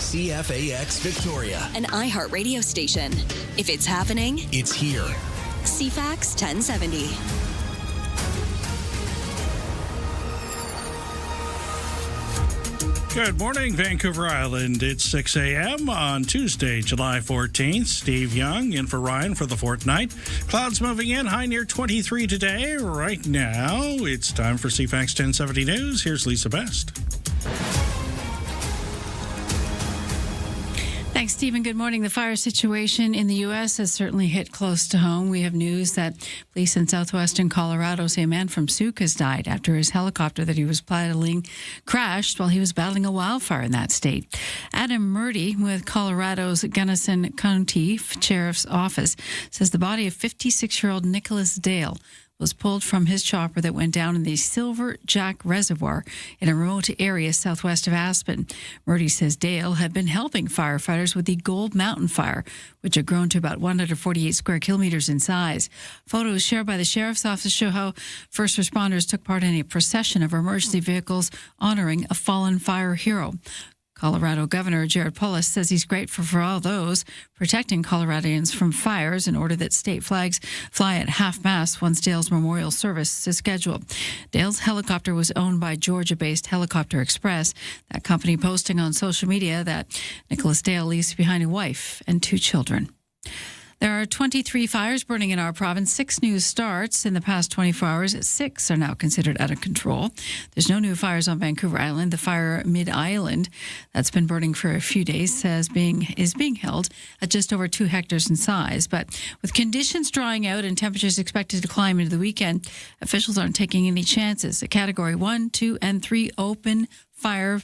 CFAX Victoria, an iHeart radio station. If it's happening, it's here. CFAX 1070. Good morning, Vancouver Island. It's 6 a.m. on Tuesday, July 14th. Steve Young in for Ryan for the fortnight. Clouds moving in, high near 23 today. Right now, it's time for CFAX 1070 News. Here's Lisa Best. Thanks, Stephen. Good morning. The fire situation in the U.S. has certainly hit close to home. We have news that police in southwestern Colorado say a man from Souk has died after his helicopter that he was piloting crashed while he was battling a wildfire in that state. Adam Murdy with Colorado's Gunnison County Sheriff's Office says the body of 56-year-old Nicholas Dale was pulled from his chopper that went down in the Silver Jack Reservoir in a remote area southwest of Aspen. Murdy says Dale had been helping firefighters with the Gold Mountain Fire, which had grown to about 148 square kilometers in size. Photos shared by the Sheriff's Office show how first responders took part in a procession of emergency vehicles honoring a fallen fire hero. Colorado Governor Jared Polis says he's grateful for all those protecting Coloradians from fires in order that state flags fly at half-mast once Dale's memorial service is scheduled. Dale's helicopter was owned by Georgia-based Helicopter Express, that company posting on social media that Nicholas Dale leaves behind a wife and 2 children. There are 23 fires burning in our province. 6 new starts in the past 24 hours. 6 are now considered out of control. There's no new fires on Vancouver Island. The fire mid-island that's been burning for a few days is being held at just over 2 hectares in size. But with conditions drying out and temperatures expected to climb into the weekend, officials aren't taking any chances. A Category 1, 2, and 3 open fires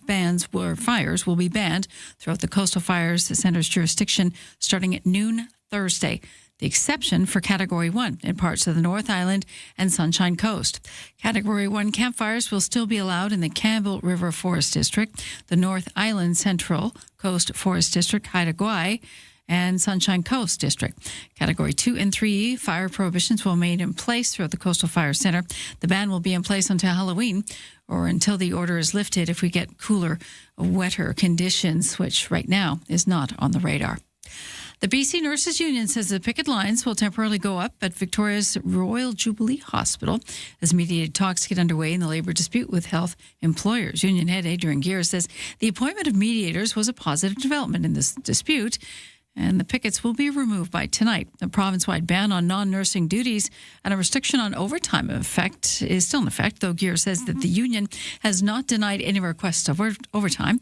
will be banned throughout the Coastal Fires Center's jurisdiction starting at noon Thursday. The exception for Category 1 in parts of the North Island and Sunshine Coast. Category 1 campfires will still be allowed in the Campbell River Forest District, the North Island Central Coast Forest District, Haida Gwaii, and Sunshine Coast District. Category 2 and 3 fire prohibitions will remain in place throughout the Coastal Fire Center. The ban will be in place until Halloween or until the order is lifted if we get cooler, wetter conditions, which right now is not on the radar. The BC Nurses Union says the picket lines will temporarily go up at Victoria's Royal Jubilee Hospital as mediated talks get underway in the labour dispute with health employers. Union head Adrian Gear says the appointment of mediators was a positive development in this dispute, and the pickets will be removed by tonight. The province-wide ban on non-nursing duties and a restriction on overtime is still in effect, though Gear says that the union has not denied any requests of overtime.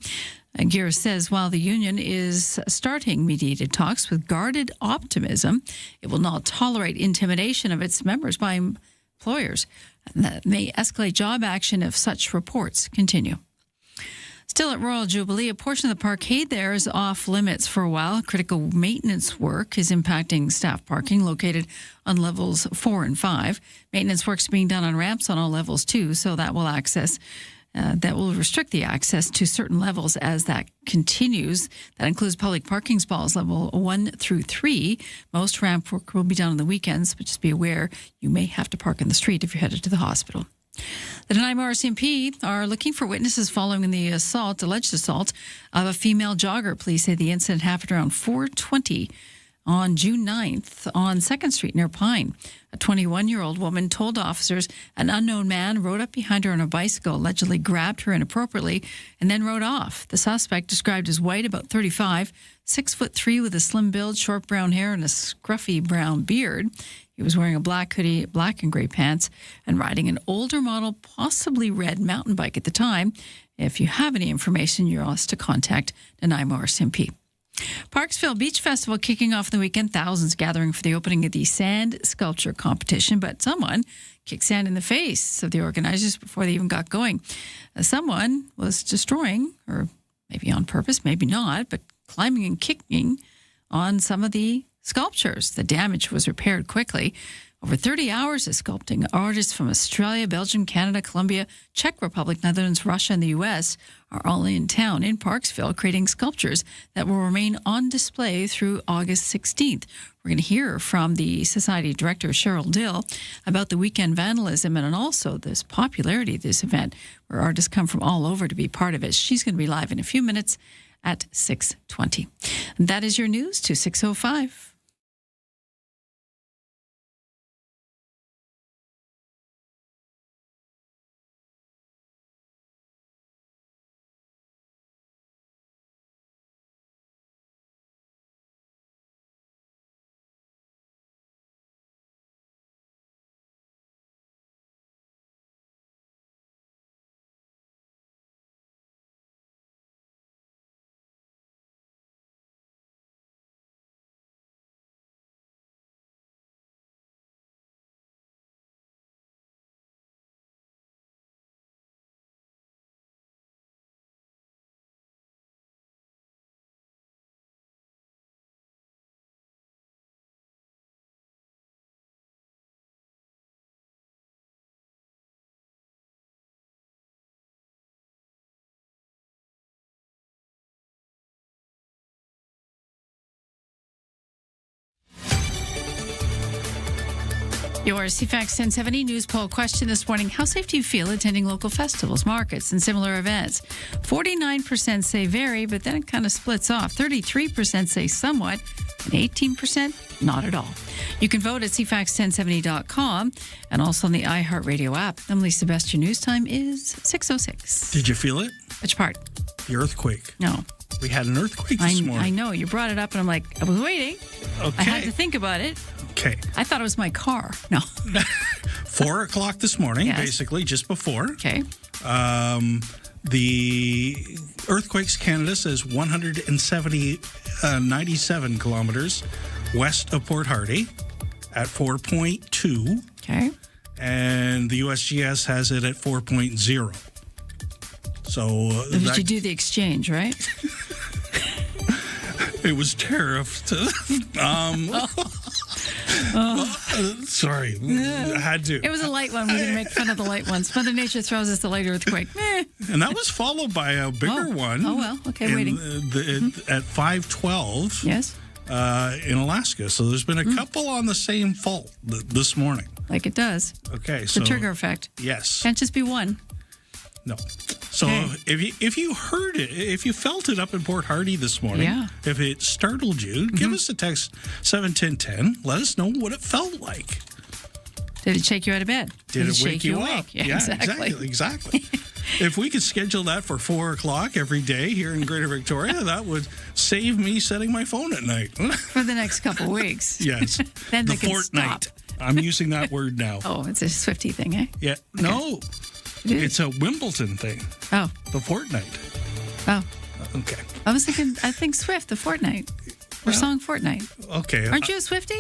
Gear says while the union is starting mediated talks with guarded optimism, it will not tolerate intimidation of its members by employers, and that may escalate job action if such reports continue. Still at Royal Jubilee, a portion of the parkade there is off limits for a while. Critical maintenance work is impacting staff parking located on levels 4 and 5. Maintenance work is being done on ramps on all levels too, so that will restrict the access to certain levels as that continues. That includes public parking stalls level 1 through 3. Most ramp work will be done on the weekends, but just be aware you may have to park in the street if you're headed to the hospital. The Nanaimo RCMP are looking for witnesses following the alleged assault of a female jogger. Police say the incident happened around 4:20 on June 9th on 2nd Street near Pine. A 21-year-old woman told officers an unknown man rode up behind her on a bicycle, allegedly grabbed her inappropriately, and then rode off. The suspect, described as white, about 35, 6'3", with a slim build, short brown hair, and a scruffy brown beard. He was wearing a black hoodie, black and gray pants, and riding an older model, possibly red mountain bike at the time. If you have any information, you're asked to contact Nanaimo RCMP. Parksville Beach Festival kicking off the weekend. Thousands gathering for the opening of the sand sculpture competition, but someone kicked sand in the face of the organizers before they even got going. Someone was destroying, or maybe on purpose, maybe not, but climbing and kicking on some of the sculptures. The damage was repaired quickly. Over 30 hours of sculpting, artists from Australia, Belgium, Canada, Colombia, Czech Republic, Netherlands, Russia, and the U.S. are all in town in Parksville creating sculptures that will remain on display through August 16th. We're going to hear from the Society Director, Cheryl Dill, about the weekend vandalism and also this popularity of this event, where artists come from all over to be part of it. She's going to be live in a few minutes at 6:20. That is your news to 6:05. Your CFAX 1070 news poll question this morning: how safe do you feel attending local festivals, markets, and similar events? 49% say very, but then it kind of splits off. 33% say somewhat, and 18% not at all. You can vote at cfax1070.com and also on the iHeartRadio app. I'm Lisa Best. Your news time is 6:06. Did you feel it? Which part? The earthquake. No. We had an earthquake this morning. I know. You brought it up, and I'm like, I was waiting. Okay. I had to think about it. Okay. I thought it was my car. No. 4 o'clock this morning, Yes. basically, just before. Okay. The Earthquakes Canada says 97 kilometers west of Port Hardy at 4.2. Okay. And the USGS has it at 4.0. So Did you do the exchange, right? it was tariffed. Sorry, I had to. It was a light one. We didn't make fun of the light ones. Mother Nature throws us the light earthquake. And that was followed by a bigger one. Oh, well. Okay, waiting. At 5:12. Yes, in Alaska. So there's been a couple on the same fault this morning. like it does. Okay, so The trigger effect. yes, Can't just be one. no. So Okay. if you heard it, if you felt it up in Port Hardy this morning, Yeah. if it startled you, give us a text 71010. Let us know what it felt like. Did it shake you out of bed? Did it shake wake you up? awake? Yeah, exactly. Exactly. If we could schedule that for 4 o'clock every day here in Greater Victoria, that would save me setting my phone at night. For the next couple weeks. Yes. Then the they can fortnight. stop. I'm using that word now. Oh, it's a Swifty thing, eh? Yeah. No. It's a Wimbledon thing. Oh, The fortnight. oh. Okay. I was thinking, I think Swift, the Fortnite. Or song Fortnite. Okay. Aren't you a Swifty?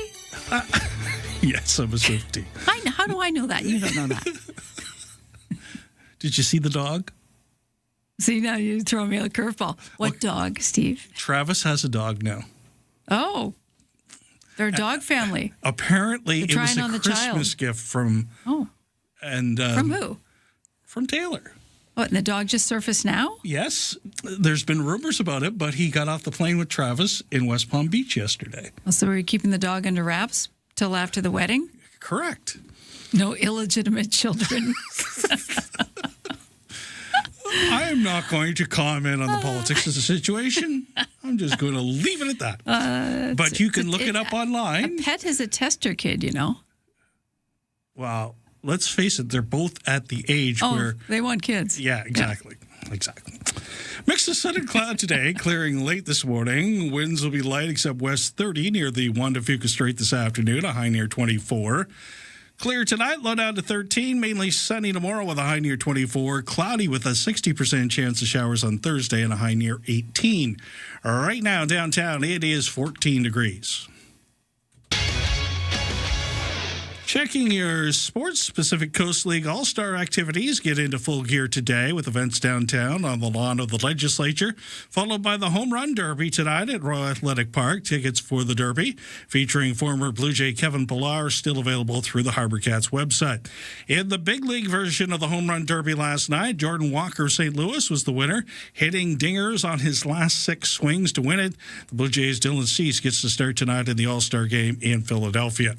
Yes, I'm a Swiftie. How do I know that? You don't know that. Did you see the dog? See, now you throw me a curveball. What dog, Steve? Travis has a dog now. Oh, they're a dog family. Apparently, They're it was trying a on the Christmas child. gift from Oh, and from who? from Taylor. What, and the dog just surfaced now? Yes, there's been rumors about it, but he got off the plane with Travis in West Palm Beach yesterday. So were you keeping the dog under wraps till after the wedding? Correct. No illegitimate children. I am not going to comment on the politics of the situation. I'm just going to leave it at that. But you can look it up online. A pet is a tester kid, you know. Well, let's face it, they're both at the age Oh, where... they want kids. Yeah, exactly. Exactly. Mix of sun and cloud today, clearing late this morning. Winds will be light except west 30 near the Juan de Fuca Strait this afternoon, a high near 24. Clear tonight, low down to 13. Mainly sunny tomorrow with a high near 24. Cloudy with a 60% chance of showers on Thursday and a high near 18. Right now, downtown, it is 14 degrees. Checking your sports, Pacific Coast League All-Star activities get into full gear today with events downtown on the lawn of the legislature, followed by the Home Run Derby tonight at Royal Athletic Park. Tickets for the Derby, featuring former Blue Jay Kevin Pillar, are still available through the Harbor Cats website. In the big league version of the Home Run Derby last night, Jordan Walker of St. Louis was the winner, hitting dingers on his last 6 swings to win it. The Blue Jays' Dylan Cease gets to start tonight in the All-Star game in Philadelphia.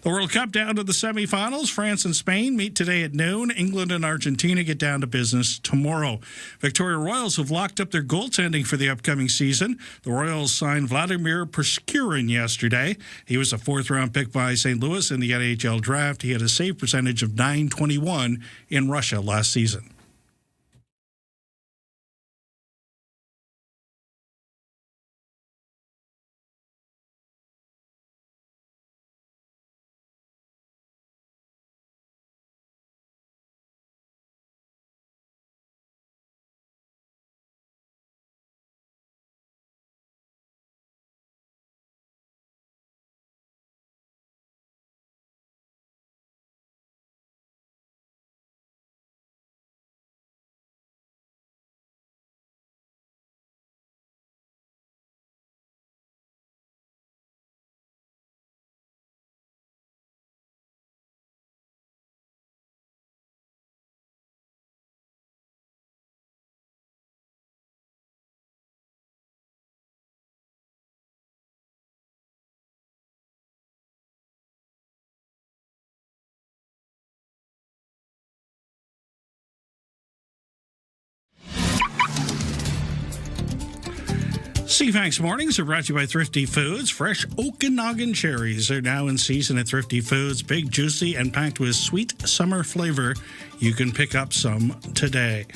The World Cup down to of the semifinals. France and Spain meet today at noon. England and Argentina get down to business tomorrow. Victoria Royals have locked up their goaltending for the upcoming season. The Royals signed Vladimir Perskurin yesterday. He was a fourth-round pick by St. Louis in the NHL draft. He had a save percentage of .921 in Russia last season. CFAX Mornings are brought to you by Thrifty Foods. Fresh Okanagan cherries are now in season at Thrifty Foods. Big, juicy, and packed with sweet summer flavor. You can pick up some today.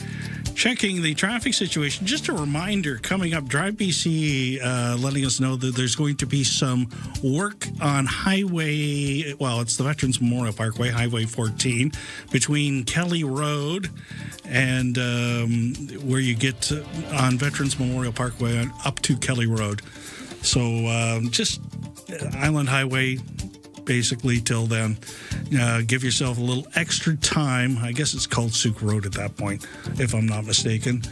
Checking the traffic situation, just a reminder, coming up, Drive BC letting us know that there's going to be some work on it's the Veterans Memorial Parkway, Highway 14, between Kelly Road and where you get on Veterans Memorial Parkway up to Kelly Road. So just Island Highway, basically, till then. Give yourself a little extra time. I guess it's called Souk Road at that point, if I'm not mistaken.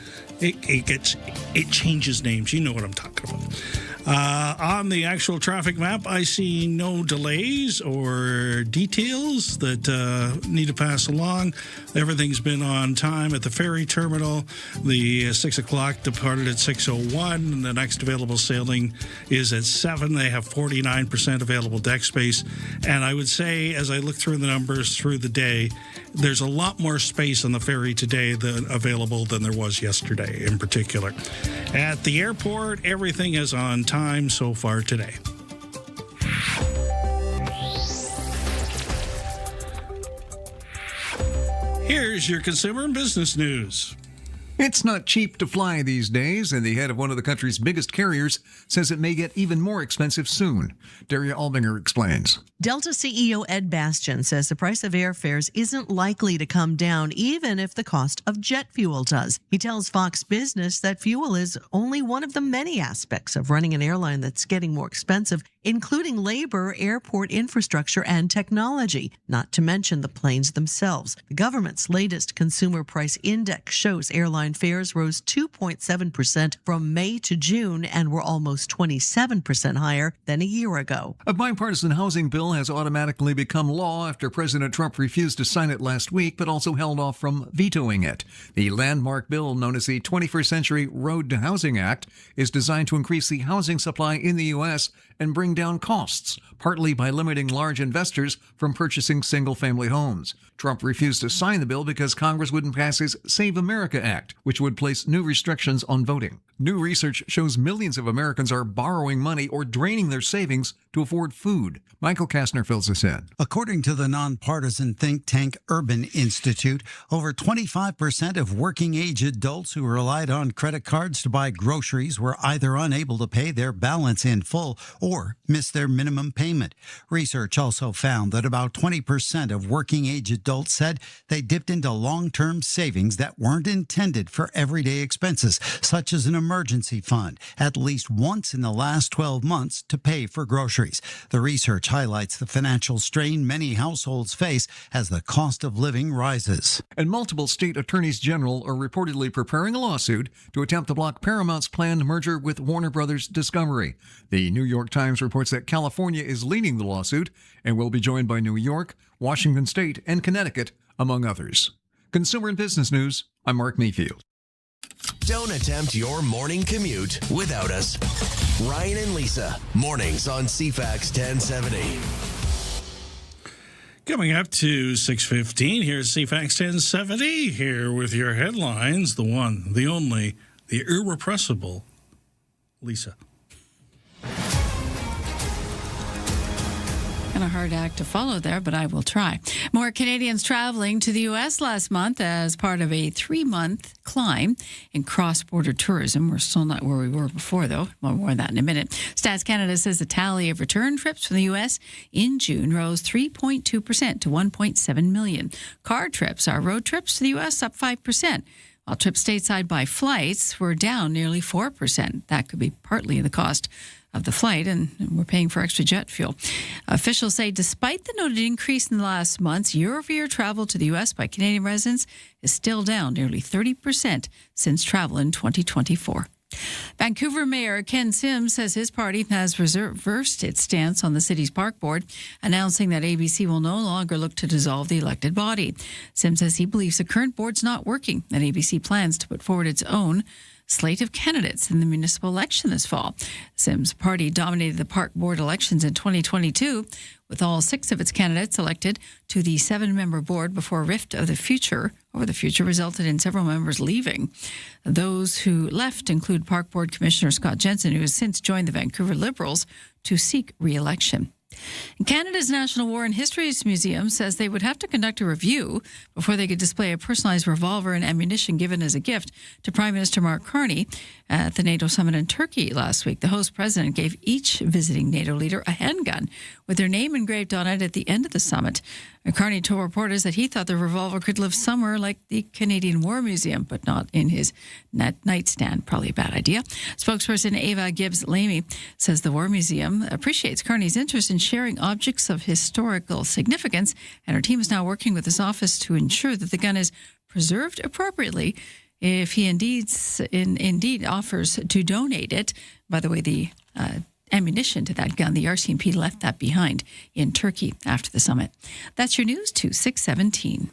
It changes names. You know what I'm talking about. On the actual traffic map, I see no delays or details that need to pass along. Everything's been on time at the ferry terminal. The 6 o'clock departed at 6:01, and the next available sailing is at 7. They have 49% available deck space. And I would say, as I look through the numbers through the day, there's a lot more space on the ferry today available than there was yesterday in particular. At the airport, everything is on time so far today. Here's your consumer and business news. It's not cheap to fly these days, and the head of one of the country's biggest carriers says it may get even more expensive soon. Daria Albinger explains. Delta CEO Ed Bastian says the price of airfares isn't likely to come down even if the cost of jet fuel does. He tells Fox Business that fuel is only one of the many aspects of running an airline that's getting more expensive, including labor, airport infrastructure, and technology, not to mention the planes themselves. The government's latest consumer price index shows airline fares rose 2.7% from May to June and were almost 27% higher than a year ago. A bipartisan housing bill has automatically become law after President Trump refused to sign it last week, but also held off from vetoing it. The landmark bill, known as the 21st Century Road to Housing Act, is designed to increase the housing supply in the U.S. and bring down costs, partly by limiting large investors from purchasing single-family homes. Trump refused to sign the bill because Congress wouldn't pass his Save America Act, which would place new restrictions on voting. New research shows millions of Americans are borrowing money or draining their savings to afford food. Michael Kastner fills us in. According to the nonpartisan think tank Urban Institute, over 25% of working-age adults who relied on credit cards to buy groceries were either unable to pay their balance in full or missed their minimum payment. Research also found that about 20% of working-age adults said they dipped into long-term savings that weren't intended for everyday expenses, such as an emergency fund, at least once in the last 12 months to pay for groceries. The research highlights the financial strain many households face as the cost of living rises. And multiple state attorneys general are reportedly preparing a lawsuit to attempt to block Paramount's planned merger with Warner Brothers Discovery. The New York Times reports that California is leading the lawsuit and will be joined by New York, Washington State, and Connecticut, among others. Consumer and Business News, I'm Mark Mayfield. Don't attempt your morning commute without us. Ryan and Lisa, mornings on CFAX 1070. Coming up to 6:15, here's CFAX 1070, here with your headlines, the one, the only, the irrepressible Lisa. Kind of hard act to follow there, but I will try. More Canadians traveling to the U.S. last month as part of a 3-month climb in cross-border tourism. We're still not where we were before, though. More on that in a minute. Stats Canada says the tally of return trips from the U.S. in June rose 3.2% to 1.7 million. Car trips, our road trips to the U.S., up 5%. While trips stateside by flights were down nearly 4%. That could be partly the cost of the flight, and we're paying for extra jet fuel. Officials say despite the noted increase in the last months, year-over-year travel to the U.S. by Canadian residents is still down nearly 30% since travel in 2024. Vancouver Mayor Ken Sims says his party has reversed its stance on the city's park board, announcing that ABC will no longer look to dissolve the elected body. Sims says he believes the current board's not working, and ABC plans to put forward its own slate of candidates in the municipal election this fall. Sims' party dominated the park board elections in 2022, with all 6 of its candidates elected to the 7-member board before a rift over the future resulted in several members leaving. Those who left include Park Board Commissioner Scott Jensen, who has since joined the Vancouver Liberals to seek re-election. Canada's National War and Histories Museum says they would have to conduct a review before they could display a personalized revolver and ammunition given as a gift to Prime Minister Mark Carney at the NATO summit in Turkey last week. The host president gave each visiting NATO leader a handgun with their name engraved on it at the end of the summit. Carney told reporters that he thought the revolver could live somewhere like the Canadian War Museum, but not in his nightstand. Probably a bad idea. Spokesperson Ava Gibbs-Lamy says the War Museum appreciates Carney's interest in sharing objects of historical significance, and her team is now working with his office to ensure that the gun is preserved appropriately if he indeed offers to donate it. By the way, the ammunition to that gun, the RCMP left that behind in Turkey after the summit. That's your news to 6:17.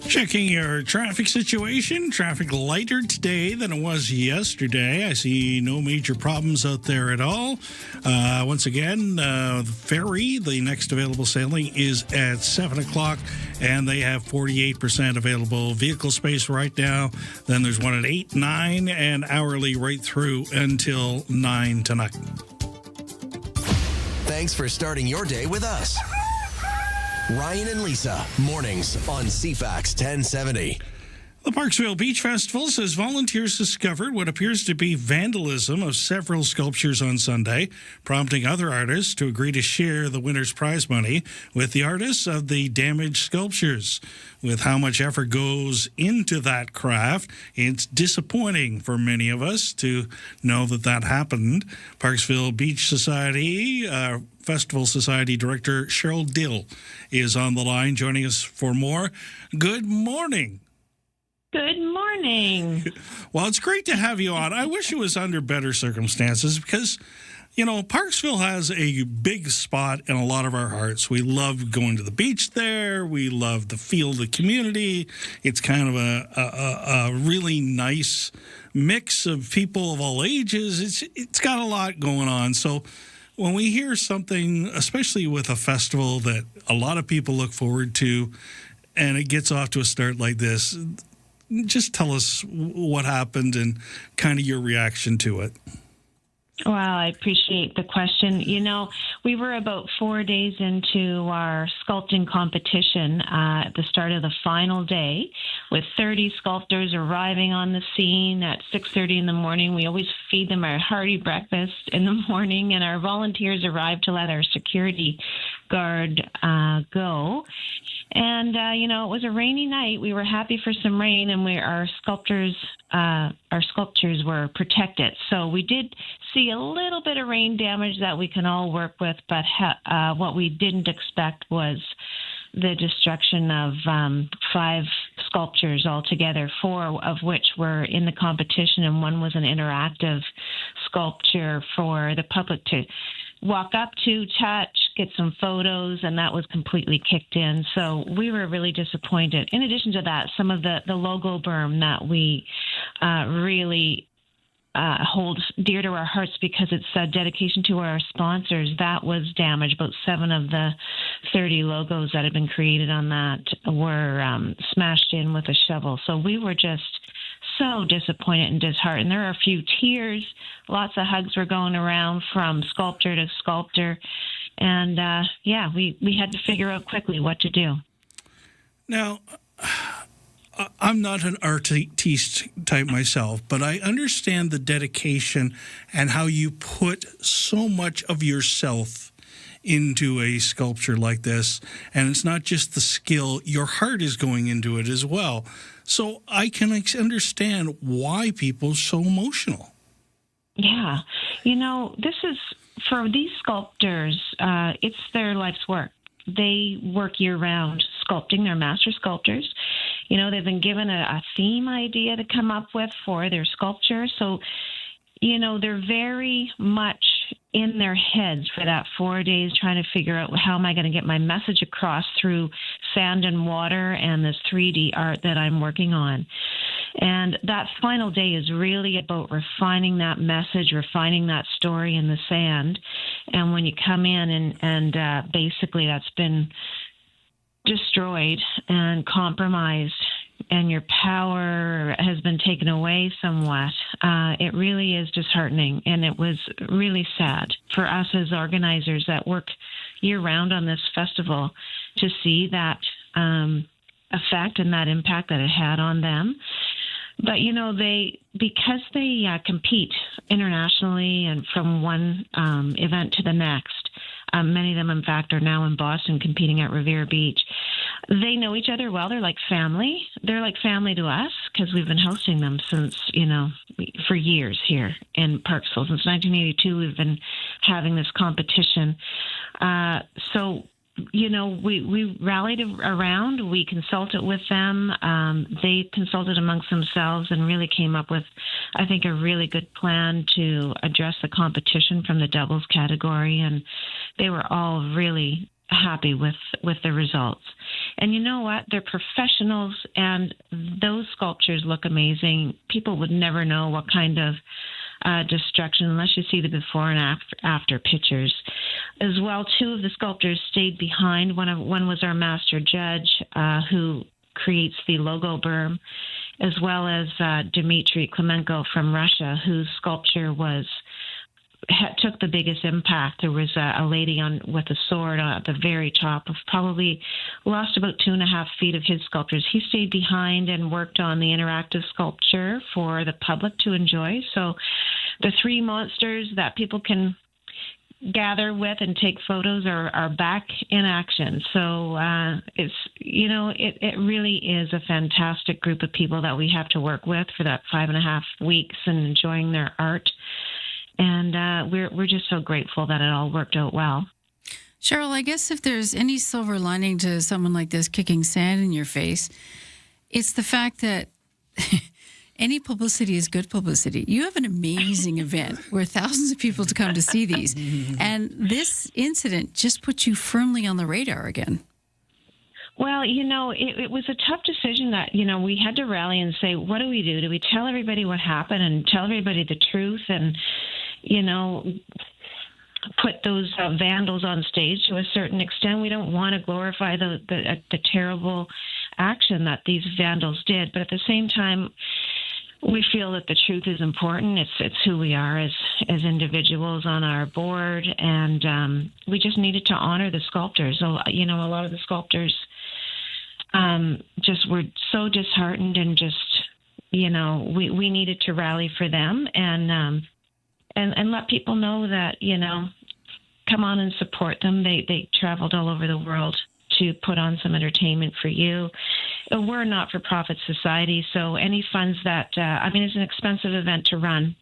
Checking your traffic situation. Traffic lighter today than it was yesterday. I see no major problems out there at all. Once again, the ferry, the next available sailing is at 7 o'clock, and they have 48% available vehicle space right now. Then there's one at 8, 9, and hourly right through until 9 tonight. Thanks for starting your day with us. Ryan and Lisa, mornings on CFAX 1070. The Parksville Beach Festival says volunteers discovered what appears to be vandalism of several sculptures on Sunday, prompting other artists to agree to share the winner's prize money with the artists of the damaged sculptures. With how much effort goes into that craft, it's disappointing for many of us to know that happened. Parksville Beach Society Festival Society Director Cheryl Dill is on the line, joining us for more. Good morning. Good morning. Well, it's great to have you on. I wish it was under better circumstances because, you know, Parksville has a big spot in a lot of our hearts. We love going to the beach there. We love the feel of the community. It's kind of a really nice mix of people of all ages. It's got a lot going on. So when we hear something, especially with a festival that a lot of people look forward to, and it gets off to a start like this, just tell us what happened and kind of your reaction to it. Well, I appreciate the question. You know, we were about 4 days into our sculpting competition at the start of the final day, with 30 sculptors arriving on the scene at 6:30 in the morning. We always feed them our hearty breakfast in the morning, and our volunteers arrived to let our security guard go. And, you know, it was a rainy night. We were happy for some rain, and our sculptures were protected. So we did see a little bit of rain damage that we can all work with, but what we didn't expect was the destruction of 5 sculptures altogether, 4 of which were in the competition, and 1 was an interactive sculpture for the public to walk up to, touch, get some photos, and that was completely kicked in. So we were really disappointed. In addition to that, some of the logo berm that we really hold dear to our hearts because it's a dedication to our sponsors, that was damaged. About 7 of the 30 logos that had been created on that were smashed in with a shovel. So we were just so disappointed and disheartened. There are a few tears. Lots of hugs were going around from sculptor to sculptor. And, we had to figure out quickly what to do. Now, I'm not an artiste type myself, but I understand the dedication and how you put so much of yourself into a sculpture like this. And it's not just the skill, your heart is going into it as well. So I can understand why people are so emotional. Yeah. You know, this is, for these sculptors, it's their life's work. They work year-round sculpting. They're master sculptors. You know, they've been given a theme idea to come up with for their sculpture. So, you know, they're very much in their heads for that 4 days trying to figure out how am I going to get my message across through sand and water and this 3D art that I'm working on. And that final day is really about refining that message, refining that story in the sand. And when you come in and basically that's been destroyed and compromised and your power has been taken away somewhat, it really is disheartening. And it was really sad for us as organizers that work year-round on this festival to see that effect and that impact that it had on them. But, you know, because they compete internationally and from one event to the next, many of them, in fact, are now in Boston competing at Revere Beach. They know each other well. They're like family. They're like family to us because we've been hosting them since, you know, for years here in Parksville. Since 1982, we've been having this competition. So, you know, we rallied around. We consulted with them. They consulted amongst themselves and really came up with, I think, a really good plan to address the competition from the doubles category. And they were all really happy with the results. And you know what? They're professionals, and those sculptures look amazing. People would never know what kind of destruction unless you see the before and after pictures. As well, 2 of the sculptors stayed behind. One was our master judge who creates the logo berm, as well as Dmitry Klemenko from Russia, whose sculpture was took the biggest impact. There was a lady with a sword at the very top of probably lost about 2.5 feet of his sculptures. He stayed behind and worked on the interactive sculpture for the public to enjoy. So the 3 monsters that people can gather with and take photos are back in action. So it really is a fantastic group of people that we have to work with for that 5.5 weeks and enjoying their art. And we're just so grateful that it all worked out well. Cheryl, I guess if there's any silver lining to someone like this kicking sand in your face, it's the fact that any publicity is good publicity. You have an amazing event where thousands of people to come to see these. And this incident just puts you firmly on the radar again. Well, it was a tough decision that, we had to rally and say, what do we do? Do we tell everybody what happened and tell everybody the truth and, put those vandals on stage to a certain extent? We don't want to glorify the terrible action that these vandals did. But at the same time, we feel that the truth is important. It's who we are as individuals on our board. And we just needed to honor the sculptors. So, a lot of the sculptors just were so disheartened and just, we needed to rally for them and let people know that, come on and support them. They traveled all over the world to put on some entertainment for you. We're a not-for-profit society, so any funds that, it's an expensive event to run.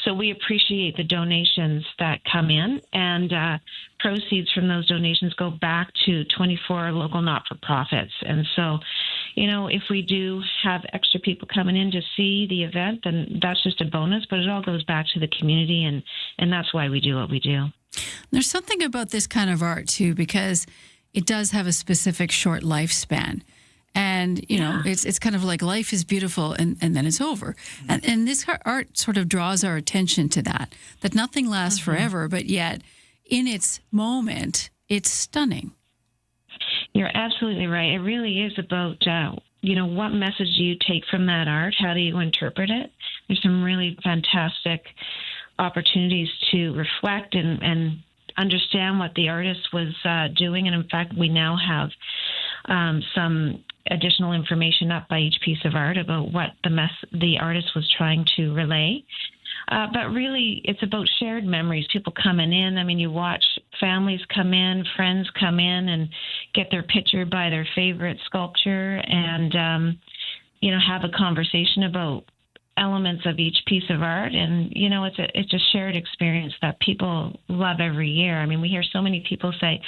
So we appreciate the donations that come in, and proceeds from those donations go back to 24 local not-for-profits. And so, if we do have extra people coming in to see the event, then that's just a bonus, but it all goes back to the community, and that's why we do what we do. There's something about this kind of art, too, because it does have a specific short lifespan. And, it's kind of like life is beautiful and then it's over. And this art sort of draws our attention to that nothing lasts forever, but yet in its moment, it's stunning. You're absolutely right. It really is about, what message do you take from that art? How do you interpret it? There's some really fantastic opportunities to reflect and understand what the artist was doing. And in fact, we now have some additional information up by each piece of art about what the artist was trying to relay. But really, it's about shared memories, people coming in. I mean, you watch families come in, friends come in and get their picture by their favorite sculpture and, have a conversation about elements of each piece of art. And, it's a shared experience that people love every year. I mean, we hear so many people say,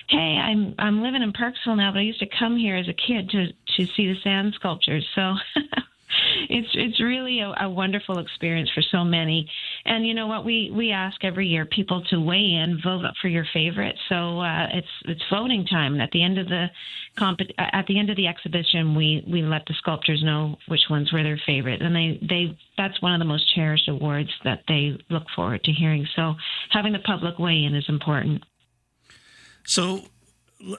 hey, I'm living in Parksville now, but I used to come here as a kid to see the sand sculptures. So it's really a wonderful experience for so many. And you know what? We ask every year people to weigh in, vote up for your favorite. So it's voting time. And at the end of the exhibition, we let the sculptors know which ones were their favorite, and that's one of the most cherished awards that they look forward to hearing. So having the public weigh in is important. So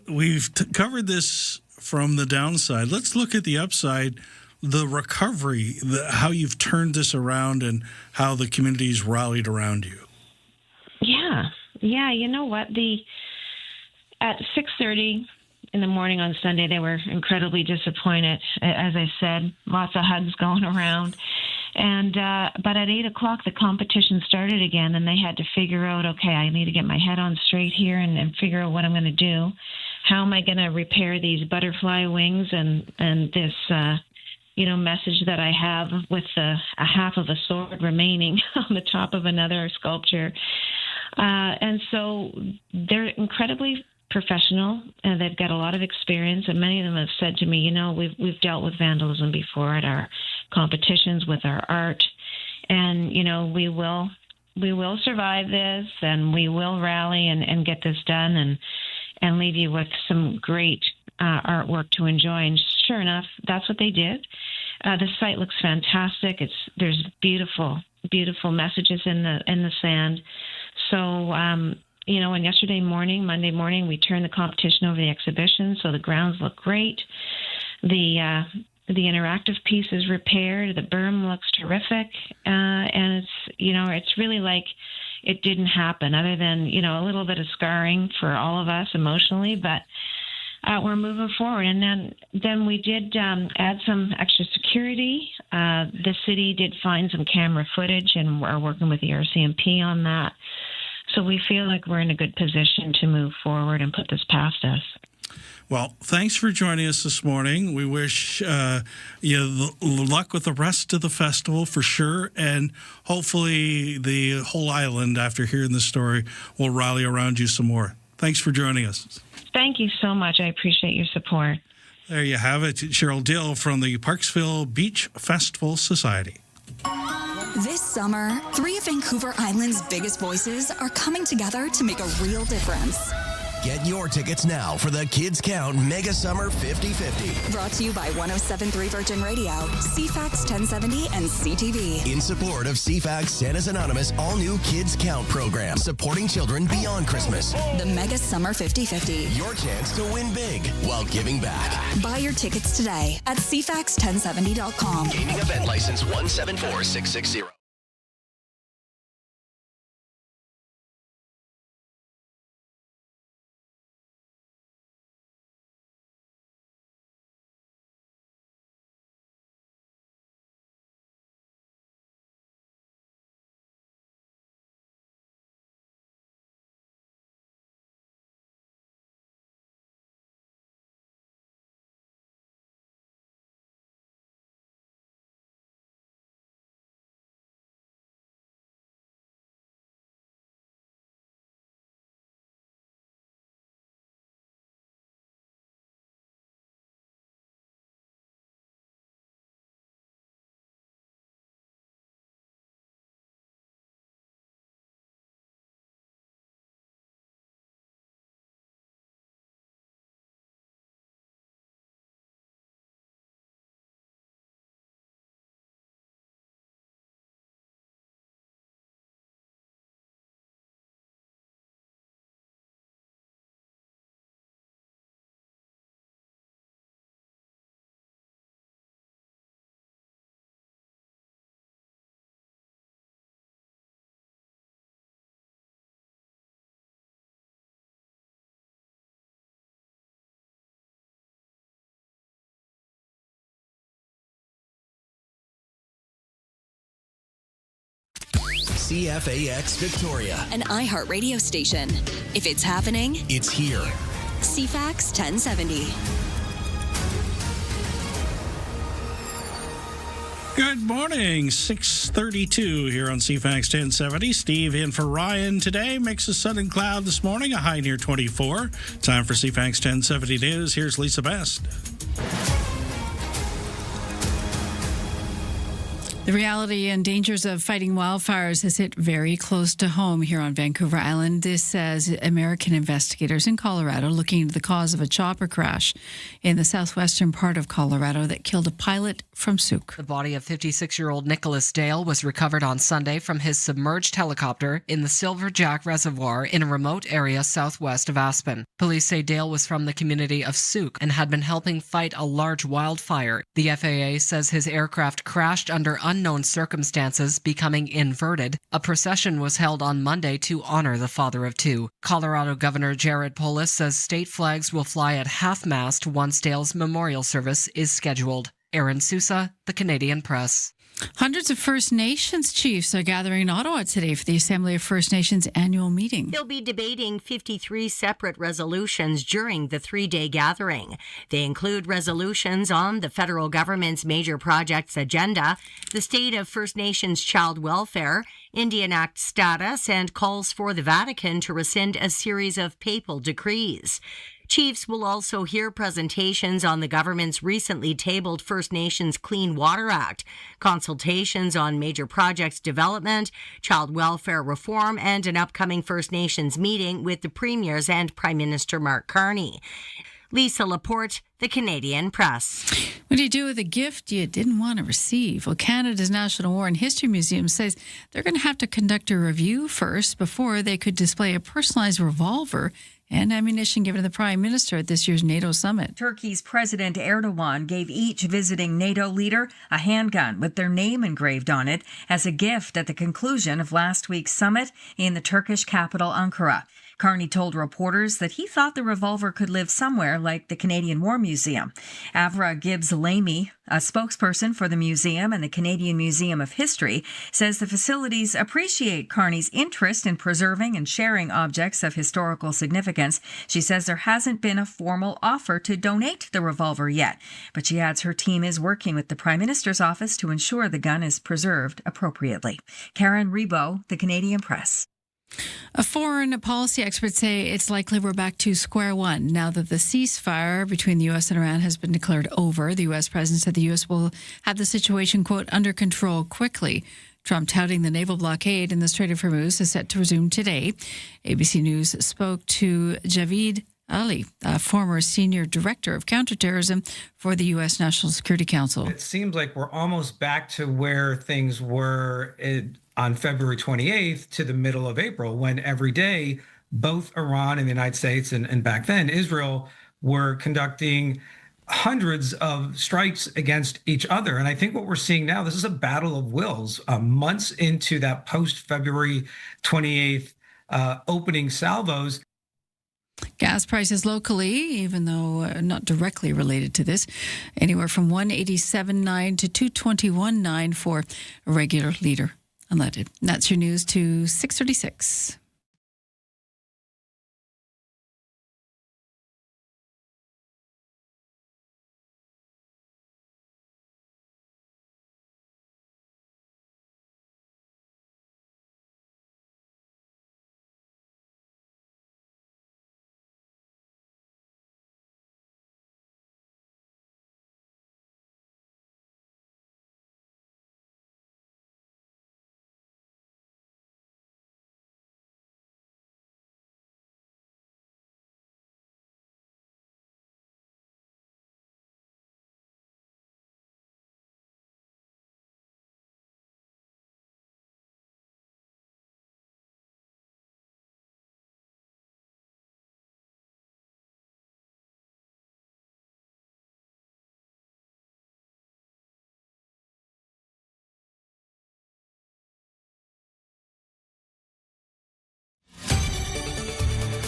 we've covered this from the downside. Let's look at the upside, the recovery, how you've turned this around and how the community's rallied around you. Yeah. You know what? At 6:30 in the morning on Sunday, they were incredibly disappointed. As I said, lots of hugs going around. And but at 8 o'clock, the competition started again, and they had to figure out, okay, I need to get my head on straight here and figure out what I'm going to do. How am I going to repair these butterfly wings and this, message that I have with a half of a sword remaining on the top of another sculpture? And so they're incredibly professional, and they've got a lot of experience, and many of them have said to me, we've dealt with vandalism before at our competitions with our art, and we will survive this, and we will rally and get this done and leave you with some great artwork to enjoy. And sure enough, that's what they did. The site looks fantastic. There's beautiful messages in the sand. So and yesterday morning, Monday morning, we turned the competition over to the exhibition, so the grounds look great. The interactive piece is repaired. The berm looks terrific, and it's really like it didn't happen, other than, a little bit of scarring for all of us emotionally, but we're moving forward. And then we did add some extra security. The city did find some camera footage, and we're working with the RCMP on that. So we feel like we're in a good position to move forward and put this past us. Well, thanks for joining us this morning. We wish you luck with the rest of the festival for sure, and hopefully the whole island, after hearing the story, will rally around you some more. Thanks for joining us. Thank you so much. I appreciate your support. There you have it. Cheryl Dill from the Parksville Beach Festival Society. This summer, 3 of Vancouver Island's biggest voices are coming together to make a real difference. Get your tickets now for the Kids Count Mega Summer 50/50. Brought to you by 107.3 Virgin Radio, CFAX 1070, and CTV. In support of CFAX Santa's Anonymous all-new Kids Count program, supporting children beyond Christmas. The Mega Summer 50/50. Your chance to win big while giving back. Buy your tickets today at cfax1070.com. Gaming event license 174660. CFAX Victoria, An iHeart radio station. If it's happening, it's here. CFAX 1070. Good morning, 6:32 here on CFAX 1070. Steve in for Ryan today. Mix of sun and cloud this morning, a high near 24. Time for CFAX 1070 News. Here's Lisa Best. The reality and dangers of fighting wildfires has hit very close to home here on Vancouver Island. This says American investigators in Colorado looking into the cause of a chopper crash in the southwestern part of Colorado that killed a pilot from Sooke. The body of 56-year-old Nicholas Dale was recovered on Sunday from his submerged helicopter in the Silver Jack Reservoir in a remote area southwest of Aspen. Police say Dale was from the community of Sooke and had been helping fight a large wildfire. The FAA says his aircraft crashed under unknown circumstances, becoming inverted. A procession was held on Monday to honor the father of two. Colorado Governor Jared Polis says state flags will fly at half-mast once Dale's memorial service is scheduled. Aaron Sousa, The Canadian Press. Hundreds of First Nations chiefs are gathering in Ottawa today for the Assembly of First Nations annual meeting. They'll be debating 53 separate resolutions during the 3-day gathering. They include resolutions on the federal government's major projects agenda, the state of First Nations child welfare, Indian Act status, and calls for the Vatican to rescind a series of papal decrees. Chiefs will also hear presentations on the government's recently tabled First Nations Clean Water Act, consultations on major projects development, child welfare reform, and an upcoming First Nations meeting with the premiers and Prime Minister Mark Carney. Lisa Laporte, The Canadian Press. What do you do with a gift you didn't want to receive? Well, Canada's National War and History Museum says they're going to have to conduct a review first before they could display a personalized revolver and ammunition given to the Prime Minister at this year's NATO summit. Turkey's President Erdogan gave each visiting NATO leader a handgun with their name engraved on it as a gift at the conclusion of last week's summit in the Turkish capital, Ankara. Carney told reporters that he thought the revolver could live somewhere like the Canadian War Museum. Avra Gibbs-Lamy, a spokesperson for the museum and the Canadian Museum of History, says the facilities appreciate Carney's interest in preserving and sharing objects of historical significance. She says there hasn't been a formal offer to donate the revolver yet, but she adds her team is working with the Prime Minister's office to ensure the gun is preserved appropriately. Karen Rebo, The Canadian Press. Foreign policy experts say it's likely we're back to square one now that the ceasefire between the U.S. and Iran has been declared over. The U.S. president said the U.S. will have the situation, quote, under control quickly. Trump touting the naval blockade in the Strait of Hormuz is set to resume today. ABC News spoke to Javid Ali, a former senior director of counterterrorism for the U.S. National Security Council. It seems like we're almost back to where things were on February 28th to the middle of April, when every day both Iran and the United States and back then Israel were conducting hundreds of strikes against each other. And I think what we're seeing now, this is a battle of wills, months into that post-February 28th opening salvos. Gas prices locally, even though not directly related to this, anywhere from $187.9 to $221.9 for a regular liter unleaded. That's your news to 6:36.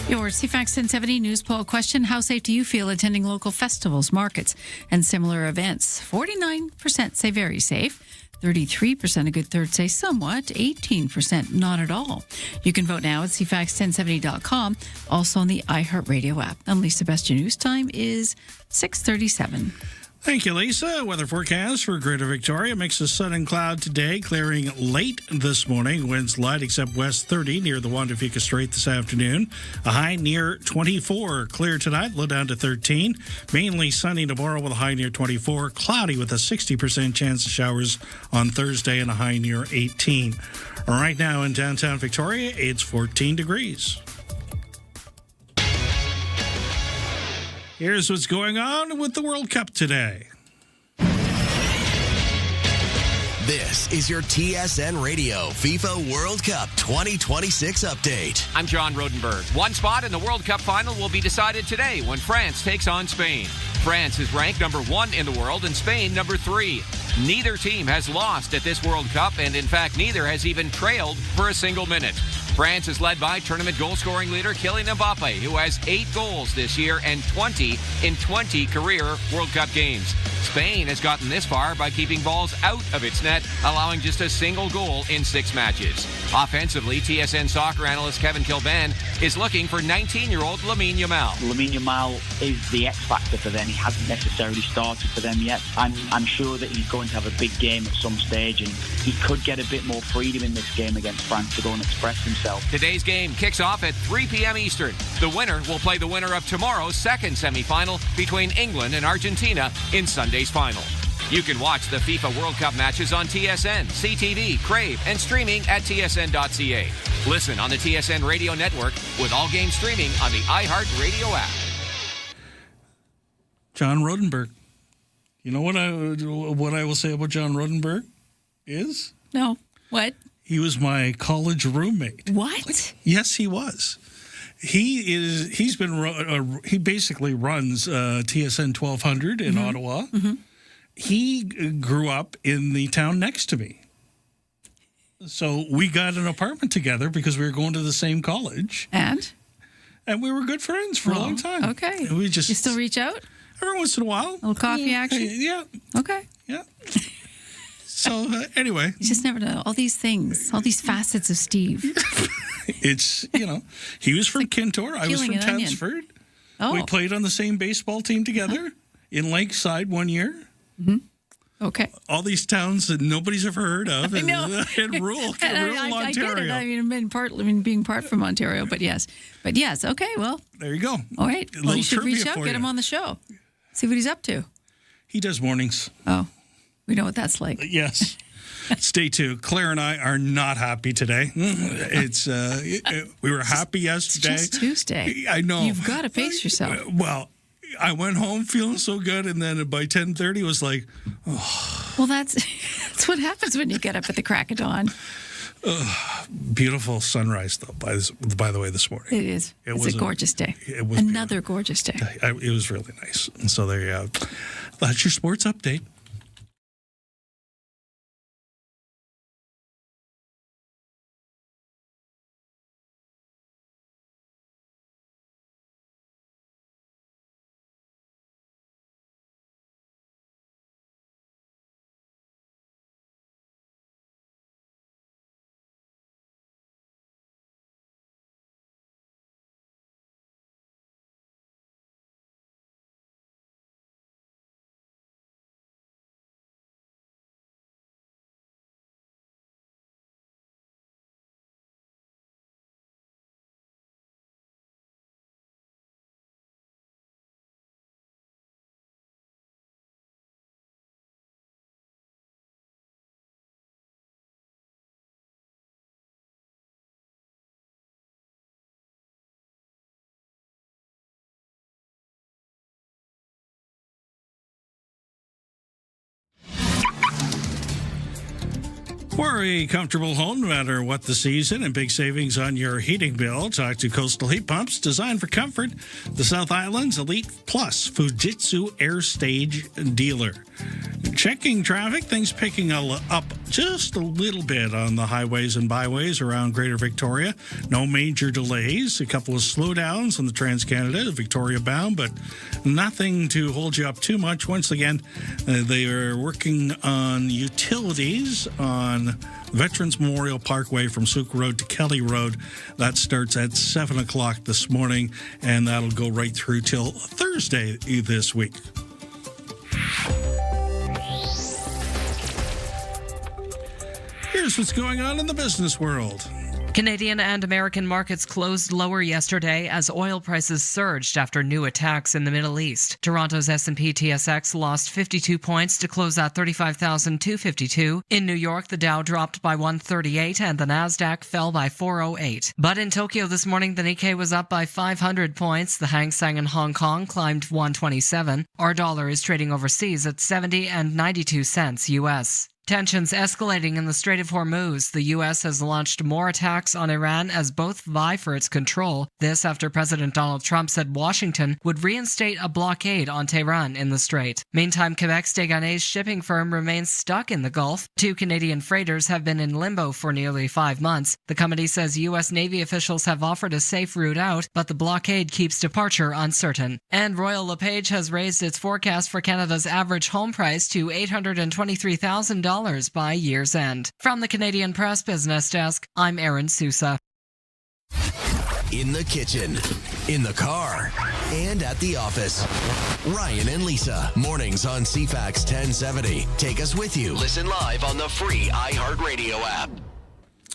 Your CFAX 1070 news poll question: how safe do you feel attending local festivals, markets, and similar events? 49% say very safe. 33%, a good third, say somewhat. 18% not at all. You can vote now at cfax1070.com, also on the iHeartRadio app. I'm Lisa Bestian. News time is 6:37. Thank you, Lisa. Weather forecast for Greater Victoria. Mix of sun and cloud today, clearing late this morning. Winds light except west 30 near the Juan de Fuca Strait this afternoon. A high near 24. Clear tonight, low down to 13. Mainly sunny tomorrow with a high near 24. Cloudy with a 60% chance of showers on Thursday and a high near 18. Right now in downtown Victoria, it's 14 degrees. Here's what's going on with the World Cup today. This is your TSN Radio FIFA World Cup 2026 update. I'm John Rodenberg. One spot in the World Cup final will be decided today when France takes on Spain. France is ranked number 1 in the world and Spain number 3. Neither team has lost at this World Cup, and in fact, neither has even trailed for a single minute. France is led by tournament goal-scoring leader Kylian Mbappe, who has 8 goals this year and 20 in 20 career World Cup games. Spain has gotten this far by keeping balls out of its net, allowing just a single goal in 6 matches. Offensively, TSN soccer analyst Kevin Kilban is looking for 19-year-old Lamine Yamal. Lamine Yamal is the X factor for them. He hasn't necessarily started for them yet. I'm sure that he's going to have a big game at some stage, and he could get a bit more freedom in this game against France to go and express himself. Today's game kicks off at 3 p.m. Eastern. The winner will play the winner of tomorrow's second semifinal between England and Argentina in Sunday's final. You can watch the FIFA World Cup matches on TSN, CTV, Crave, and streaming at tsn.ca. Listen on the TSN Radio Network with all games streaming on the iHeartRadio app. John Rodenberg. You know what I will say about John Rodenberg is? No. What? He was my college roommate. What? Yes, he was. He basically runs TSN 1200 in Ottawa. Mm-hmm. He grew up in the town next to me. So we got an apartment together because we were going to the same college. And we were good friends for a long time. Okay. We just You still reach out? every once in a while. A little coffee action? Yeah. Okay. Yeah. So anyway, You just never know. All these things, all these facets of Steve. it's, he was from Kintore. I was peeling from an onion. Tensford. Oh. We played on the same baseball team together in Lakeside one year. Okay. All these towns that nobody's ever heard of in rural Ontario. I get it. I mean, being part from Ontario, but yes. Okay, well. There you go. All right. A Well, little you should reach trivia out, for get you. him on the show. See what he's up to. He does mornings. Oh, we know what that's like. Yes. Stay tuned. Claire and I are not happy today. It's we were happy yesterday. It's just Tuesday. I know. You've got to pace yourself. Well, I went home feeling so good, and then by 10:30 it was like, Well, that's what happens when you get up at the crack of dawn. beautiful sunrise though. By the way, this morning It is. It's a gorgeous day. It was another gorgeous day. It was really nice. And so there you go. That's your sports update. For a comfortable home, no matter what the season, and big savings on your heating bill, talk to Coastal Heat Pumps, designed for comfort. The South Island's Elite Plus Fujitsu Air Stage dealer. Checking traffic, things picking up just a little bit on the highways and byways around Greater Victoria. No major delays. A couple of slowdowns on the Trans-Canada, Victoria bound, but nothing to hold you up too much. Once again, they are working on utilities on Veterans Memorial Parkway from Souk Road to Kelly Road. That starts at 7 o'clock this morning, and that'll go right through till Thursday this week. Here's what's going on in the business world. Canadian and American markets closed lower yesterday as oil prices surged after new attacks in the Middle East. Toronto's S&P TSX lost 52 points to close at 35,252. In New York, the Dow dropped by 138 and the Nasdaq fell by 408. But in Tokyo this morning, the Nikkei was up by 500 points. The Hang Seng in Hong Kong climbed 127. Our dollar is trading overseas at 70 and 92 cents US. Tensions escalating in the Strait of Hormuz. The U.S. has launched more attacks on Iran as both vie for its control. This after President Donald Trump said Washington would reinstate a blockade on Tehran in the strait. Meantime, Quebec's Desgagnés shipping firm remains stuck in the Gulf. 2 Canadian freighters have been in limbo for nearly 5 months. The company says U.S. Navy officials have offered a safe route out, but the blockade keeps departure uncertain. And Royal LePage has raised its forecast for Canada's average home price to $823,000 by year's end. From the Canadian Press Business Desk, I'm Erin Sousa. In the kitchen, in the car, and at the office. Ryan and Lisa, mornings on CFAX 1070. Take us with you. Listen live on the free iHeartRadio app.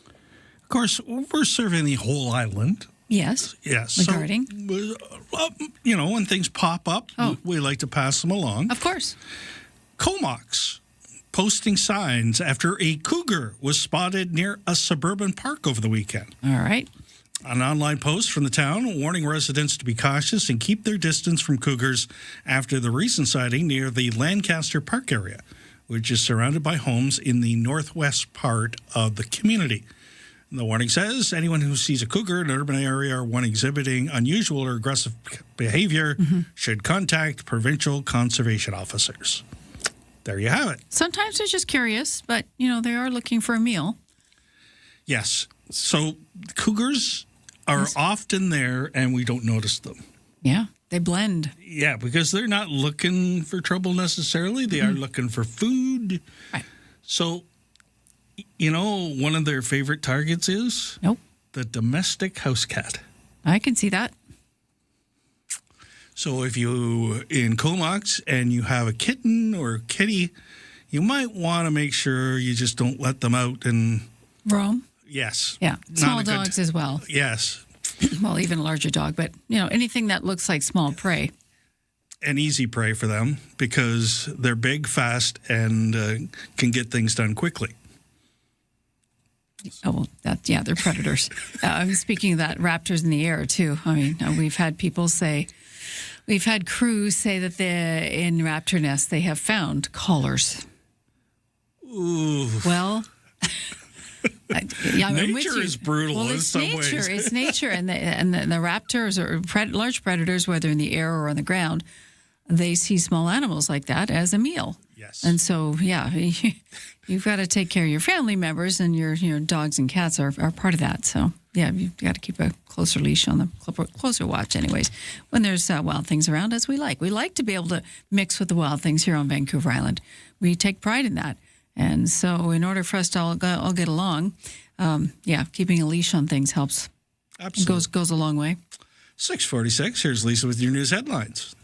Of course, we're serving the whole island. Yes. Yes. Regarding? So, when things pop up, we like to pass them along. Of course. Comox posting signs after a cougar was spotted near a suburban park over the weekend. All right. An online post from the town warning residents to be cautious and keep their distance from cougars after the recent sighting near the Lancaster Park area, which is surrounded by homes in the northwest part of the community. The warning says anyone who sees a cougar in an urban area or one exhibiting unusual or aggressive behavior should contact provincial conservation officers. There you have it. Sometimes they're just curious, but, they are looking for a meal. Yes. So cougars are often there and we don't notice them. Yeah, they blend. Yeah, because they're not looking for trouble necessarily. They are looking for food. Right. So, one of their favorite targets is? Nope. The domestic house cat. I can see that. So if you in Comox and you have a kitten or a kitty, you might want to make sure you just don't let them out and roam. Yes. Yeah. Small dogs as well. Yes. Well, even a larger dog, but anything that looks like small prey. An easy prey for them because they're big, fast, and can get things done quickly. Oh, well, they're predators. Speaking of that, raptors in the air, too. I mean, we've had crews say that in raptor nests they have found collars. Ooh. Well, nature is brutal in some ways. It's nature, and the raptors or large predators, whether in the air or on the ground, they see small animals like that as a meal. Yes. And so, you've got to take care of your family members, and your dogs and cats are part of that. So, you've got to keep a closer leash on them, closer watch anyways, when there's wild things around, as we like. We like to be able to mix with the wild things here on Vancouver Island. We take pride in that. And so in order for us to all get along, keeping a leash on things helps. Absolutely. Goes a long way. 6:46, here's Lisa with your news headlines.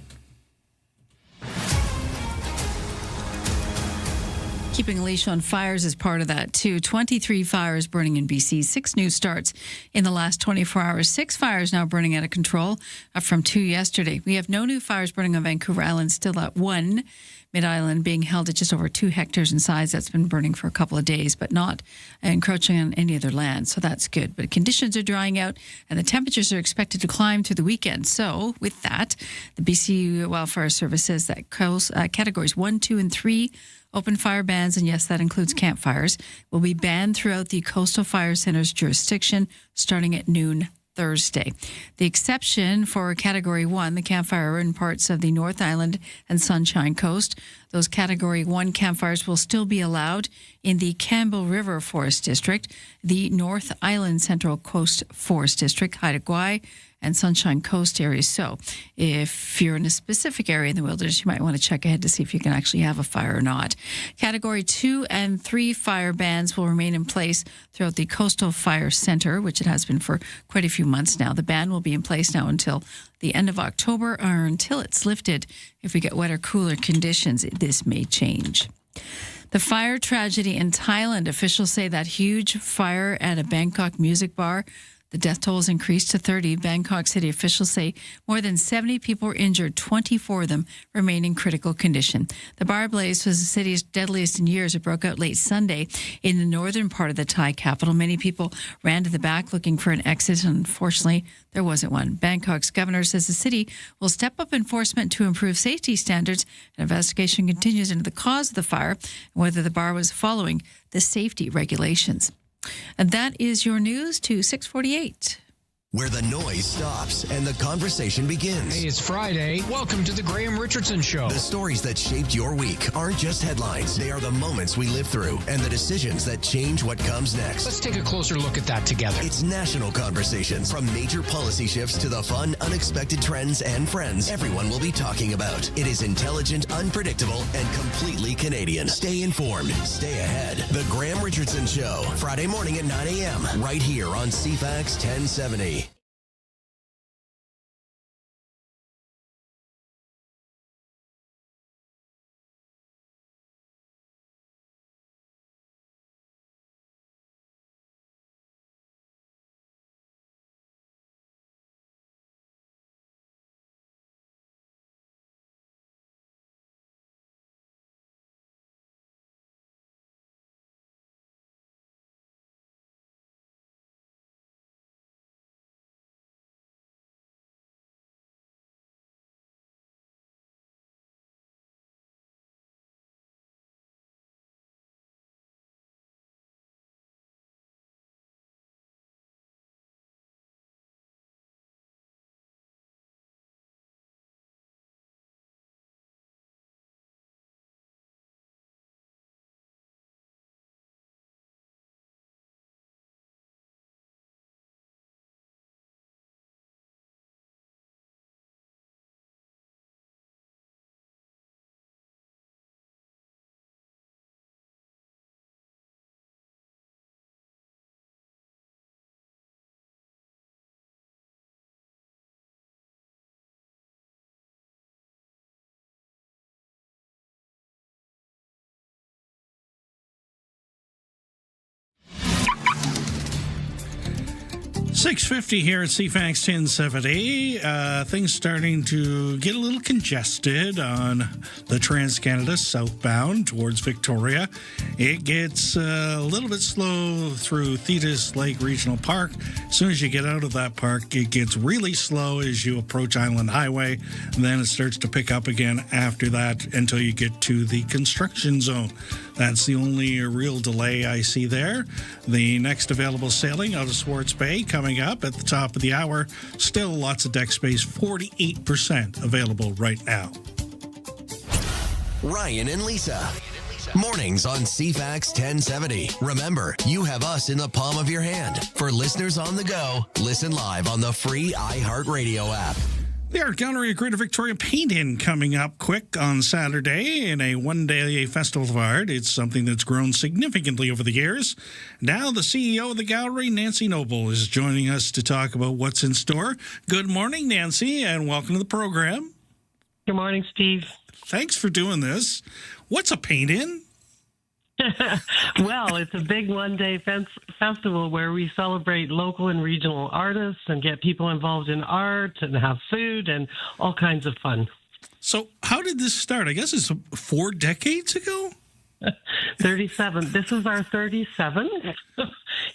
Keeping a leash on fires is part of that, too. 23 fires burning in BC, 6 new starts in the last 24 hours. 6 fires now burning out of control, up from 2 yesterday. We have no new fires burning on Vancouver Island, still at 1. Mid-Island being held at just over 2 hectares in size. That's been burning for a couple of days, but not encroaching on any other land, so that's good. But conditions are drying out, and the temperatures are expected to climb through the weekend. So with that, the BC Wildfire Service says that categories 1, 2, and 3 open fire bans, and yes, that includes campfires, will be banned throughout the Coastal Fire Center's jurisdiction starting at noon Thursday. The exception for Category 1, the campfire in parts of the North Island and Sunshine Coast. Those Category 1 campfires will still be allowed in the Campbell River Forest District, the North Island Central Coast Forest District, Haida Gwaii, and Sunshine Coast areas. So if you're in a specific area in the wilderness, you might want to check ahead to see if you can actually have a fire or not. Category 2 and 3 fire bans will remain in place throughout the Coastal Fire Center, which it has been for quite a few months now. The ban will be in place now until the end of October or until it's lifted. If we get wetter, cooler conditions, this may change. The fire tragedy in Thailand. Officials say that huge fire at a Bangkok music bar, the death toll has increased to 30. Bangkok city officials say more than 70 people were injured, 24 of them remain in critical condition. The bar blaze was the city's deadliest in years. It broke out late Sunday in the northern part of the Thai capital. Many people ran to the back looking for an exit, and unfortunately, there wasn't one. Bangkok's governor says the city will step up enforcement to improve safety standards. An investigation continues into the cause of the fire and whether the bar was following the safety regulations. And that is your news to 648. Where the noise stops and the conversation begins. Hey, it's Friday. Welcome to the Graham Richardson Show. The stories that shaped your week aren't just headlines. They are the moments we live through and the decisions that change what comes next. Let's take a closer look at that together. It's national conversations. From major policy shifts to the fun, unexpected trends and friends everyone will be talking about. It is intelligent, unpredictable, and completely Canadian. Stay informed. Stay ahead. The Graham Richardson Show. Friday morning at 9 a.m. Right here on CFAX 1070. 6:50 here at CFAX 1070. Things starting to get a little congested on the Trans-Canada southbound towards Victoria. It gets a little bit slow through Thetis Lake Regional Park. As soon as you get out of that park, it gets really slow as you approach Island Highway. And then it starts to pick up again after that until you get to the construction zone. That's the only real delay I see there. The next available sailing out of Swartz Bay coming up at the top of the hour. Still lots of deck space, 48% available right now. Ryan and Lisa. Mornings on CFAX 1070. Remember, you have us in the palm of your hand. For listeners on the go, listen live on the free iHeartRadio app. The Art Gallery of Greater Victoria Paint-In coming up quick on Saturday in a one-day festival of art. It's something that's grown significantly over the years. Now the CEO of the gallery, Nancy Noble, is joining us to talk about what's in store. Good morning, Nancy, and welcome to the program. Good morning, Steve. Thanks for doing this. What's a paint-in? Well, it's a big one-day festival where we celebrate local and regional artists and get people involved in art and have food and all kinds of fun. So how did this start? I guess it's 4 decades ago? 37. This is our 37th,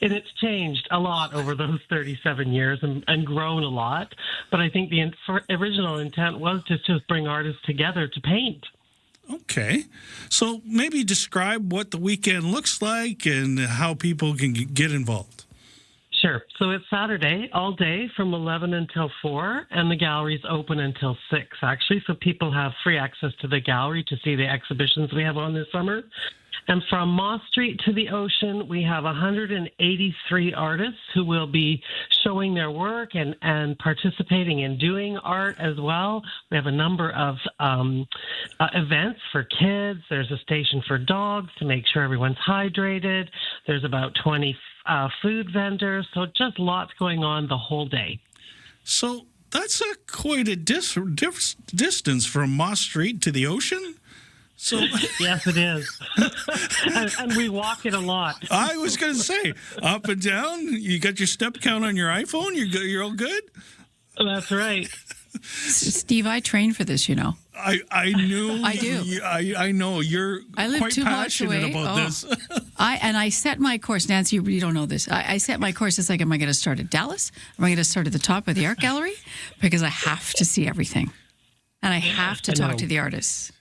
and it's changed a lot over those 37 years and grown a lot. But I think the original intent was to just bring artists together to paint. Okay. So maybe describe what the weekend looks like and how people can get involved. Sure. So it's Saturday all day from 11 until 4, and the gallery's open until 6, actually. So people have free access to the gallery to see the exhibitions we have on this summer. And from Moss Street to the ocean, we have 183 artists who will be showing their work and participating in doing art as well. We have a number of events for kids. There's a station for dogs to make sure everyone's hydrated. There's about 20 food vendors. So just lots going on the whole day. So that's quite a distance from Moss Street to the ocean? So yes, it is. and we walk it a lot. I was going to say, up and down, you got your step count on your iPhone? You're all good? That's right. Steve, I trained for this, you know. I knew. I do. I know. You're quite passionate about this. I set my course. Nancy, you don't know this. I set my course. It's like, am I going to start at Dallas? Am I going to start at the top of the art gallery? Because I have to see everything. And I have to talk to the artists.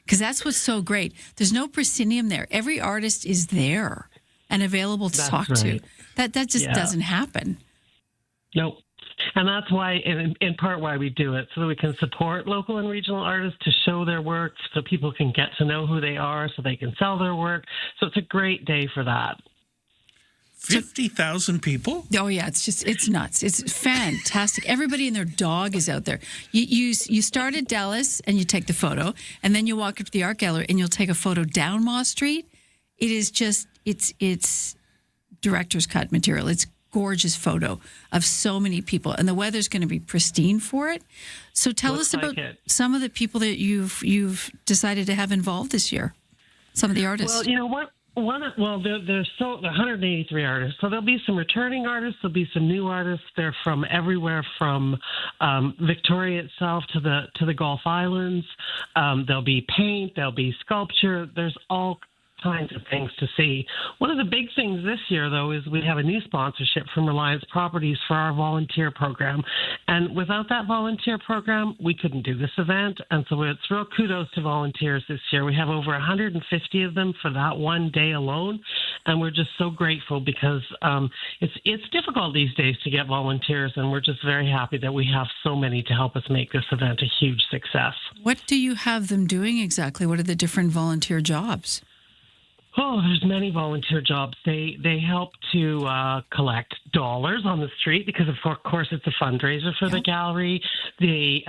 Because that's what's so great. There's no proscenium there. Every artist is there and available to talk to. That just doesn't happen. Nope. And that's why, in part, why we do it, so that we can support local and regional artists to show their work, so people can get to know who they are, so they can sell their work. So it's a great day for that. 50,000 people? Oh, yeah. It's nuts. It's fantastic. Everybody and their dog is out there. You start at Dallas and you take the photo, and then you walk up to the art gallery and you'll take a photo down Moss Street. It is just, it's director's cut material. It's gorgeous photo of so many people, and the weather's going to be pristine for it. So tell us about some of the people that you've decided to have involved this year, some of the artists. Well, you know what? There's 183 artists. So there'll be some returning artists. There'll be some new artists. They're from everywhere, from Victoria itself to the Gulf Islands. There'll be paint. There'll be sculpture. There's all kinds of things to see. One of the big things this year, though, is we have a new sponsorship from Reliance Properties for our volunteer program. And without that volunteer program, we couldn't do this event. And so it's real kudos to volunteers this year. We have over 150 of them for that one day alone. And we're just so grateful because it's difficult these days to get volunteers. And we're just very happy that we have so many to help us make this event a huge success. What do you have them doing exactly? What are the different volunteer jobs? Oh, there's many volunteer jobs. They help to collect dollars on the street because, of course, it's a fundraiser for the gallery. They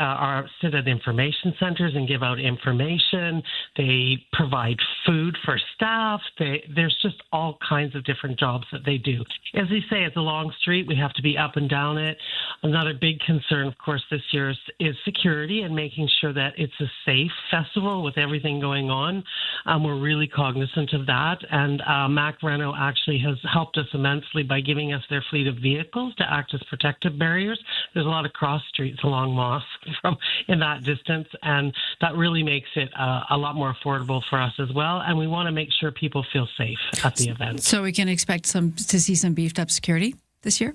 sit at information centers and give out information. They provide food for staff. There's just all kinds of different jobs that they do. As you say, it's a long street. We have to be up and down it. Another big concern, of course, this year is security and making sure that it's a safe festival with everything going on. We're really cognizant of that. that. And Mac Reno actually has helped us immensely by giving us their fleet of vehicles to act as protective barriers. There's a lot of cross streets along Moss from in that distance, and that really makes it a lot more affordable for us as well. And we want to make sure people feel safe at the event. So we can expect to see some beefed up security this year?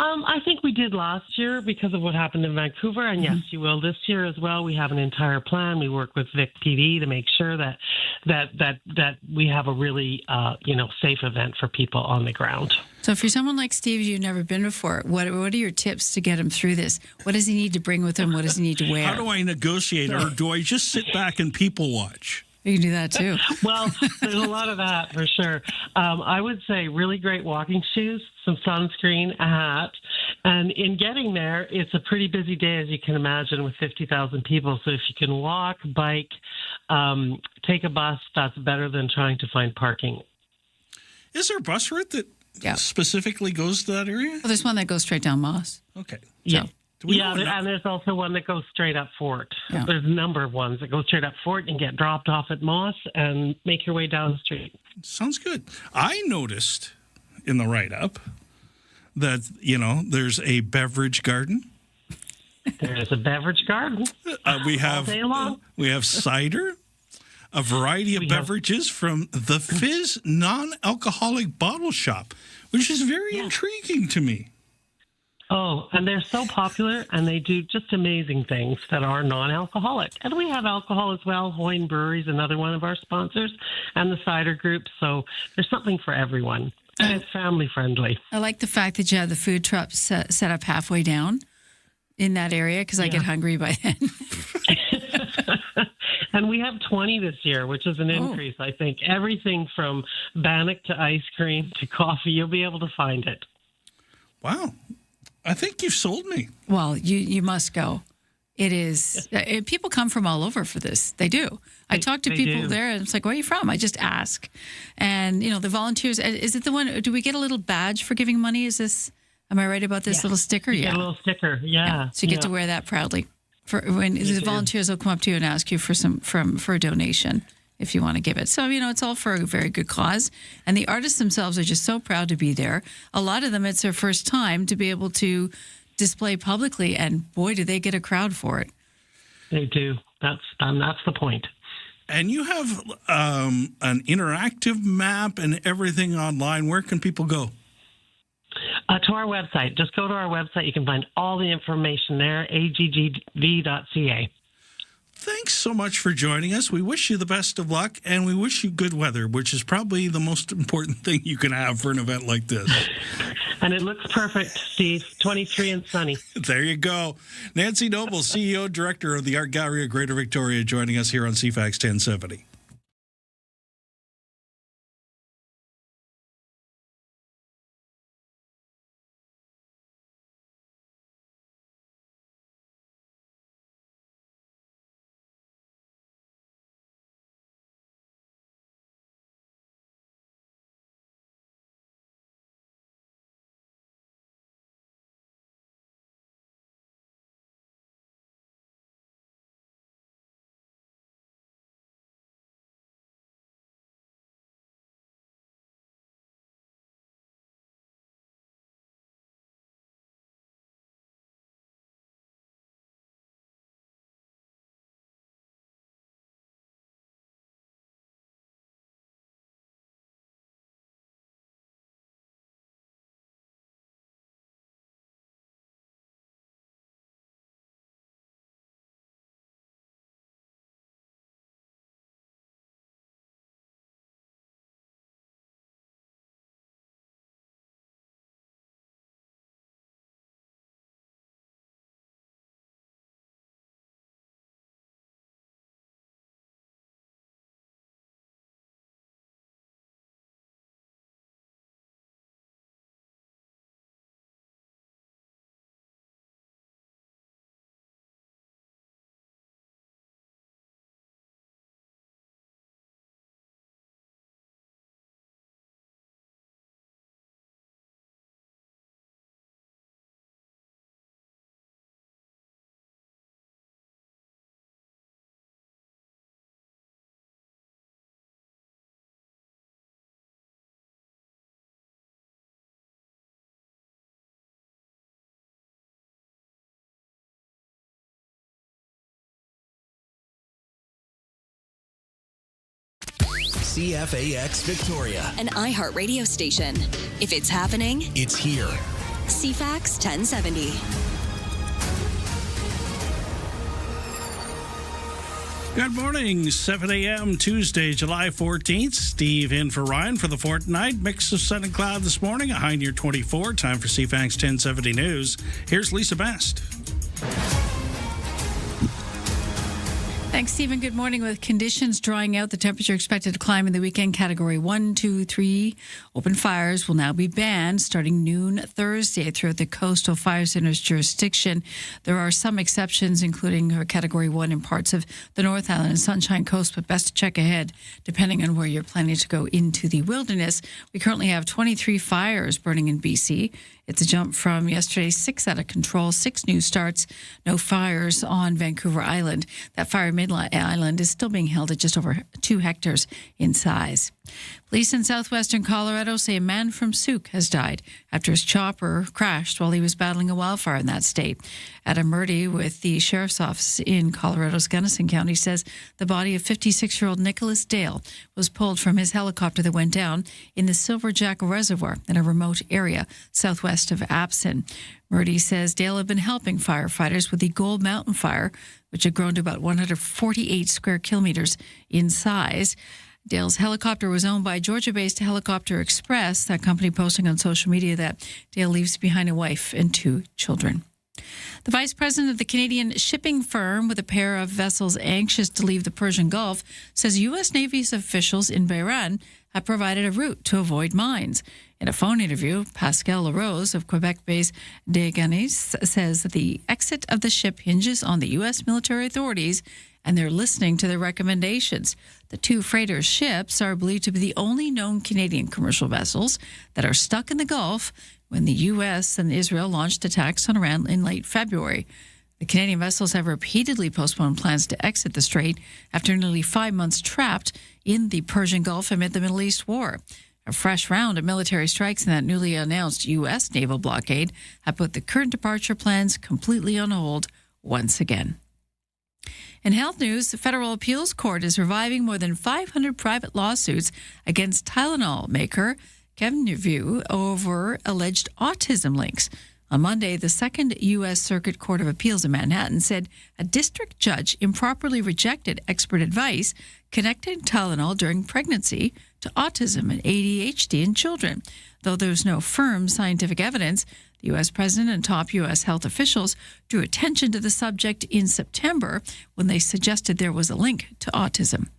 I think we did last year because of what happened in Vancouver, and yes, you will this year as well. We have an entire plan. We work with Vic PD to make sure that we have a really safe event for people on the ground. So for someone like Steve, you've never been before, what are your tips to get him through this? What does he need to bring with him? What does he need to wear? How do I negotiate, or do I just sit back and people watch? You can do that too. Well, there's a lot of that for sure. I would say really great walking shoes, some sunscreen, a hat. And in getting there, it's a pretty busy day, as you can imagine, with 50,000 people. So if you can walk, bike, take a bus, that's better than trying to find parking. Is there a bus route that specifically goes to that area? Well, there's one that goes straight down Moss. Okay. Yeah. Do we Yeah, know and there's also one that goes straight up Fort. Yeah. There's a number of ones that go straight up Fort and get dropped off at Moss and make your way down the street. Sounds good. I noticed in the write-up that, there's a beverage garden. There's a beverage garden. We all day long. We have cider, a variety of beverages from the Fizz non-alcoholic bottle shop, which is very intriguing to me. Oh, and they're so popular, and they do just amazing things that are non-alcoholic. And we have alcohol as well. Hoyne Brewery is another one of our sponsors, and the cider group. So there's something for everyone, and it's family friendly. I like the fact that you have the food truck set up halfway down in that area, because I get hungry by then. And we have 20 this year, which is an increase, I think. Everything from bannock to ice cream to coffee, you'll be able to find it. Wow. I think you've sold me. Well, you must go. It is. People come from all over for this. They do. I talk to people there, and it's like, where are you from? I just ask. And, the volunteers, is it the one, do we get a little badge for giving money? Am I right about this little sticker? You get a little sticker, yeah. So you get to wear that proudly. For when the volunteers will come up to you and ask you for a donation if you want to give it. So, it's all for a very good cause. And the artists themselves are just so proud to be there. A lot of them, it's their first time to be able to display publicly, and boy, do they get a crowd for it. They do. That's the point. And you have an interactive map and everything online. Where can people go? To our website. Just go to our website. You can find all the information there, aggv.ca. Thanks so much for joining us. We wish you the best of luck, and we wish you good weather, which is probably the most important thing you can have for an event like this. And it looks perfect, Steve. 23 and sunny. There you go. Nancy Noble, CEO, Director of the Art Gallery of Greater Victoria, joining us here on CFAX 1070. CFAX Victoria. An iHeart radio station. If it's happening, It's here. CFAX 1070. Good morning, 7 a.m. Tuesday, July 14th. Steve in for Ryan for the fortnight. Mix of sun and cloud this morning, a high near 24. Time for CFAX 1070 News. Here's Lisa Best. Thanks, Stephen. Good morning. With conditions drying out, the temperature expected to climb in the weekend. Category 1, 2, 3. Open fires will now be banned starting noon Thursday throughout the Coastal Fire Center's jurisdiction. There are some exceptions, including Category 1 in parts of the North Island and Sunshine Coast, but best to check ahead depending on where you're planning to go into the wilderness. We currently have 23 fires burning in BC. It's a jump from yesterday's 6 out of control, 6 new starts, no fires on Vancouver Island. That fire at Midland Island is still being held at just over 2 hectares in size. Police in southwestern Colorado say a man from Sooke has died after his chopper crashed while he was battling a wildfire in that state. Adam Murdy with the Sheriff's Office in Colorado's Gunnison County says the body of 56-year-old Nicholas Dale was pulled from his helicopter that went down in the Silverjack Reservoir in a remote area southwest of Abson. Murdy says Dale had been helping firefighters with the Gold Mountain Fire, which had grown to about 148 square kilometers in size. Dale's helicopter was owned by Georgia-based Helicopter Express, that company posting on social media that Dale leaves behind a wife and 2 children. The vice president of the Canadian shipping firm, with a pair of vessels anxious to leave the Persian Gulf, says U.S. Navy officials in Bahrain have provided a route to avoid mines. In a phone interview, Pascal LaRose of Quebec-based Desgaines says that the exit of the ship hinges on the U.S. military authorities, and they're listening to their recommendations. The 2 freighter ships are believed to be the only known Canadian commercial vessels that are stuck in the Gulf when the U.S. and Israel launched attacks on Iran in late February. The Canadian vessels have repeatedly postponed plans to exit the strait after nearly 5 months trapped in the Persian Gulf amid the Middle East war. A fresh round of military strikes and that newly announced U.S. naval blockade have put the current departure plans completely on hold once again. In health news, the Federal Appeals Court is reviving more than 500 private lawsuits against Tylenol maker Kenvue over alleged autism links. On Monday, the Second U.S. Circuit Court of Appeals in Manhattan said a district judge improperly rejected expert advice connecting Tylenol during pregnancy to autism and ADHD in children. Though there's no firm scientific evidence, the U.S. president and top U.S. health officials drew attention to the subject in September when they suggested there was a link to autism.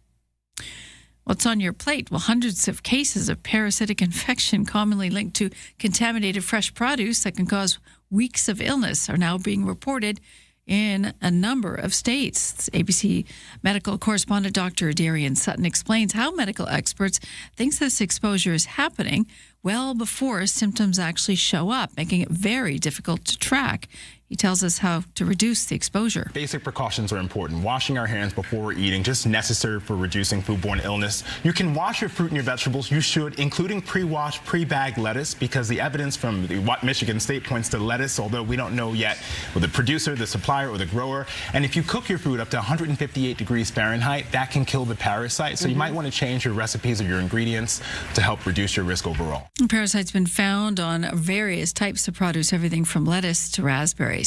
What's on your plate? Well, hundreds of cases of parasitic infection commonly linked to contaminated fresh produce that can cause weeks of illness are now being reported in a number of states. ABC medical correspondent Dr. Darian Sutton explains how medical experts think this exposure is happening well before symptoms actually show up, making it very difficult to track. He tells us how to reduce the exposure. Basic precautions are important. Washing our hands before we're eating, just necessary for reducing foodborne illness. You can wash your fruit and your vegetables. You should, including pre-washed, pre-bagged lettuce, because the evidence from Michigan State points to lettuce, although we don't know yet with the producer, the supplier, or the grower. And if you cook your food up to 158 degrees Fahrenheit, that can kill the parasite. So you might want to change your recipes or your ingredients to help reduce your risk overall. Parasites been found on various types of produce, everything from lettuce to raspberries.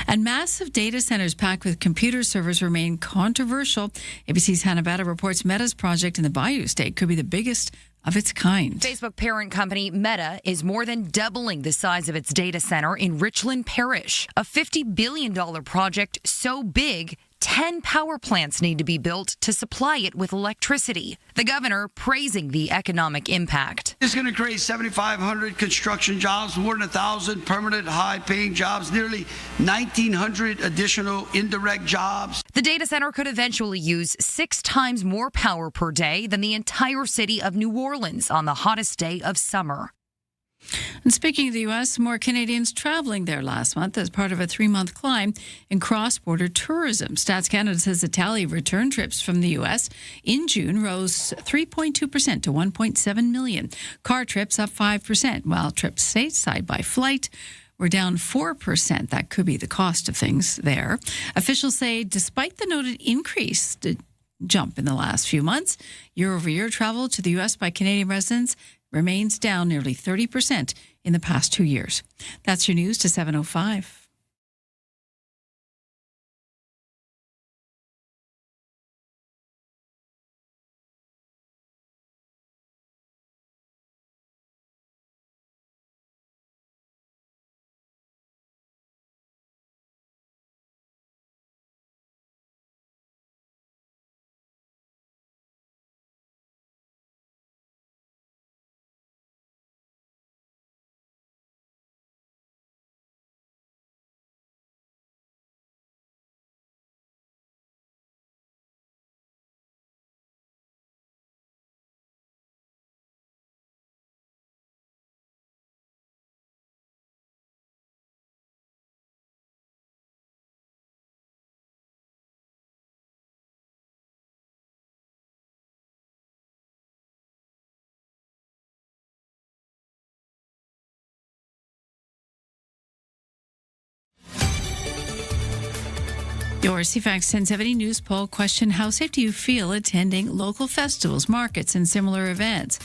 And massive data centers packed with computer servers remain controversial. ABC's Hannah Batta reports Meta's project in the Bayou State could be the biggest of its kind. Facebook parent company Meta is more than doubling the size of its data center in Richland Parish, a $50 billion project so big 10 power plants need to be built to supply it with electricity. The governor praising the economic impact. It's going to create 7,500 construction jobs, more than 1,000 permanent high-paying jobs, nearly 1,900 additional indirect jobs. The data center could eventually use 6 times more power per day than the entire city of New Orleans on the hottest day of summer. And speaking of the U.S., more Canadians traveling there last month as part of a 3-month climb in cross-border tourism. Stats Canada says the tally of return trips from the U.S. in June rose 3.2% to 1.7 million. Car trips up 5%, while trips stateside by flight were down 4%. That could be the cost of things there. Officials say despite the noted increase jump in the last few months. Year-over-year travel to the U.S. by Canadian residents remains down nearly 30% in the past 2 years. That's your news to 7:05. Your CFAX 1070 news poll question: how safe do you feel attending local festivals, markets, and similar events?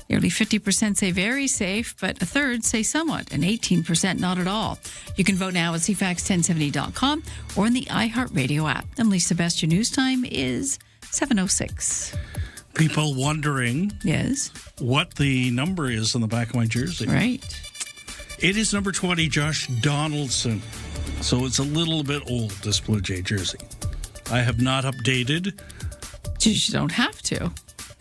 Nearly 50% say very safe, but a third say somewhat, and 18% not at all. You can vote now at CFAX1070.com or in the iHeartRadio app. I'm Lisa Best. Your news time is 7:06. People wondering what the number is on the back of my jersey. Right. It is number 20, Josh Donaldson. So it's a little bit old, this Blue Jay jersey. I have not updated. You don't have to.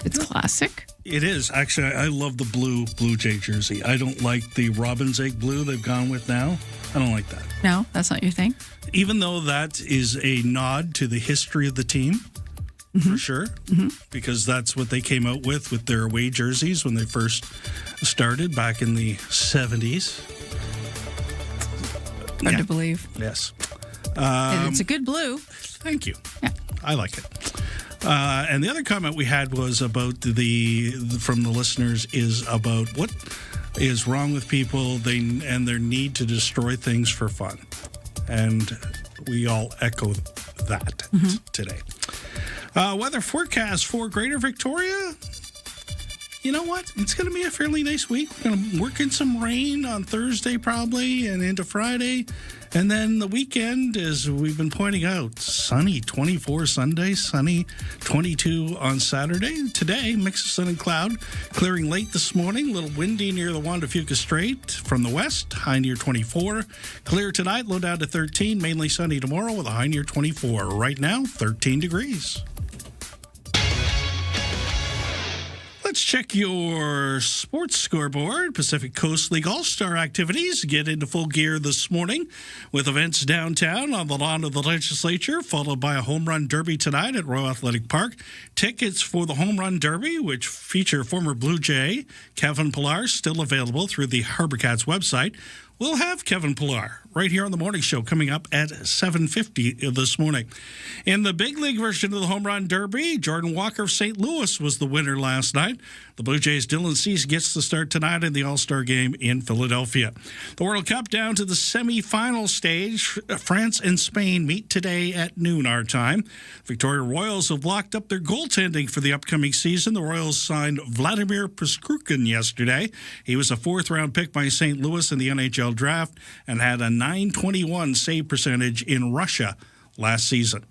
It's classic. It is. Actually, I love the Blue Jay jersey. I don't like the robin's egg blue they've gone with now. I don't like that. No, that's not your thing? Even though that is a nod to the history of the team, for sure, because that's what they came out with their away jerseys when they first started back in the 70s. Hard to believe. Yes. And it's a good blue. Thank you. Yeah. I like it. And the other comment we had was about from the listeners is about what is wrong with people and their need to destroy things for fun. And we all echo that today. Weather forecast for Greater Victoria. You know what? It's going to be a fairly nice week. We're going to work in some rain on Thursday probably and into Friday. And then the weekend, as we've been pointing out, sunny 24 Sunday, sunny 22 on Saturday. Today, mix of sun and cloud, clearing late this morning. A little windy near the Juan de Fuca Strait from the west, high near 24. Clear tonight, low down to 13. Mainly sunny tomorrow with a high near 24. Right now, 13 degrees. Let's check your sports scoreboard. Pacific Coast League All-Star activities get into full gear this morning with events downtown on the lawn of the legislature, followed by a home run derby tonight at Royal Athletic Park. Tickets for the home run derby, which feature former Blue Jay Kevin Pillar, still available through the Harbor Cats website. We'll have Kevin Pillar right here on the morning show coming up at 7:50 this morning. In the big league version of the Home Run Derby, Jordan Walker of St. Louis was the winner last night. The Blue Jays' Dylan Cease gets the start tonight in the All-Star game in Philadelphia. The World Cup down to the semifinal stage. France and Spain meet today at noon our time. Victoria Royals have locked up their goaltending for the upcoming season. The Royals signed Vladimir Paskrukin yesterday. He was a fourth-round pick by St. Louis in the NHL draft and had a .921 save percentage in Russia last season.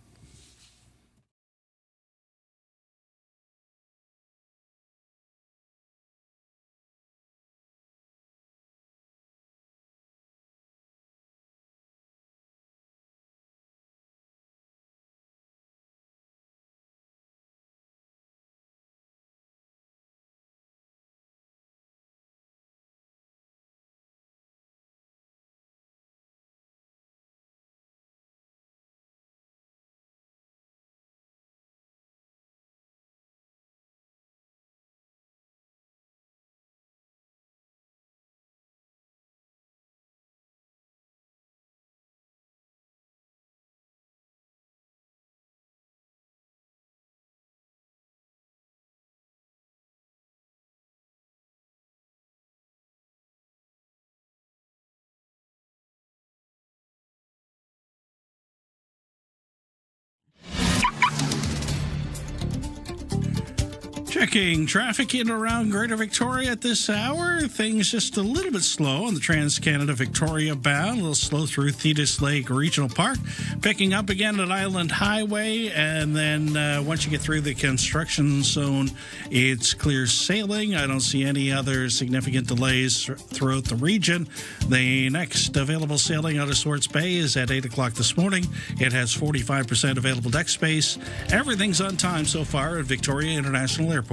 Checking traffic in and around Greater Victoria at this hour. Things just a little bit slow on the Trans-Canada Victoria bound. A little slow through Thetis Lake Regional Park. Picking up again at Island Highway. And then once you get through the construction zone, it's clear sailing. I don't see any other significant delays throughout the region. The next available sailing out of Swartz Bay is at 8 o'clock this morning. It has 45% available deck space. Everything's on time so far at Victoria International Airport.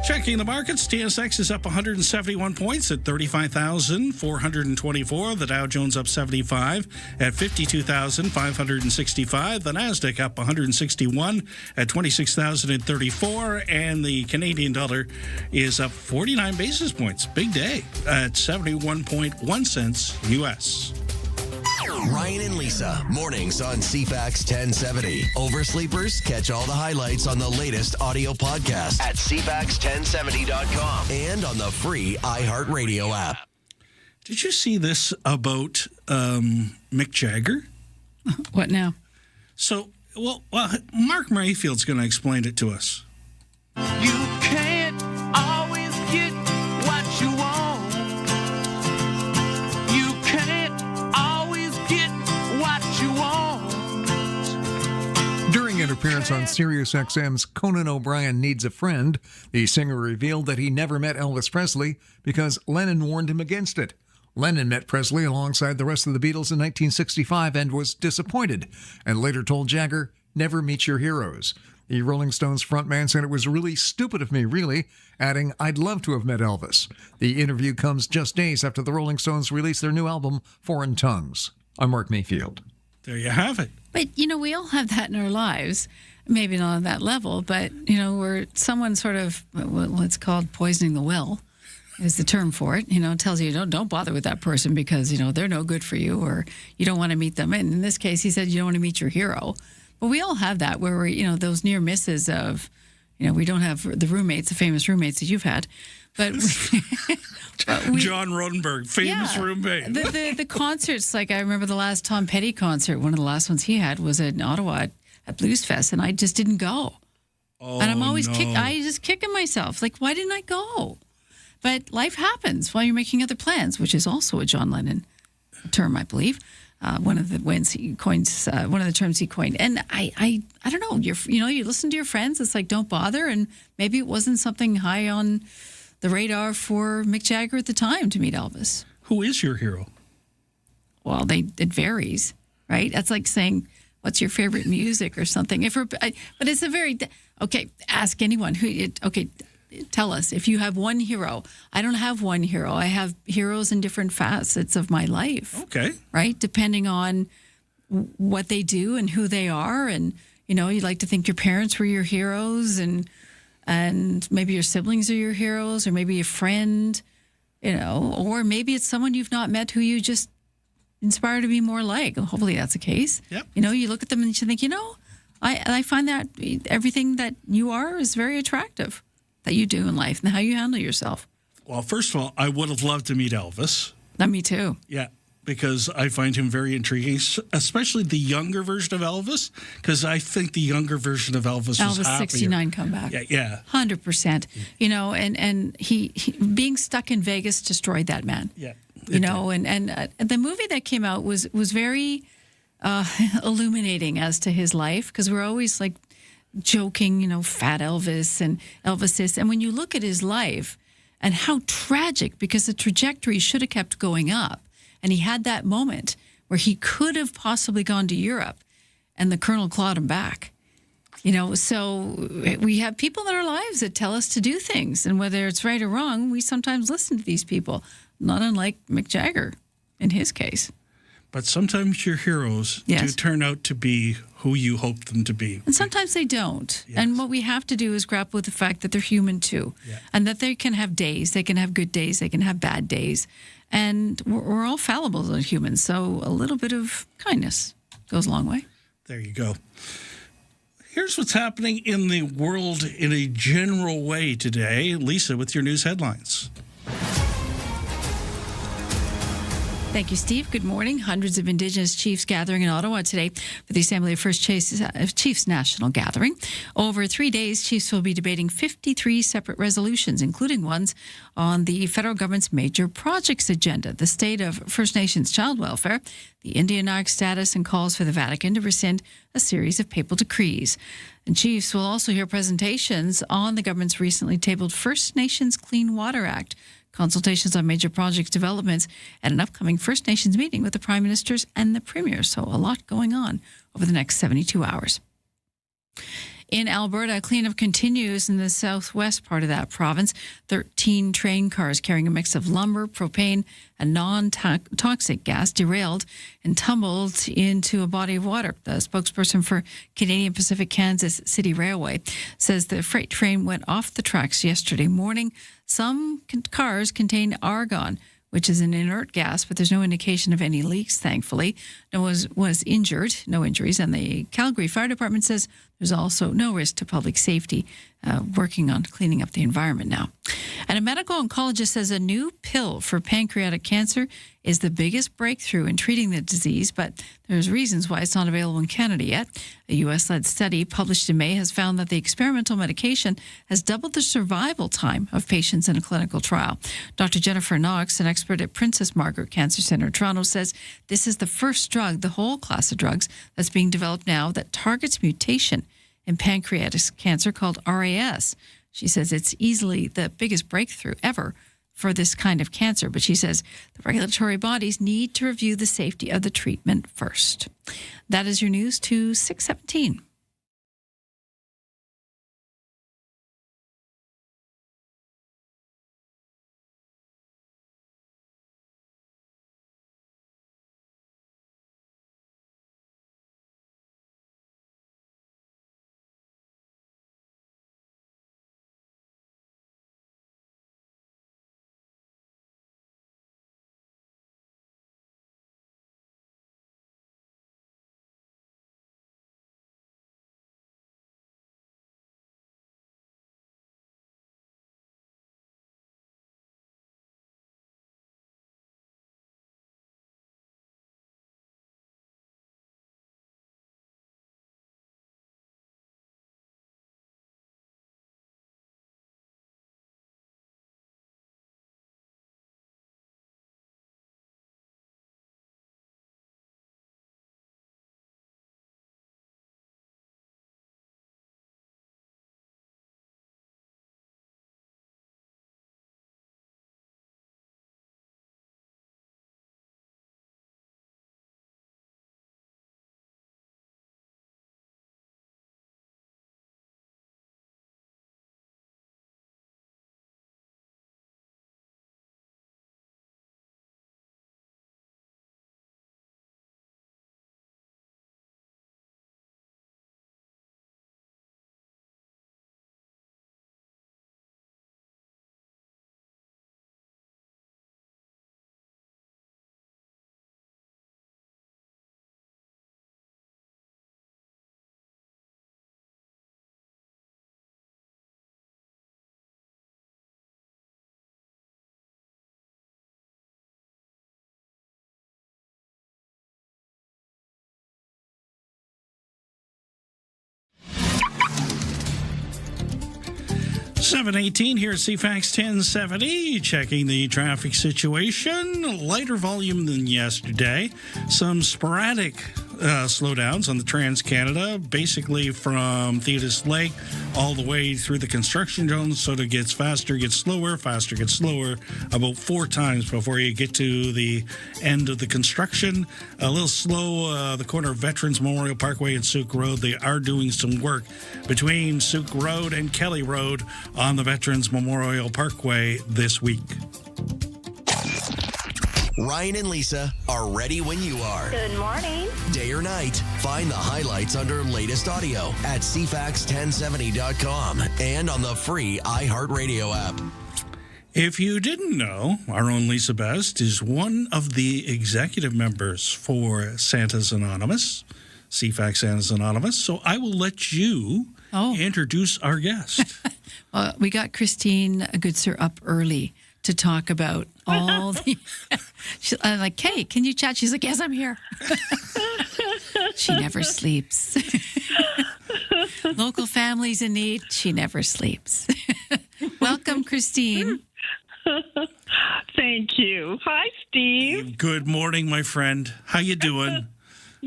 Checking the markets, TSX is up 171 points at 35,424. The Dow Jones up 75 at 52,565. The Nasdaq up 161 at 26,034. And the Canadian dollar is up 49 basis points. Big day at 71.1 cents U.S. Ryan and Lisa, mornings on CFAX 1070. Oversleepers, catch all the highlights on the latest audio podcast at CFAX1070.com and on the free iHeartRadio app. Did you see this about Mick Jagger? What now? So, well, Mark Mayfield's going to explain it to us. You can't always get what you want. You can't always get what you want. During an appearance on SiriusXM's Conan O'Brien Needs a Friend, the singer revealed that he never met Elvis Presley because Lennon warned him against it. Lennon met Presley alongside the rest of the Beatles in 1965 and was disappointed, and later told Jagger, "Never meet your heroes." The Rolling Stones frontman said it was really stupid of me, really, adding, "I'd love to have met Elvis." The interview comes just days after the Rolling Stones released their new album, Foreign Tongues. I'm Mark Mayfield. There you have it. But, we all have that in our lives. Maybe not on that level, but, where someone sort of, what's called poisoning the well is the term for it, tells you, don't bother with that person because, they're no good for you or you don't want to meet them. And in this case, he said you don't want to meet your hero. But we all have that where we're, those near misses of, we don't have the roommates, the famous roommates that you've had. But John Rodenberg, famous roommate. The concerts, like I remember the last Tom Petty concert, one of the last ones he had was in Ottawa at Blues Fest, and I just didn't go. Oh, and I'm always kicking myself. Like, why didn't I go? But life happens while you're making other plans, which is also a John Lennon term, I believe. One of the terms he coined. And I don't know. You listen to your friends. It's like, don't bother. And maybe it wasn't something high on the radar for Mick Jagger at the time to meet Elvis. Who is your hero? Well, it varies, right? That's like saying, what's your favorite music or something? But it's a very okay. Ask anyone tell us if you have one hero. I don't have one hero. I have heroes in different facets of my life. Okay. Right? Depending on what they do and who they are. And, you like to think your parents were your heroes and maybe your siblings are your heroes or maybe a friend, or maybe it's someone you've not met who you just inspire to be more like. Hopefully that's the case. Yep. You look at them and you think, I find that everything that you are is very attractive. That you do in life and how you handle yourself. Well, first of all, I would have loved to meet Elvis. Me too. Yeah, because I find him very intriguing, especially the younger version of Elvis, because I think the younger version of Elvis was happier. 69 comeback. Yeah. 100%. And he being stuck in Vegas destroyed that man. Yeah. And the movie that came out was very illuminating as to his life, because we're always like, joking, fat Elvis and Elvis this. And when you look at his life and how tragic, because the trajectory should have kept going up. And he had that moment where he could have possibly gone to Europe and the Colonel clawed him back. So we have people in our lives that tell us to do things. And whether it's right or wrong, we sometimes listen to these people, not unlike Mick Jagger in his case. But sometimes your heroes do turn out to be who you hope them to be. And sometimes they don't. Yes. And what we have to do is grapple with the fact that they're human too. Yeah. And that they can have days. They can have good days. They can have bad days. And we're all fallible as humans. So a little bit of kindness goes a long way. There you go. Here's what's happening in the world in a general way today. Lisa, with your news headlines. Thank you, Steve. Good morning. Hundreds of Indigenous chiefs gathering in Ottawa today for the Assembly of First Chiefs National Gathering. Over 3 days, chiefs will be debating 53 separate resolutions, including ones on the federal government's major projects agenda, the state of First Nations child welfare, the Indian Arc status, and calls for the Vatican to rescind a series of papal decrees. And chiefs will also hear presentations on the government's recently tabled First Nations Clean Water Act, consultations on major project developments, and an upcoming First Nations meeting with the Prime Ministers and the Premiers. So a lot going on over the next 72 hours. In Alberta, cleanup continues in the southwest part of that province. 13 train cars carrying a mix of lumber, propane, and non-toxic gas derailed and tumbled into a body of water. The spokesperson for Canadian Pacific Kansas City Railway says the freight train went off the tracks yesterday morning. Some cars contain argon, which is an inert gas, but there's no indication of any leaks, thankfully. No one was injured, no injuries, and the Calgary Fire Department says there's also no risk to public safety, working on cleaning up the environment now. And a medical oncologist says a new pill for pancreatic cancer is the biggest breakthrough in treating the disease, but there's reasons why it's not available in Canada yet. A U.S.-led study published in May has found that the experimental medication has doubled the survival time of patients in a clinical trial. Dr. Jennifer Knox, an expert at Princess Margaret Cancer Centre in Toronto, says this is the first drug, the whole class of drugs, that's being developed now that targets mutation in pancreatic cancer called RAS. She says it's easily the biggest breakthrough ever for this kind of cancer, but she says the regulatory bodies need to review the safety of the treatment first. That is your news to 6:17. $7:18 here at CFAX 1070, checking the traffic situation. Lighter volume than yesterday. Some sporadic slowdowns on the Trans-Canada, basically from Thetis Lake all the way through the construction zone. So it gets faster, gets slower, faster, gets slower, about 4 times before you get to the end of the construction. A little slow, the corner of Veterans Memorial Parkway and Souk Road. They are doing some work between Souk Road and Kelly Road on the Veterans Memorial Parkway this week. Ryan and Lisa are ready when you are. Good morning. Day or night, find the highlights under latest audio at CFAX1070.com and on the free iHeartRadio app. If you didn't know, our own Lisa Best is one of the executive members for Santa's Anonymous, CFAX Santa's Anonymous. So I will let you introduce our guest. Well, we got Christine Goodser up early to talk about all the I'm like, Kay, can you chat? She's like, yes, I'm here. She never sleeps. Local families in need, she never sleeps. Welcome, Christine. Thank you. Hi, Steve. Good morning, my friend. How you doing?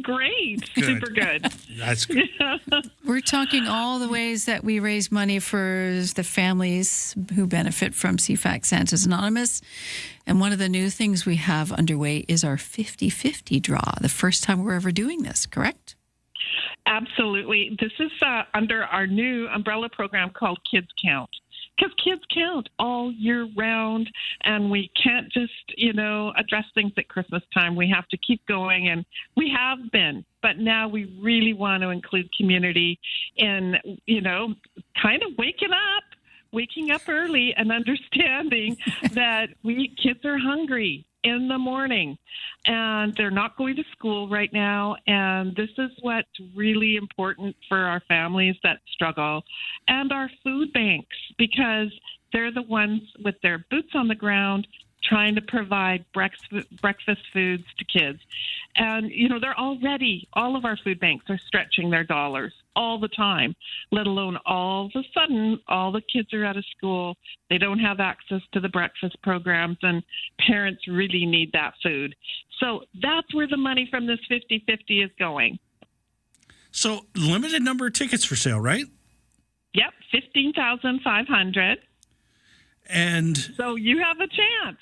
Great. Good. Super good. That's good. We're talking all the ways that we raise money for the families who benefit from CFAX Santa's Anonymous. And one of the new things we have underway is our 50-50 draw, the first time we're ever doing this, correct? Absolutely. This is under our new umbrella program called Kids Count. Because kids count all year round, and we can't just, address things at Christmas time. We have to keep going, and we have been. But now we really want to include community in, kind of waking up early and understanding that kids are hungry in the morning, and they're not going to school right now. And this is what's really important for our families that struggle and our food banks, because they're the ones with their boots on the ground trying to provide breakfast foods to kids. And, they're already, all of our food banks are stretching their dollars all the time, let alone all of a sudden, all the kids are out of school. They don't have access to the breakfast programs, and parents really need that food. So that's where the money from this 50-50 is going. So limited number of tickets for sale, right? Yep, 15,500. And so you have a chance.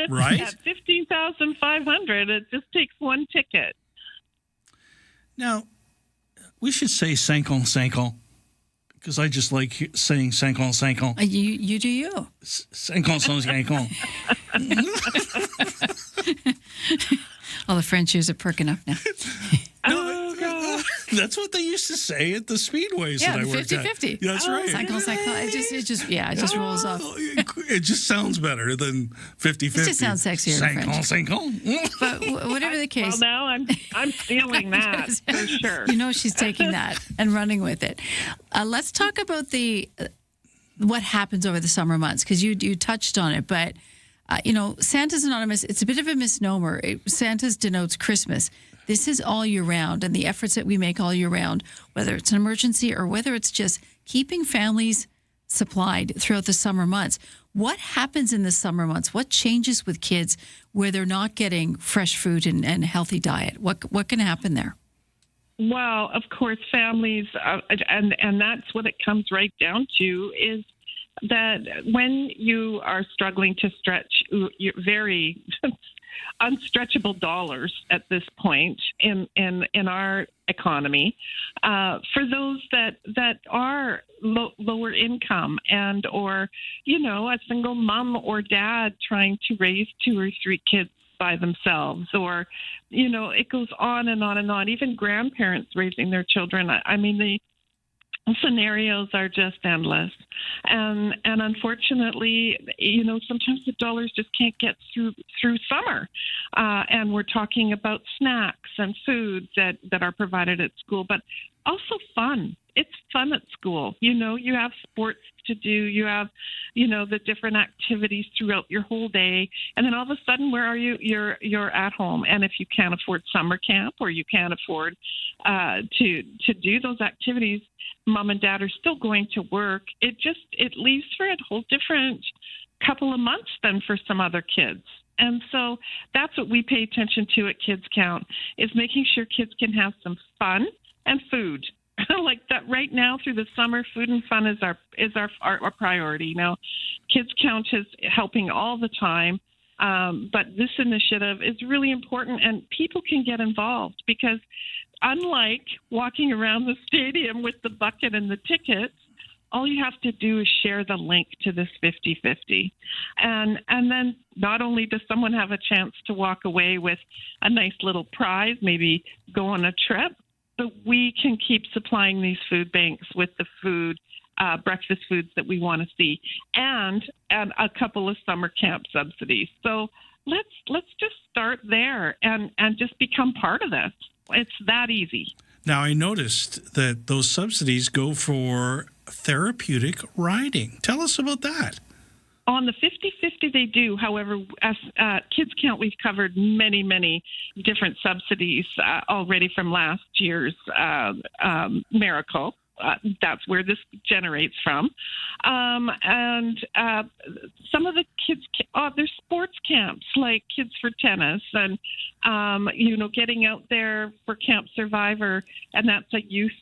Right? At 15,500, it just takes one ticket. Now, we should say 50, because I just like saying 50. You do you. 50. All the French ears are perking up now. That's what they used to say at the speedways that I worked 50-50. at. That's right. 50. It just rolls off. It just sounds better than 50-50. It just sounds sexier in French. But whatever the case. Well, now I'm stealing that for sure. She's taking that and running with it. Let's talk about what happens over the summer months, because you touched on it. But, Santa's Anonymous, it's a bit of a misnomer. Santa's denotes Christmas. This is all year round, and the efforts that we make all year round, whether it's an emergency or whether it's just keeping families supplied throughout the summer months. What happens in the summer months? What changes with kids where they're not getting fresh food and healthy diet? What can happen there? Well, of course, families, and that's what it comes right down to, is that when you are struggling to stretch your very unstretchable dollars at this point in our economy, for those that are lower income and or a single mom or dad trying to raise 2 or 3 kids by themselves, or it goes on and on and on. Even grandparents raising their children. I mean, the scenarios are just endless, and unfortunately, sometimes the dollars just can't get through summer, and we're talking about snacks and foods that are provided at school, but also fun. It's fun at school. You have sports to do. You have, the different activities throughout your whole day. And then all of a sudden, where are you? You're at home. And if you can't afford summer camp, or you can't afford to do those activities, mom and dad are still going to work. It leaves for a whole different couple of months than for some other kids. And so that's what we pay attention to at Kids Count, is making sure kids can have some fun and food. Like that right now through the summer, food and fun is our priority. Now, Kids Count is helping all the time, but this initiative is really important, and people can get involved, because unlike walking around the stadium with the bucket and the tickets, all you have to do is share the link to this 50-50. And then not only does someone have a chance to walk away with a nice little prize, maybe go on a trip, but we can keep supplying these food banks with the food, breakfast foods that we want to see, and a couple of summer camp subsidies. So let's just start there and just become part of this. It's that easy. Now, I noticed that those subsidies go for therapeutic riding. Tell us about that. On the 50-50, they do. However, as Kids Count, we've covered many, many different subsidies already from last year's miracle. That's where this generates from. And some of the kids, there's sports camps like Kids for Tennis and, getting out there for Camp Survivor. And that's a youth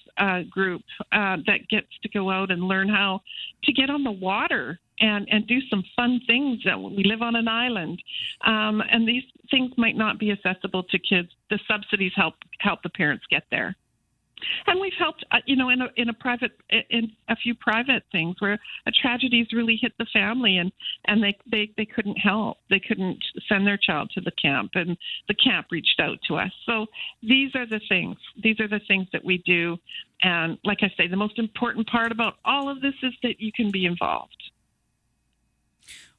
group that gets to go out and learn how to get on the water and do some fun things. We live on an island. And these things might not be accessible to kids. The subsidies help the parents get there. And we've helped, in a few private things where a tragedy's really hit the family, and they couldn't help. They couldn't send their child to the camp, and the camp reached out to us. So these are the things. These are the things that we do. And like I say, the most important part about all of this is that you can be involved.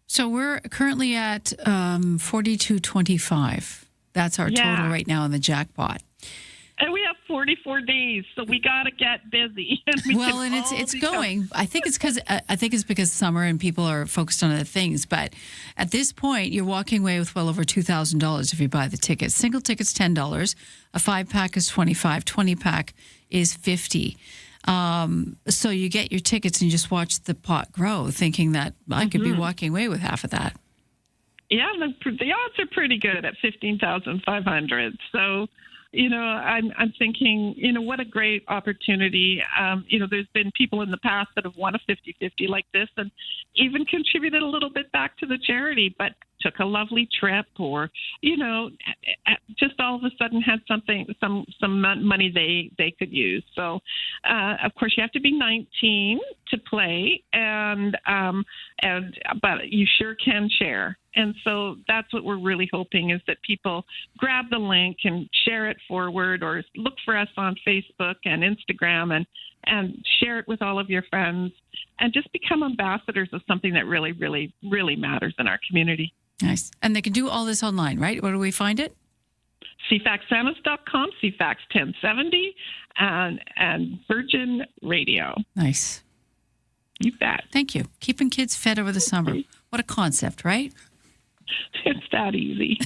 So we're currently at 4225. That's our total right now in the jackpot. And we have 44 days, so we got to get busy. And it's going. I think it's because summer and people are focused on other things. But at this point, you're walking away with well over $2,000 if you buy the tickets. Single ticket's $10. A 5-pack is $25. 20-pack is $50. So you get your tickets and you just watch the pot grow, thinking that I could be walking away with half of that. Yeah, the odds are pretty good at 15,500. So. I'm thinking, what a great opportunity. There's been people in the past that have won a 50-50 like this and even contributed a little bit back to the charity, but took a lovely trip or, just all of a sudden had some money they could use. So, of course, you have to be 19 to play, but you sure can share. And so that's what we're really hoping is that people grab the link and share it forward or look for us on Facebook and Instagram and share it with all of your friends and just become ambassadors of something that really, really, really matters in our community. Nice. And they can do all this online, right? Where do we find it? CFAXSantas.com, CFAX 1070, and Virgin Radio. Nice. You bet. Thank you. Keeping kids fed over the summer. What a concept, right? It's that easy.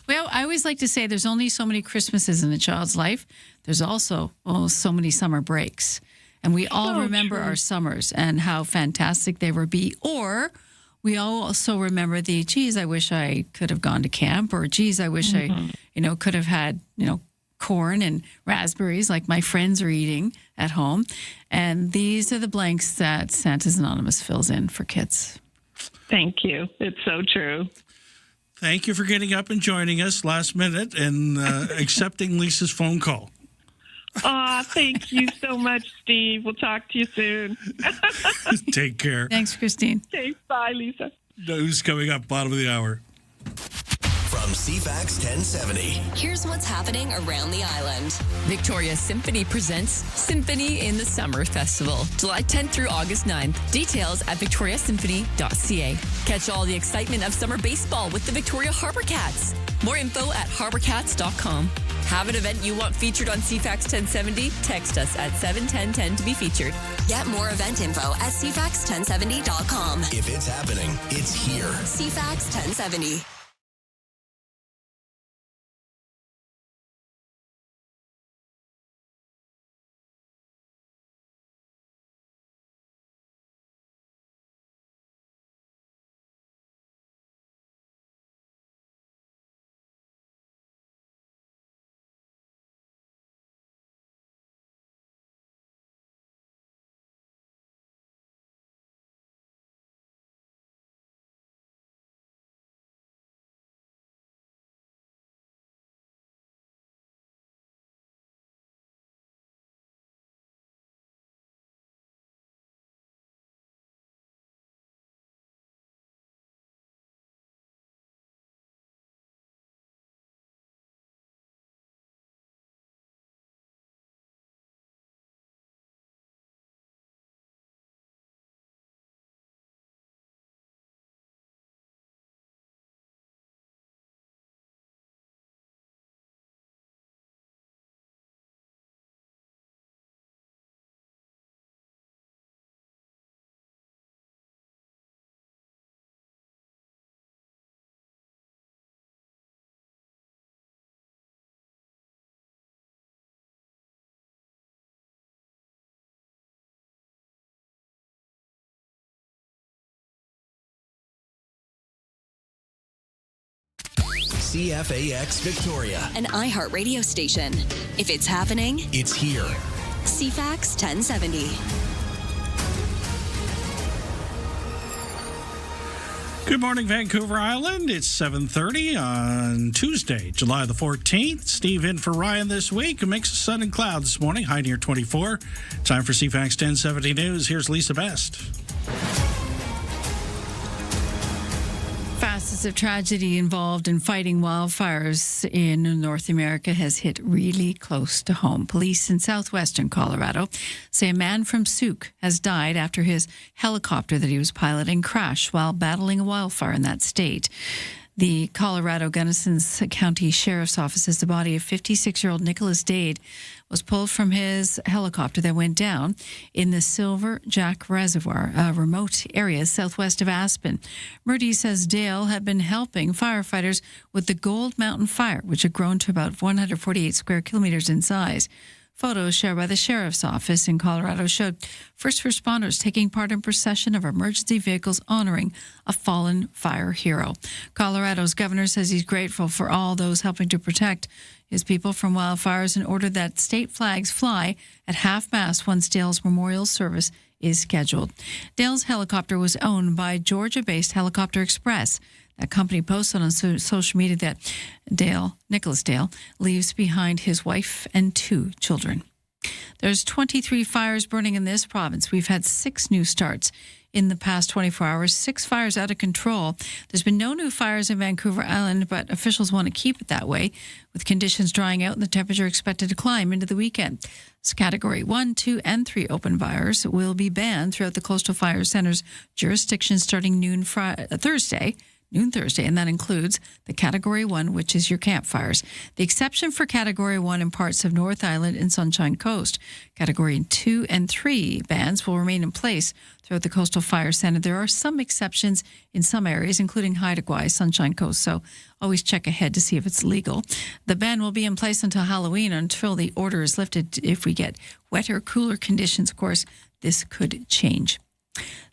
Well, I always like to say there's only so many Christmases in a child's life. There's also so many summer breaks. And we all remember our summers and how fantastic they were or we also remember geez, I wish I could have gone to camp, or geez, I wish I, could have had, corn and raspberries like my friends are eating at home. And these are the blanks that Santa's Anonymous fills in for kids. Thank you. It's so true. Thank you for getting up and joining us last minute and accepting Lisa's phone call. Thank you so much, Steve. We'll talk to you soon. Take care. Thanks, Christine. Okay, bye, Lisa. News coming up, bottom of the hour. From CFAX 1070. Here's what's happening around the island. Victoria Symphony presents Symphony in the Summer Festival, July 10th through August 9th. Details at victoriasymphony.ca. Catch all the excitement of summer baseball with the Victoria Harbour Cats. More info at harbourcats.com. Have an event you want featured on CFAX 1070? Text us at 71010 to be featured. Get more event info at cfax1070.com. If it's happening, it's here. CFAX 1070. CFAX Victoria. An iHeart radio station. If it's happening, It's here. CFAX 1070. Good morning, Vancouver Island. It's 7:30 on Tuesday, July the 14th. Steve in for Ryan this week. A mix of sun and clouds this morning, high near 24. Time for CFAX 1070 News. Here's Lisa Best. Fastest of tragedy involved in fighting wildfires in North America has hit really close to home. Police in southwestern Colorado say a man from Souk has died after his helicopter that he was piloting crashed while battling a wildfire in that state. The Colorado Gunnison County Sheriff's Office says the body of 56-year-old Nicholas Dade was pulled from his helicopter that went down in the Silver Jack Reservoir, a remote area southwest of Aspen. Murdy says Dale had been helping firefighters with the Gold Mountain Fire, which had grown to about 148 square kilometers in size. Photos shared by the Sheriff's Office in Colorado showed first responders taking part in procession of emergency vehicles honoring a fallen fire hero. Colorado's governor says he's grateful for all those helping to protect his people from wildfires and ordered that state flags fly at half-mast once Dale's memorial service is scheduled. Dale's helicopter was owned by Georgia-based Helicopter Express. That company posted on social media that Nicholas Dale, leaves behind his wife and 2 children. There's 23 fires burning in this province. We've had 6 new starts in the past 24 hours, 6 fires out of control. There's been no new fires in Vancouver Island, but officials want to keep it that way, with conditions drying out and the temperature expected to climb into the weekend. So Category 1, 2, and 3 open fires will be banned throughout the Coastal Fire Center's jurisdiction starting noon Thursday, and that includes the Category 1, which is your campfires. The exception for Category 1 in parts of North Island and Sunshine Coast. Category 2 and 3 bans will remain in place throughout the Coastal Fire Center. There are some exceptions in some areas, including Haida Gwaii, Sunshine Coast, so always check ahead to see if it's legal. The ban will be in place until Halloween, until the order is lifted. If we get wetter, cooler conditions, of course, this could change.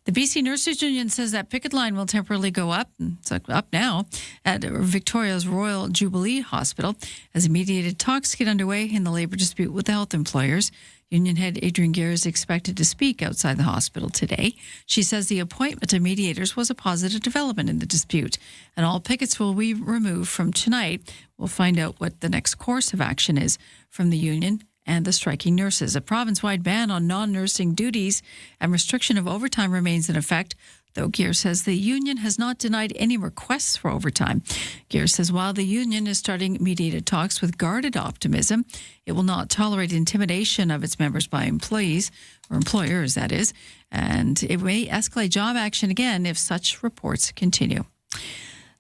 The BC Nurses Union says that picket line will temporarily go up. It's up now at Victoria's Royal Jubilee Hospital as immediate talks get underway in the labor dispute with the health employers. Union head Adrienne Gear is expected to speak outside the hospital today. She says the appointment of mediators was a positive development in the dispute, and all pickets will be removed from tonight. We'll find out what the next course of action is from the union and the striking nurses. A province-wide ban on non-nursing duties and restriction of overtime remains in effect, though Gear says the union has not denied any requests for overtime. Gear says while the union is starting mediated talks with guarded optimism, it will not tolerate intimidation of its members by employees, or employers, that is, and it may escalate job action again if such reports continue.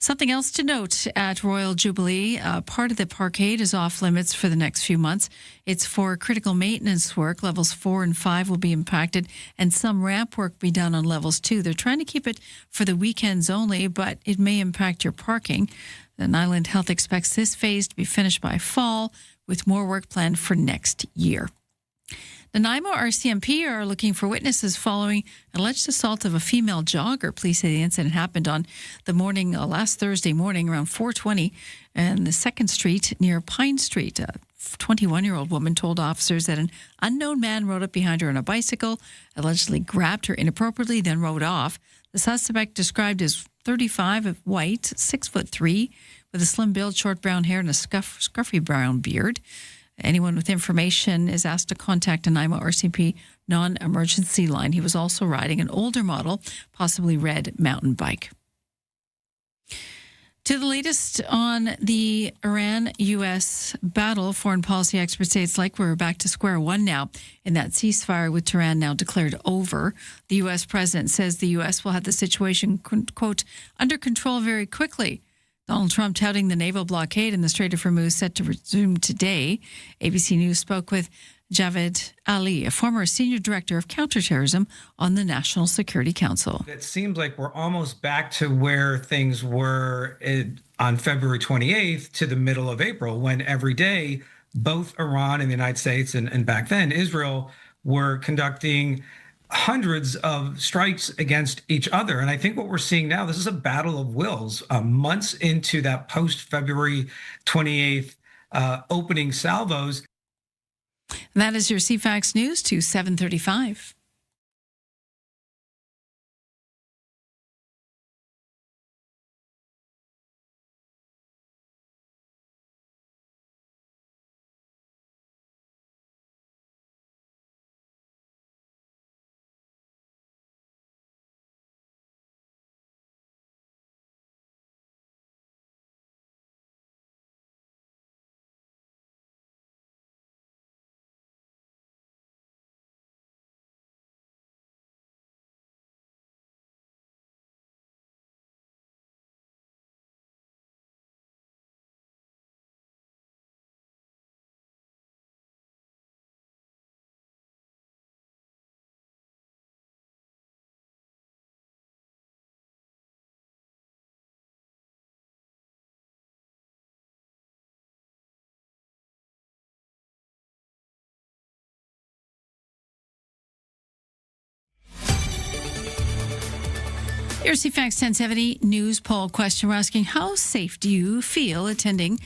Something else to note at Royal Jubilee, part of the parkade is off limits for the next few months. It's for critical maintenance work. Levels 4 and 5 will be impacted, and some ramp work be done on levels 2. They're trying to keep it for the weekends only, but it may impact your parking. The Island Health expects this phase to be finished by fall, with more work planned for next year. The Nanaimo RCMP are looking for witnesses following an alleged assault of a female jogger. Police say the incident happened on the morning, last Thursday morning, around 4:20 on the 2nd Street near Pine Street. A 21-year-old woman told officers that an unknown man rode up behind her on a bicycle, allegedly grabbed her inappropriately, then rode off. The suspect, described as 35, white, 6'3", with a slim build, short brown hair, and a scruffy brown beard. Anyone with information is asked to contact a Nanaimo RCMP non-emergency line. He was also riding an older model, possibly red, mountain bike. To the latest on the Iran-U.S. battle, foreign policy experts say it's like we're back to square one now, in that ceasefire with Tehran now declared over. The U.S. president says the U.S. will have the situation, quote, under control very quickly. Donald Trump touting the naval blockade in the Strait of Hormuz set to resume today. ABC News spoke with Javed Ali, a former senior director of counterterrorism on the National Security Council. It seems like we're almost back to where things were on February 28th to the middle of April, when every day both Iran and the United States and back then Israel were conducting hundreds of strikes against each other. And I think what we're seeing now, this is a battle of wills, months into that post-February 28th opening salvos. That is your CFAX News to 7:35. Your CFAX 1070 news poll question. We're asking, how safe do you feel attending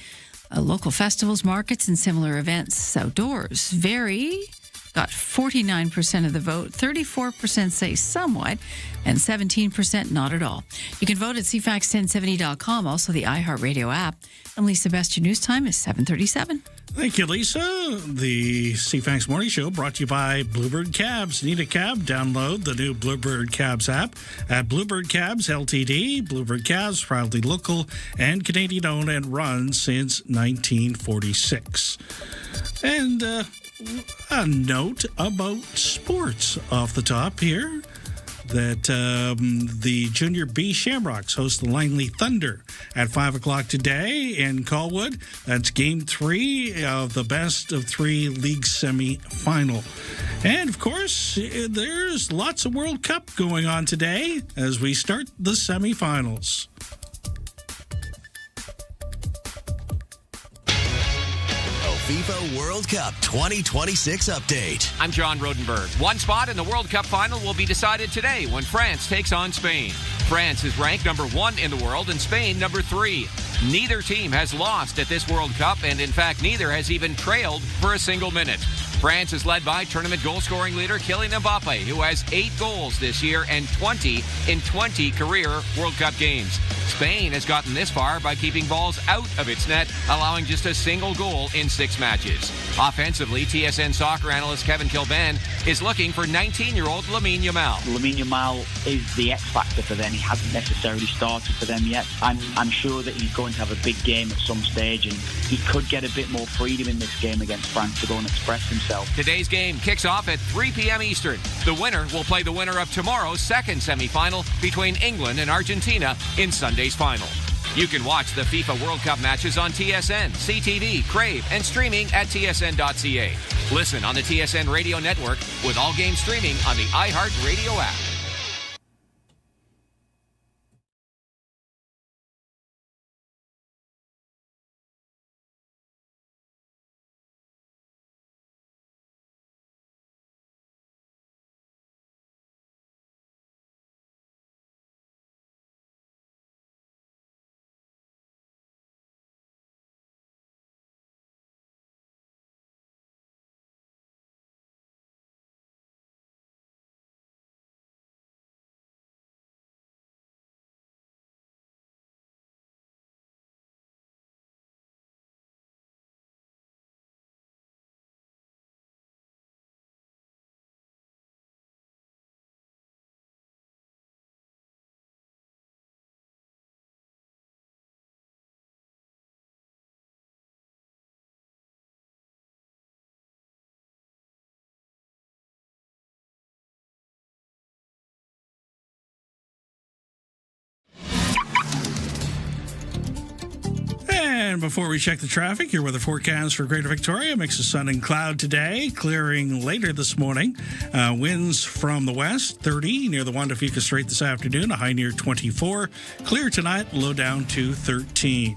local festivals, markets, and similar events outdoors? Very got 49% of the vote, 34% say somewhat, and 17% not at all. You can vote at CFAX1070.com, also the iHeartRadio app. And Lisa Best, your news time is 7:37. Thank you, Lisa. The CFAX Morning Show brought to you by Bluebird Cabs. Need a cab? Download the new Bluebird Cabs app at Bluebird Cabs Ltd. Bluebird Cabs, proudly local and Canadian-owned and run since 1946. And a note about sports off the top here. That the Junior B Shamrocks host the Langley Thunder at 5 o'clock today in Colwood. That's Game 3 of the best of 3 league semi-final. And, of course, there's lots of World Cup going on today as we start the semi-finals. FIFA World Cup 2026 update. I'm John Rodenberg. One spot in the World Cup final will be decided today when France takes on Spain. France is ranked number 1 in the world and Spain number 3. Neither team has lost at this World Cup, and in fact, neither has even trailed for a single minute. France is led by tournament goal-scoring leader Kylian Mbappe, who has 8 goals this year and 20 in 20 career World Cup games. Spain has gotten this far by keeping balls out of its net, allowing just a single goal in 6 matches. Offensively, TSN soccer analyst Kevin Kilban is looking for 19-year-old Lamine Yamal. Lamine Yamal is the X factor for them. He hasn't necessarily started for them yet. I'm sure that he's going to have a big game at some stage, and he could get a bit more freedom in this game against France to go and express himself. Today's game kicks off at 3 p.m. Eastern. The winner will play the winner of tomorrow's second semifinal between England and Argentina in Sunday's final. You can watch the FIFA World Cup matches on TSN, CTV, Crave, and streaming at tsn.ca. Listen on the TSN radio network with all games streaming on the iHeartRadio app. And before we check the traffic, your weather forecast for Greater Victoria. Mix of sun and cloud today, clearing later this morning. Winds from the west, 30 near the Juan de Fuca Strait this afternoon, a high near 24. Clear tonight, low down to 13.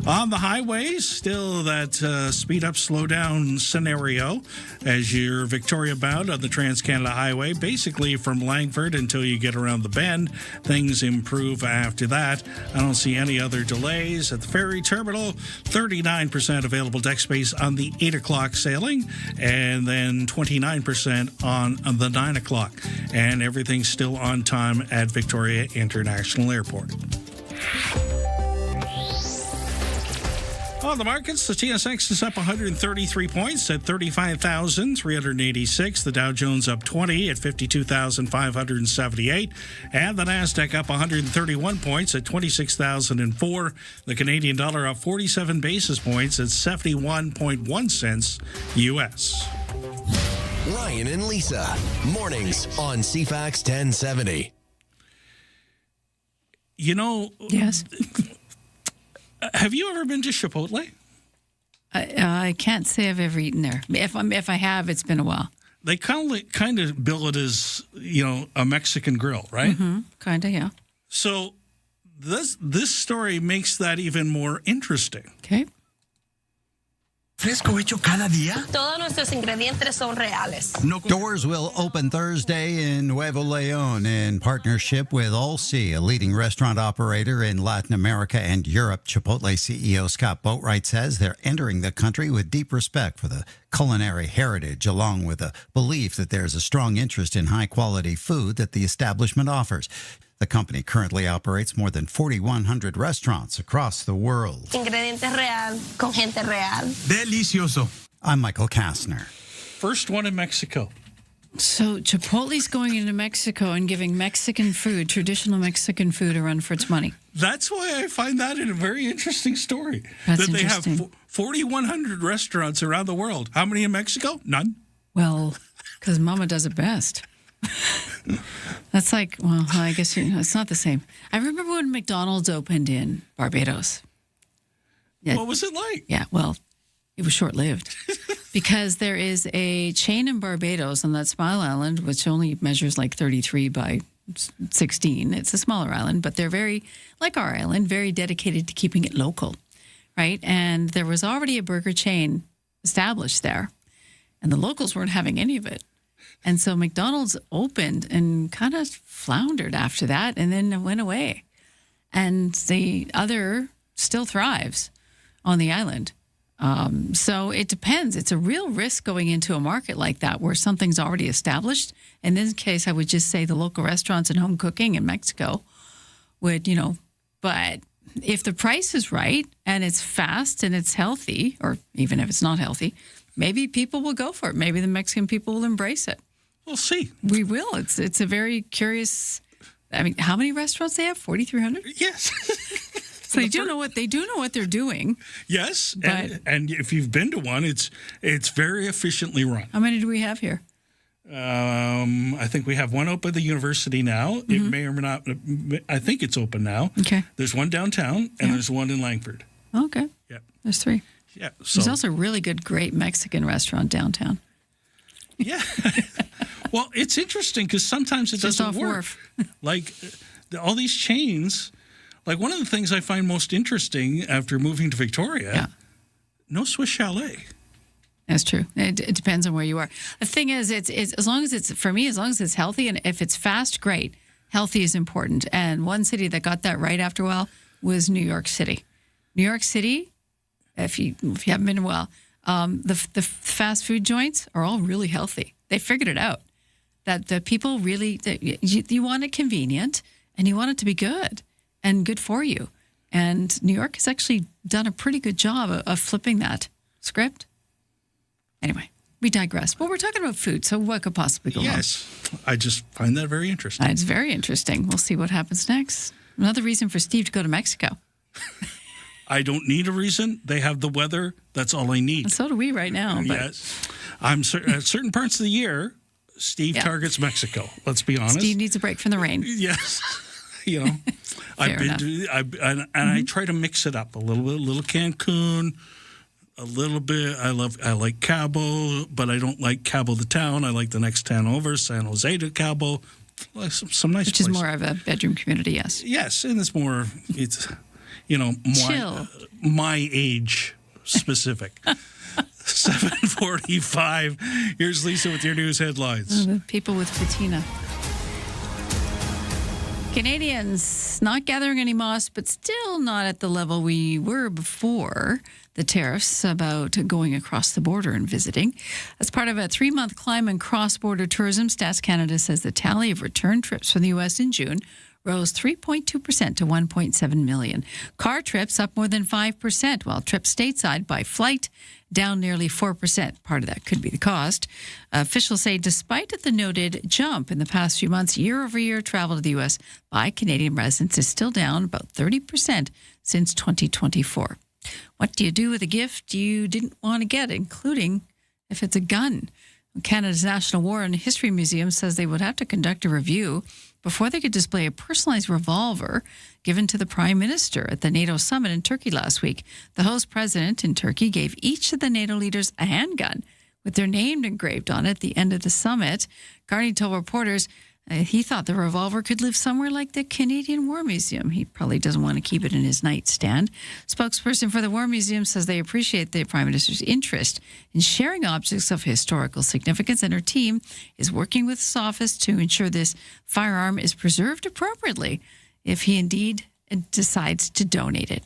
On the highways, still that speed up, slow down scenario as you're Victoria bound on the Trans-Canada Highway. Basically from Langford until you get around the bend, things improve after that. I don't see any other delays at the ferry terminal. 39% available deck space on the 8 o'clock sailing, and then 29% on the 9 o'clock. And everything's still on time at Victoria International Airport. On the markets, the TSX is up 133 points at 35,386. The Dow Jones up 20 at 52,578. And the NASDAQ up 131 points at 26,004. The Canadian dollar up 47 basis points at 71.1 cents U.S. Ryan and Lisa, mornings on CFAX 1070. You know... Yes? Have you ever been to Chipotle? I can't say I've ever eaten there. If I have, it's been a while. They kind of bill it as, a Mexican grill, right? Mm-hmm. Kind of, yeah. So this story makes that even more interesting. Okay. Fresco hecho cada día. Todos nuestros ingredientes son reales. Doors will open Thursday in Nuevo León in partnership with Allsea, a leading restaurant operator in Latin America and Europe. Chipotle CEO Scott Boatwright says they're entering the country with deep respect for the culinary heritage, along with a belief that there's a strong interest in high-quality food that the establishment offers. The company currently operates more than 4,100 restaurants across the world. Ingredientes real, con gente real. Delicioso. I'm Michael Kastner. First one in Mexico. So Chipotle's going into Mexico and giving Mexican food, traditional Mexican food, a run for its money. That's why I find that a very interesting story. That's that they interesting. have 4,100 restaurants around the world. How many in Mexico? None. Well, because Mama does it best. That's like, well, I guess it's not the same. I remember when McDonald's opened in Barbados. Yeah. What was it like? Yeah, well, it was short-lived because there is a chain in Barbados on that small island, which only measures like 33 by 16. It's a smaller island, but they're very, like our island, very dedicated to keeping it local, right? And there was already a burger chain established there, and the locals weren't having any of it. And so McDonald's opened and kind of floundered after that and then went away. And the other still thrives on the island. So it depends. It's a real risk going into a market like that where something's already established. In this case, I would just say the local restaurants and home cooking in Mexico would, but if the price is right and it's fast and it's healthy, or even if it's not healthy, maybe people will go for it. Maybe the Mexican people will embrace it. We'll see. We will. It's a very curious. I mean, how many restaurants they have? 4,300. Yes. So they do know what they're doing. Yes, but and if you've been to one, it's very efficiently run. How many do we have here? I think we have one open at the university now. Mm-hmm. It may or may not. I think it's open now. Okay. There's one downtown and there's one in Langford. Okay. Yeah. There's 3. Yeah. So, there's also a really good, great Mexican restaurant downtown. Yeah. Well, it's interesting because sometimes it doesn't work. Like all these chains, like one of the things I find most interesting after moving to Victoria, no Swiss Chalet. That's true. It depends on where you are. The thing is, it's as long as it's healthy and if it's fast, great. Healthy is important. And one city that got that right after a while was New York City. New York City, if you haven't been in a while, the fast food joints are all really healthy. They figured it out. That the people really, you want it convenient and you want it to be good and good for you. And New York has actually done a pretty good job of flipping that script. Anyway, we digress. Well, we're talking about food, so what could possibly go wrong? Yes, I just find that very interesting. It's very interesting. We'll see what happens next. Another reason for Steve to go to Mexico. I don't need a reason. They have the weather. That's all I need. And so do we right now. But yes. At certain parts of the year, Steve targets Mexico. Let's be honest. Steve needs a break from the rain. Yes. I try to mix it up a little Cancun, a little bit. I like Cabo, but I don't like Cabo the town. I like the next town over, San Jose to Cabo. Some nice Which places. is more of a bedroom community, yes. Yes, and it's more chill. My age specific. 7:45. Here's Lisa with your news headlines. The people with patina. Canadians not gathering any moss, but still not at the level we were before the tariffs about going across the border and visiting. As part of a 3-month climb in cross-border tourism, Stats Canada says the tally of return trips from the U.S. in June rose 3.2% to 1.7 million. Car trips up more than 5%, while trips stateside by flight down nearly 4%. Part of that could be the cost. Officials say despite the noted jump in the past few months, year-over-year travel to the U.S. by Canadian residents is still down about 30% since 2024. What do you do with a gift you didn't want to get, including if it's a gun? Canada's National War and History Museum says they would have to conduct a review before they could display a personalized revolver given to the Prime Minister at the NATO summit in Turkey last week. The host president in Turkey gave each of the NATO leaders a handgun with their name engraved on it at the end of the summit. Carney told reporters he thought the revolver could live somewhere like the Canadian War Museum. He probably doesn't want to keep it in his nightstand. Spokesperson for the War Museum says they appreciate the Prime Minister's interest in sharing objects of historical significance, and her team is working with his office to ensure this firearm is preserved appropriately if he indeed decides to donate it.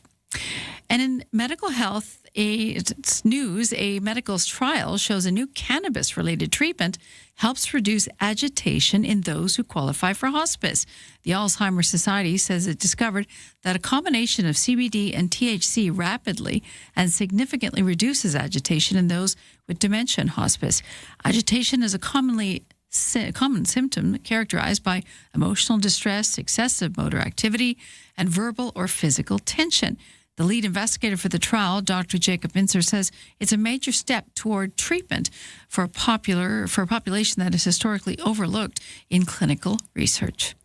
And in medical health news, a medical trial shows a new cannabis-related treatment helps reduce agitation in those who qualify for hospice. The Alzheimer's Society says it discovered that a combination of CBD and THC rapidly and significantly reduces agitation in those with dementia in hospice. Agitation is a common symptom characterized by emotional distress, excessive motor activity, and verbal or physical tension. The lead investigator for the trial, Dr. Jacob Mincer, says it's a major step toward treatment for a population that is historically overlooked in clinical research.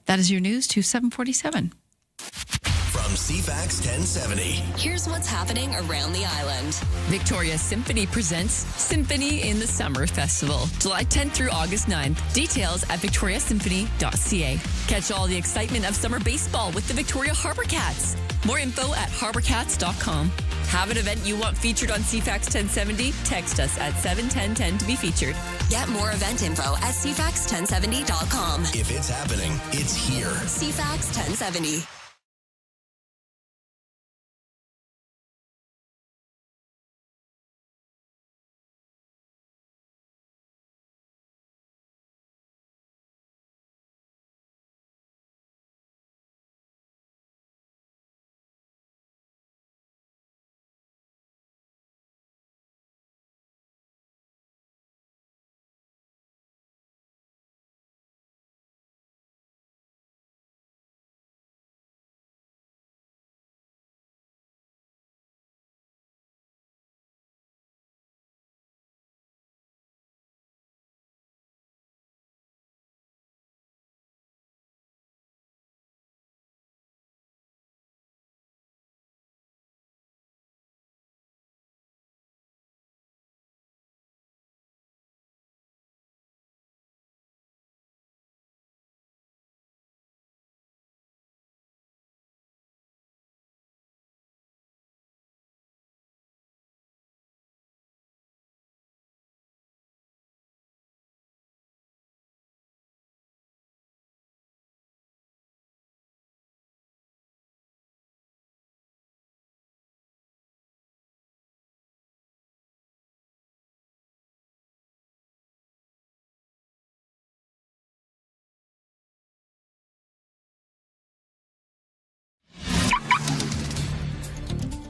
That is your news to 747. From CFAX 1070. Here's what's happening around the island. Victoria Symphony presents Symphony in the Summer Festival, July 10th through August 9th. Details at victoriasymphony.ca. Catch all the excitement of summer baseball with the Victoria Harbour Cats. More info at harborcats.com. Have an event you want featured on CFAX 1070? Text us at 71010 to be featured. Get more event info at cfax1070.com. If it's happening, it's here. CFAX 1070.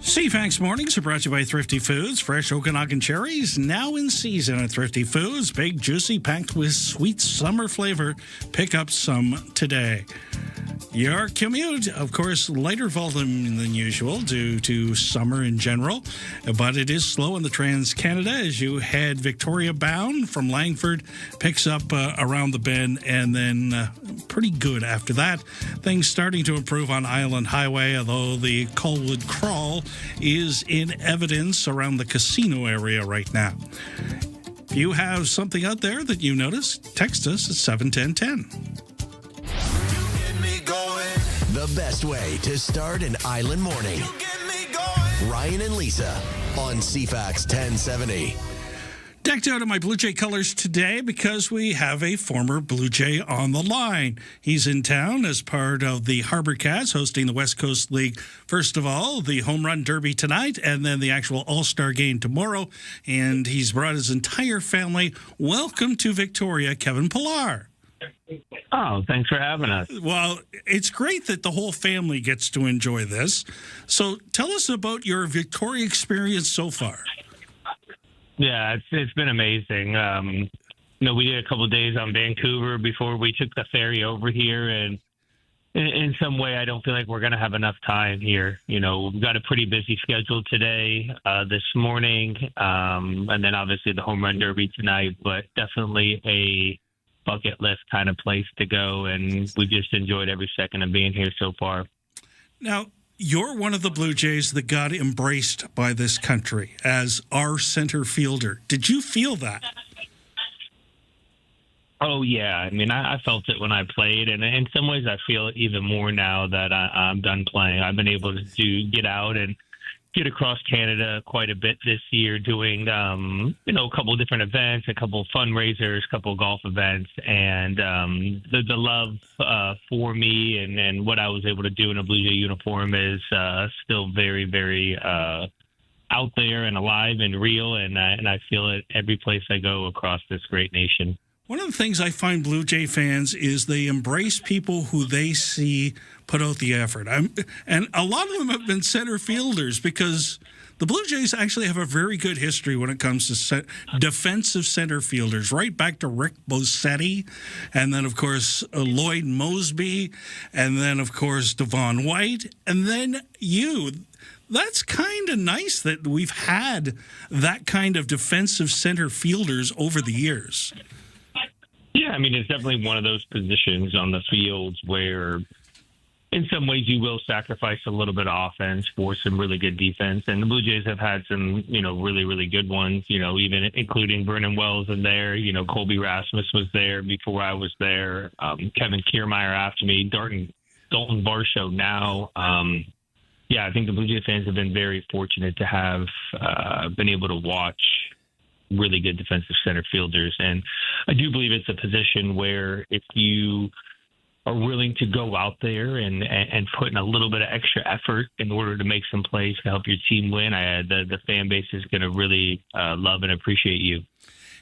CFAX Mornings are brought to you by Thrifty Foods. Fresh Okanagan cherries now in season at Thrifty Foods. Big, juicy, packed with sweet summer flavor. Pick up some today. Your commute, of course, lighter volume than usual due to summer in general, but it is slow in the Trans-Canada as you head Victoria bound from Langford, picks up around the bend, and then pretty good after that. Things starting to improve on Island Highway, although the Colwood Crawl is in evidence around the casino area right now. If you have something out there that you notice, text us at 71010. The best way to start an island morning. Ryan and Lisa on CFAX 1070. Decked out in my Blue Jay colors today because we have a former Blue Jay on the line. He's in town as part of the Harbor Cats hosting the West Coast League. First of all, the Home Run Derby tonight and then the actual All-Star game tomorrow. And he's brought his entire family. Welcome to Victoria, Kevin Pillar. Oh, thanks for having us. Well, it's great that the whole family gets to enjoy this. So tell us about your Victoria experience so far. Yeah, it's been amazing. We did a couple of days on Vancouver before we took the ferry over here, and in some way, I don't feel like we're going to have enough time here. We've got a pretty busy schedule today, this morning, and then obviously the Home Run Derby tonight, but definitely a bucket list kind of place to go, and we've just enjoyed every second of being here so far. Now, you're one of the Blue Jays that got embraced by this country as our center fielder. Did you feel that? Oh, yeah. I mean, I felt it when I played, and in some ways I feel it even more now that I'm done playing. I've been able to get out and get across Canada quite a bit this year doing, a couple of different events, a couple of fundraisers, a couple of golf events. And the love for me and what I was able to do in a Blue Jay uniform is still very, very out there and alive and real. And I feel it every place I go across this great nation. One of the things I find Blue Jay fans is they embrace people who they see put out the effort. And a lot of them have been center fielders because the Blue Jays actually have a very good history when it comes to defensive center fielders, right back to Rick Bosetti, and then, of course, Lloyd Mosby, and then, of course, Devon White, and then you. That's kind of nice that we've had that kind of defensive center fielders over the years. Yeah, I mean, it's definitely one of those positions on the field where in some ways you will sacrifice a little bit of offense for some really good defense. And the Blue Jays have had some, really, really good ones, even including Vernon Wells in there. Colby Rasmus was there before I was there. Kevin Kiermaier after me, Dalton Varsho now. I think the Blue Jays fans have been very fortunate to have been able to watch really good defensive center fielders. And I do believe it's a position where if you are willing to go out there and put in a little bit of extra effort in order to make some plays to help your team win, the fan base is going to really love and appreciate you.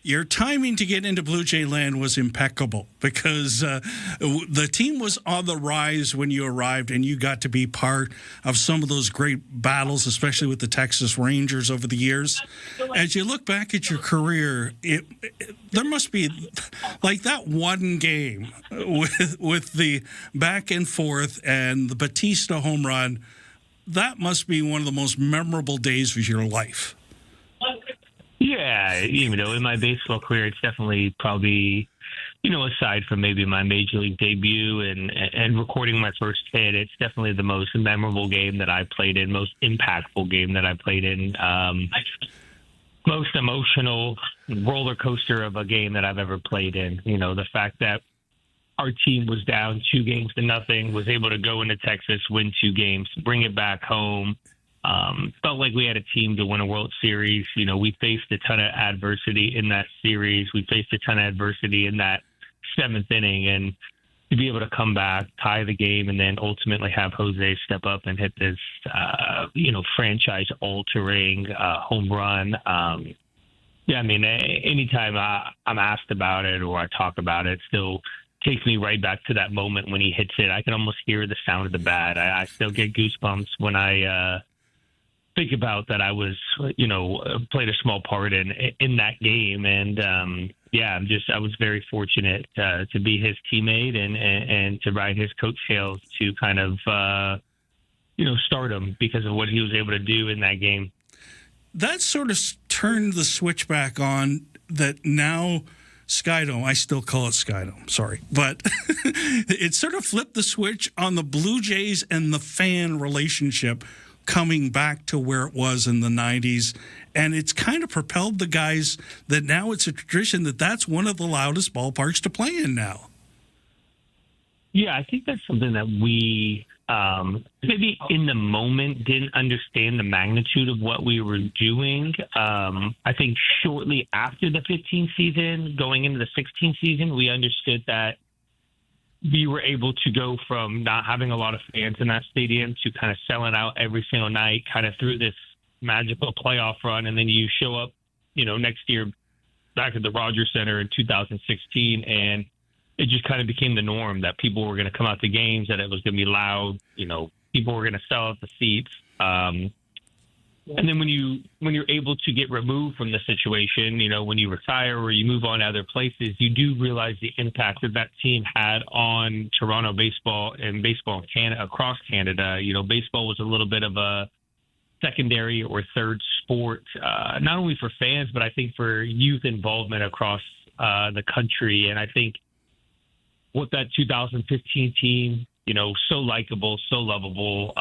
Your timing to get into Blue Jay land was impeccable because the team was on the rise when you arrived, and you got to be part of some of those great battles, especially with the Texas Rangers over the years. As you look back at your career, there must be like that one game with the back and forth and the Batista home run. That must be one of the most memorable days of your life. Yeah, in my baseball career, it's definitely probably, aside from maybe my major league debut and recording my first hit, it's definitely the most memorable game that I played in, most impactful game that I played in, most emotional roller coaster of a game that I've ever played in. The fact that our team was down 2-0, was able to go into Texas, win 2 games, bring it back home. Felt like we had a team to win a World Series. We faced a ton of adversity in that series. We faced a ton of adversity in that 7th inning. And to be able to come back, tie the game, and then ultimately have Jose step up and hit this, franchise-altering home run. Anytime I'm asked about it or I talk about it, still takes me right back to that moment when he hits it. I can almost hear the sound of the bat. I still get goosebumps when I think about that I was, played a small part in that game. And, I was very fortunate to be his teammate and to ride his coattails to kind of, start him because of what he was able to do in that game. That sort of turned the switch back on that now Skydome, I still call it Skydome, sorry, but it sort of flipped the switch on the Blue Jays and the fan relationship coming back to where it was in the 90s. And it's kind of propelled the guys that now it's a tradition that's one of the loudest ballparks to play in now. Yeah, I think that's something that we maybe in the moment didn't understand the magnitude of what we were doing. I think shortly after the 15 season, going into the 16 season, we understood that we were able to go from not having a lot of fans in that stadium to kind of selling out every single night, kind of through this magical playoff run. And then you show up, next year back at the Rogers Center in 2016, and it just kind of became the norm that people were going to come out to games, that it was going to be loud, people were going to sell out the seats. And then when you're able to get removed from the situation, when you retire or you move on to other places, you do realize the impact that that team had on Toronto baseball and baseball in Canada, across Canada. Baseball was a little bit of a secondary or third sport, not only for fans, but I think for youth involvement across the country. And I think what that 2015 team, so likable, so lovable,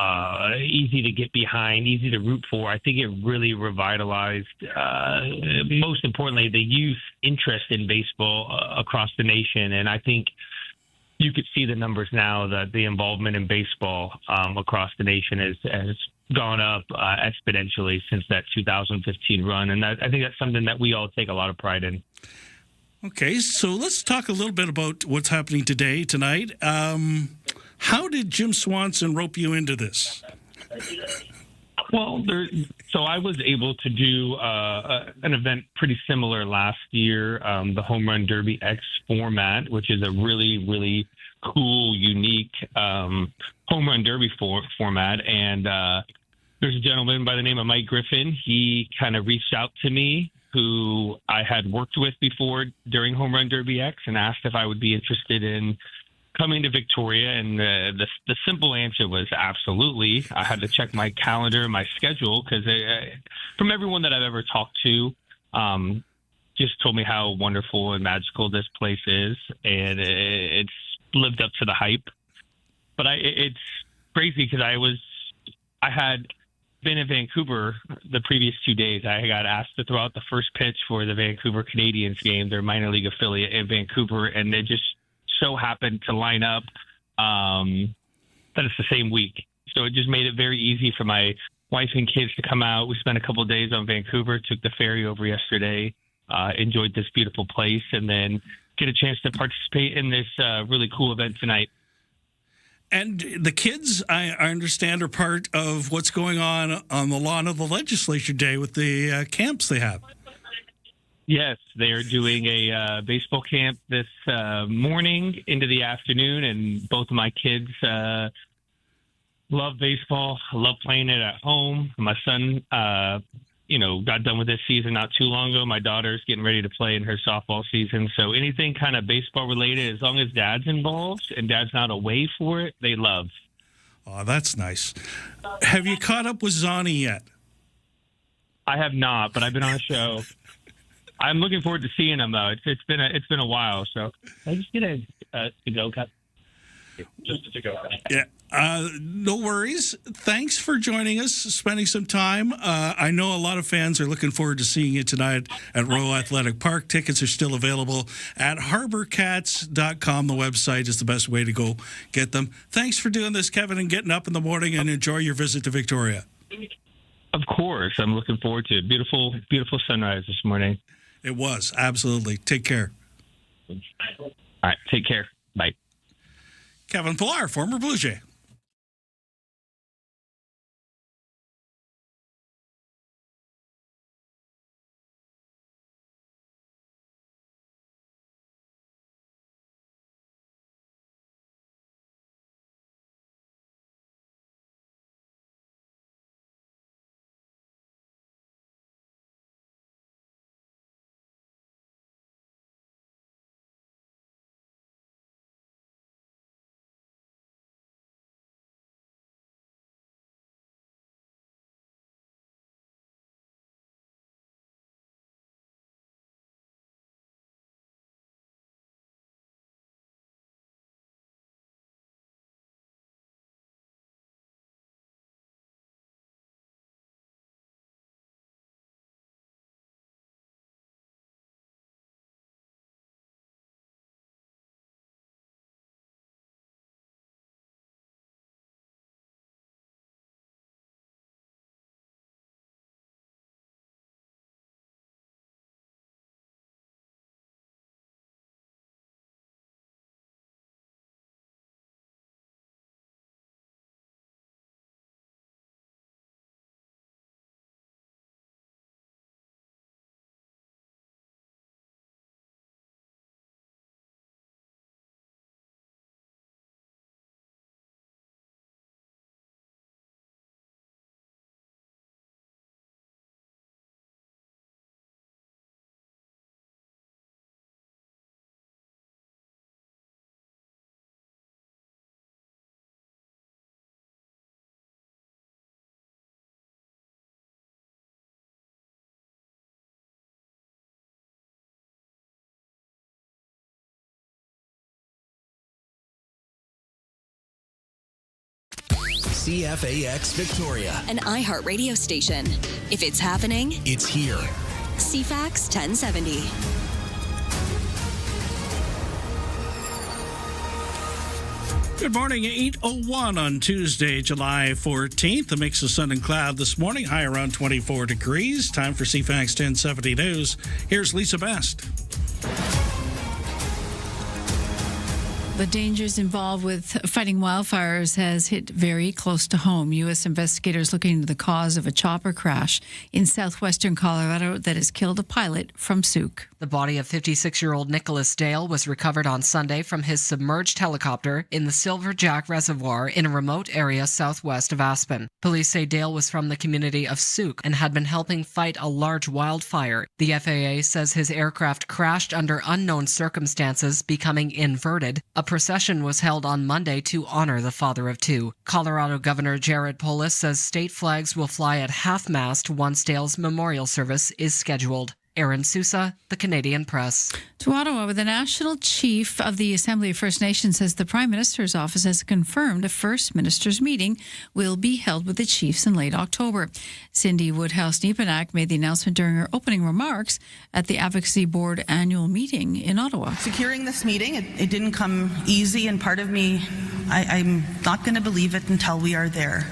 easy to get behind, easy to root for. I think it really revitalized, most importantly, the youth interest in baseball across the nation. And I think you could see the numbers now that the involvement in baseball across the nation has gone up exponentially since that 2015 run. And I think that's something that we all take a lot of pride in. Okay, so let's talk a little bit about what's happening tonight. How did Jim Swanson rope you into this? Well, so I was able to do an event pretty similar last year, the Home Run Derby X format, which is a really, really cool, unique Home Run Derby format. And there's a gentleman by the name of Mike Griffin. He kind of reached out to me, who I had worked with before during Home Run Derby X, and asked if I would be interested in coming to Victoria. And the simple answer was absolutely. I had to check my calendar, my schedule, because from everyone that I've ever talked to, just told me how wonderful and magical this place is, and it's lived up to the hype. But it's crazy because I had been in Vancouver the previous 2 days. I got asked to throw out the first pitch for the Vancouver Canadians game, their minor league affiliate in Vancouver, and it just so happened to line up that it's the same week. So it just made it very easy for my wife and kids to come out. We spent a couple of days on Vancouver, took the ferry over yesterday, enjoyed this beautiful place, and then get a chance to participate in this really cool event tonight. And the kids, I understand, are part of what's going on the lawn of the legislature day with the camps they have. Yes, they are doing a baseball camp this morning into the afternoon, and both of my kids love baseball, love playing it at home. My son, got done with this season not too long ago. My daughter's getting ready to play in her softball season. So anything kind of baseball related, as long as Dad's involved and Dad's not away for it, they love. Oh, that's nice. Have you caught up with Zani yet? I have not, but I've been on a show. I'm looking forward to seeing him though. It's been a while. So I just get a to-go cup. Just a to-go cup. Yeah. No worries. Thanks for joining us, spending some time. I know a lot of fans are looking forward to seeing you tonight at Royal Athletic Park. Tickets are still available at harborcats.com. The website is the best way to go get them. Thanks for doing this, Kevin, and getting up in the morning, and enjoy your visit to Victoria. Of course. I'm looking forward to it. Beautiful, beautiful sunrise this morning. It was. Absolutely. Take care. All right. Take care. Bye. Kevin Pillar, former Blue Jay. CFAX Victoria. An iHeart radio station. If it's happening, It's here. CFAX 1070. Good morning, 8:01 on Tuesday, July 14th. A mix of sun and cloud this morning, high around 24 degrees. Time for CFAX 1070 News. Here's Lisa Best. The dangers involved with fighting wildfires has hit very close to home. U.S. investigators looking into the cause of a chopper crash in southwestern Colorado that has killed a pilot from Souk. The body of 56-year-old Nicholas Dale was recovered on Sunday from his submerged helicopter in the Silver Jack Reservoir in a remote area southwest of Aspen. Police say Dale was from the community of Souk and had been helping fight a large wildfire. The FAA says his aircraft crashed under unknown circumstances, becoming inverted. A procession was held on Monday to honor the father of two. Colorado Governor Jared Polis says state flags will fly at half-mast once Dale's memorial service is scheduled. Aaron Sousa, The Canadian Press. To Ottawa, where the National Chief of the Assembly of First Nations says the Prime Minister's office has confirmed a First Minister's meeting will be held with the chiefs in late October. Cindy Woodhouse-Nepanak made the announcement during her opening remarks at the Advocacy Board annual meeting in Ottawa. Securing this meeting, it didn't come easy, and part of me, I'm not going to believe it until we are there.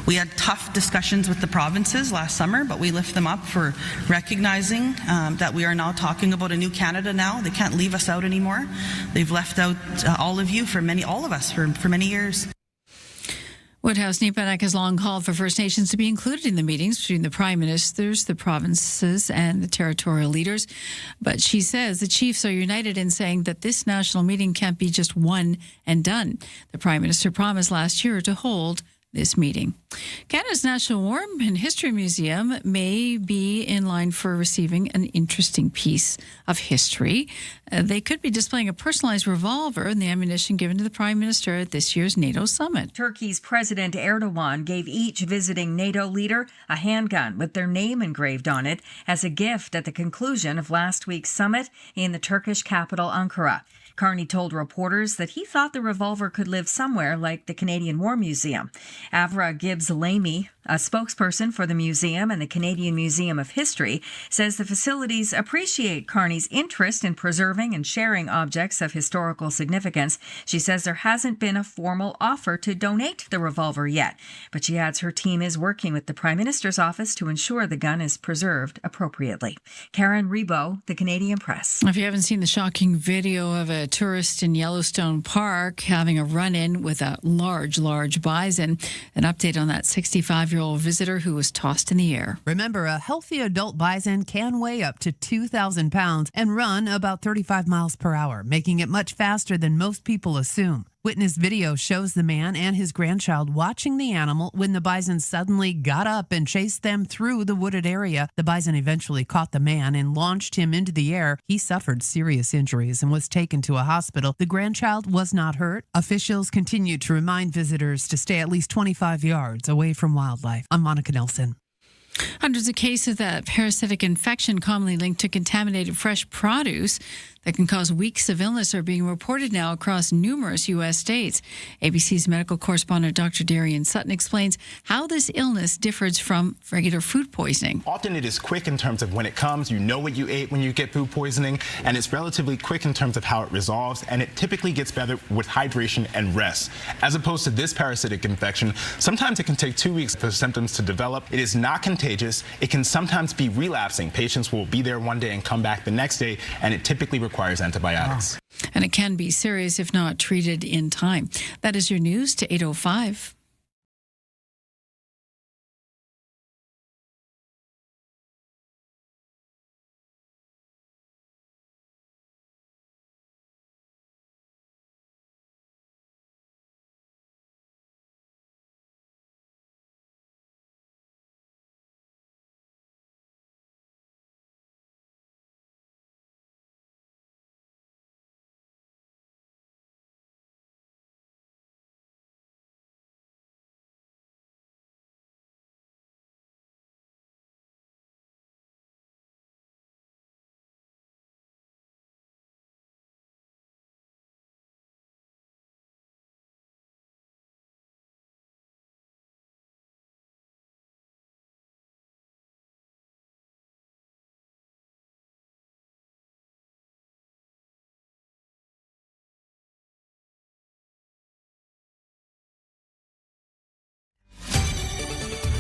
We had tough discussions with the provinces last summer, but we lift them up for recognizing that we are now talking about a new Canada now. They can't leave us out anymore. They've left out all of you all of us for many years. Woodhouse-Nepanak has long called for First Nations to be included in the meetings between the Prime Ministers, the provinces, and the territorial leaders. But she says the chiefs are united in saying that this national meeting can't be just one and done. The Prime Minister promised last year to hold this meeting. Canada's National War and History Museum may be in line for receiving an interesting piece of history. They could be displaying a personalized revolver and the ammunition given to the Prime Minister at this year's NATO summit. Turkey's President Erdogan gave each visiting NATO leader a handgun with their name engraved on it as a gift at the conclusion of last week's summit in the Turkish capital, Ankara. Carney told reporters that he thought the revolver could live somewhere like the Canadian War Museum. Avra Gibbs-Lamy, a spokesperson for the museum and the Canadian Museum of History, says the facilities appreciate Carney's interest in preserving and sharing objects of historical significance. She says there hasn't been a formal offer to donate the revolver yet, but she adds her team is working with the Prime Minister's office to ensure the gun is preserved appropriately. Karen Rebo, The Canadian Press. If you haven't seen the shocking video of a tourist in Yellowstone Park having a run-in with a large bison, an update on that 65-year-old visitor who was tossed in the air. Remember, a healthy adult bison can weigh up to 2,000 pounds and run about 35 miles per hour, making it much faster than most people assume. Witness video shows the man and his grandchild watching the animal when the bison suddenly got up and chased them through the wooded area. The bison eventually caught the man and launched him into the air. He suffered serious injuries and was taken to a hospital. The grandchild was not hurt. Officials continue to remind visitors to stay at least 25 yards away from wildlife. I'm Monica Nelson. Hundreds of cases of that parasitic infection commonly linked to contaminated fresh produce that can cause weeks of illness are being reported now across numerous U.S. states. ABC's medical correspondent Dr. Darian Sutton explains how this illness differs from regular food poisoning. Often it is quick in terms of when it comes, you know what you ate when you get food poisoning, and it's relatively quick in terms of how it resolves, and it typically gets better with hydration and rest. As opposed to this parasitic infection, sometimes it can take 2 weeks for symptoms to develop. It is not contagious. It can sometimes be relapsing. Patients will be there one day and come back the next day, and it typically requires antibiotics. And it can be serious if not treated in time. That is your news to 8:05.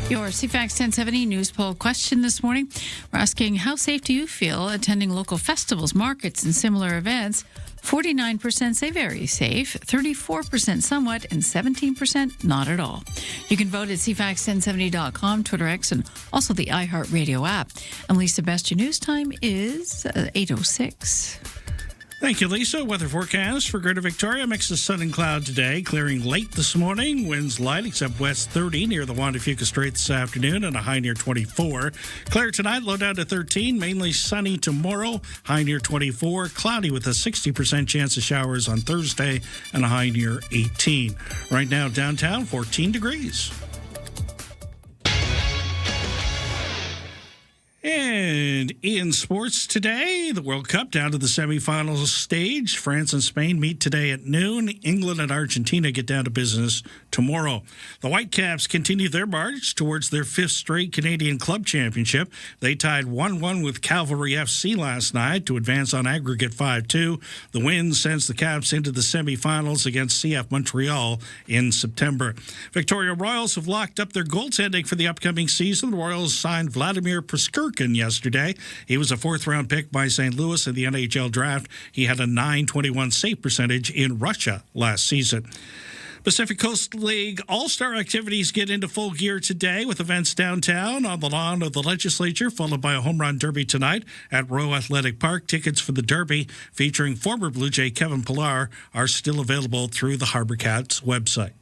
Your CFAX 1070 news poll question this morning. We're asking, how safe do you feel attending local festivals, markets, and similar events? 49% say very safe, 34% somewhat, and 17% not at all. You can vote at CFAX1070.com, Twitter X, and also the iHeartRadio app. And Lisa, best your news time is 8:06. Thank you, Lisa. Weather forecast for Greater Victoria. Mix of sun and cloud today. Clearing late this morning. Winds light except west 30 near the Juan de Fuca Strait this afternoon and a high near 24. Clear tonight, low down to 13. Mainly sunny tomorrow. High near 24. Cloudy with a 60% chance of showers on Thursday and a high near 18. Right now, downtown, 14 degrees. And in sports today, the World Cup down to the semifinals stage. France and Spain meet today at noon. England and Argentina get down to business tomorrow. The Whitecaps continue their march towards their 5th straight Canadian Club Championship. They tied 1-1 with Cavalry FC last night to advance on aggregate 5-2. The win sends the Caps into the semifinals against CF Montreal in September. Victoria Royals have locked up their goaltending for the upcoming season. The Royals signed Vladimir Prskirkin yesterday. He was a 4th-round pick by St. Louis in the NHL draft. He had a .921 save percentage in Russia last season. Pacific Coast League All-Star activities get into full gear today with events downtown on the lawn of the Legislature, followed by a home run derby tonight at Rowe Athletic Park. Tickets for the derby featuring former Blue Jay Kevin Pillar are still available through the Harbor Cats website.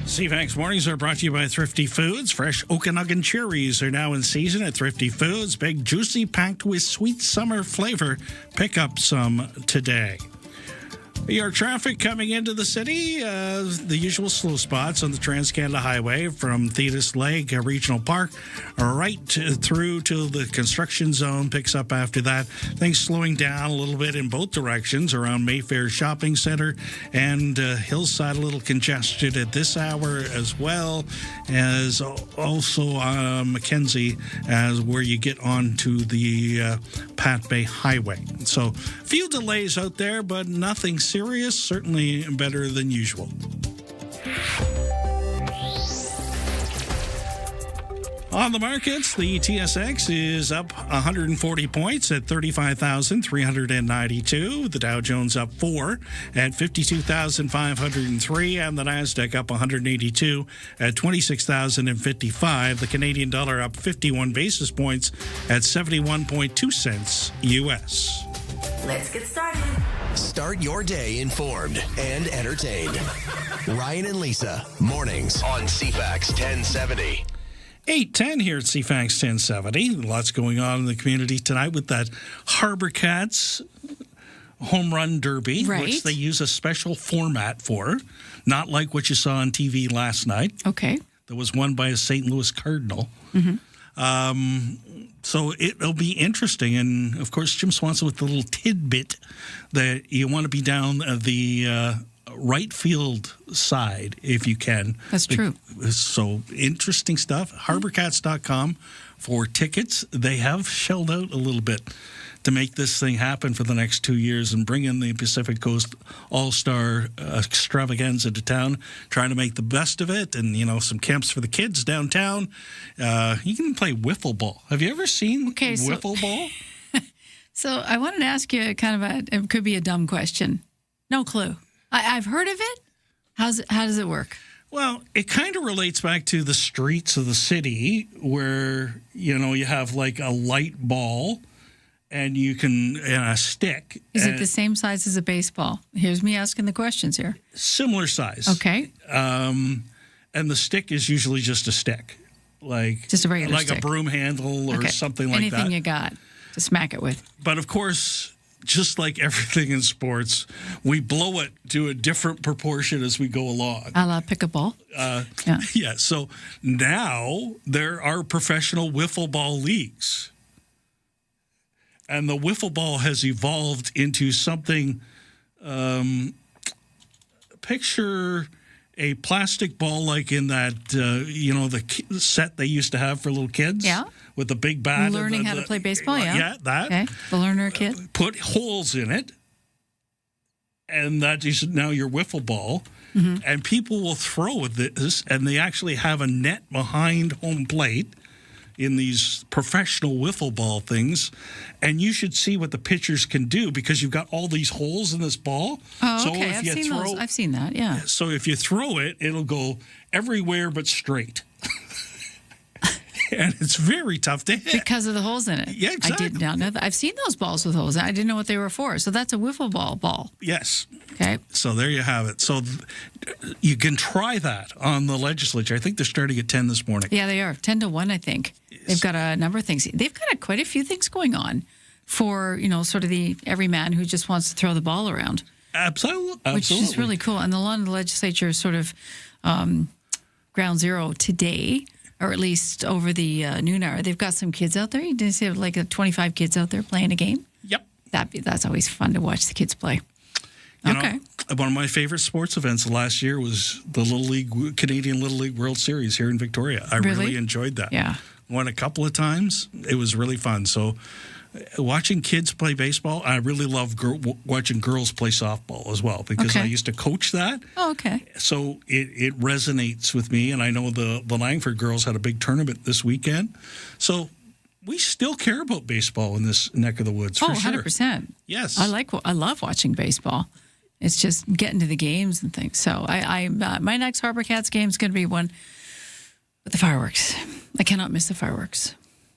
CFAX Mornings are brought to you by Thrifty Foods. Fresh Okanagan cherries are now in season at Thrifty Foods. Big, juicy, packed with sweet summer flavor. Pick up some today. Your traffic coming into the city, the usual slow spots on the Trans-Canada Highway from Thetis Lake Regional Park right through to the construction zone, picks up after that. Things slowing down a little bit in both directions around Mayfair Shopping Center and Hillside, a little congested at this hour, as well as also Mackenzie, as where you get onto the Pat Bay Highway. So a few delays out there, but nothing serious, certainly better than usual. On the markets, the TSX is up 140 points at 35,392. The Dow Jones up 4 at 52,503. And the NASDAQ up 182 at 26,055. The Canadian dollar up 51 basis points at 71.2 cents U.S. Let's get started. Start your day informed and entertained. Ryan and Lisa, mornings on CFAX 1070. 8:10 here at CFAX 1070. Lots going on in the community tonight with that Harbor Cats home run derby, which they use a special format for, not like what you saw on TV last night. Okay. That was won by a St. Louis Cardinal. So it'll be interesting. And, of course, Jim Swanson with the little tidbit that you want to be down the right field side if you can. That's true. So interesting stuff. HarborCats.com for tickets. They have shelled out a little bit to make this thing happen for the next 2 years and bring in the Pacific Coast All-Star extravaganza to town, trying to make the best of it, and, you know, some camps for the kids downtown. You can play wiffle ball. Have you ever seen wiffle ball? So I wanted to ask you kind of it could be a dumb question. No clue. I've heard of it. How does it work? Well, it kind of relates back to the streets of the city where, you have like a light ball and and a stick. Is it the same size as a baseball? Here's me asking the questions here. Similar size. Okay. And the stick is usually just a stick. Like just a regular stick. Like a broom handle or something like that. Anything you got to smack it with. But of course, just like everything in sports, we blow it to a different proportion as we go along. A la pickleball. Yeah. So now there are professional wiffle ball leagues. And the wiffle ball has evolved into something, picture a plastic ball like in that, the set they used to have for little kids. Yeah. With the big bat. Learning how to play baseball, yeah. Yeah, that. Okay, the learner kid. Put holes in it, and that is now your wiffle ball. Mm-hmm. And people will throw with this, and they actually have a net behind home plate in these professional wiffle ball things. And you should see what the pitchers can do because you've got all these holes in this ball. Oh, okay. I've seen that, yeah. So if you throw it, it'll go everywhere but straight. And it's very tough to hit. Because of the holes in it. Yeah, exactly. I did not know that. I've seen those balls with holes. I didn't know what they were for. So that's a wiffle ball. Yes. Okay. So there you have it. So you can try that on the legislature. I think they're starting at 10 this morning. Yeah, they are. 10 to 1, I think. Yes. They've got a number of things. They've got quite a few things going on for, sort of the everyman who just wants to throw the ball around. Absolutely. Which is really cool. And the London legislature is sort of ground zero today, or at least over the noon hour. They've got some kids out there. You didn't see like 25 kids out there playing a game? Yep. That's always fun to watch the kids play. Okay. One of my favorite sports events last year was the Canadian Little League World Series here in Victoria. I really enjoyed that. Yeah. Won a couple of times. It was really fun. So watching kids play baseball, I really love watching girls play softball as well because I used to coach that. Oh, okay. So it resonates with me, and I know the Langford girls had a big tournament this weekend. So we still care about baseball in this neck of the woods for sure. 100%. Yes. I love watching baseball. It's just getting to the games and things. So my next Harbor Cats game is going to be one with the fireworks. I cannot miss the fireworks.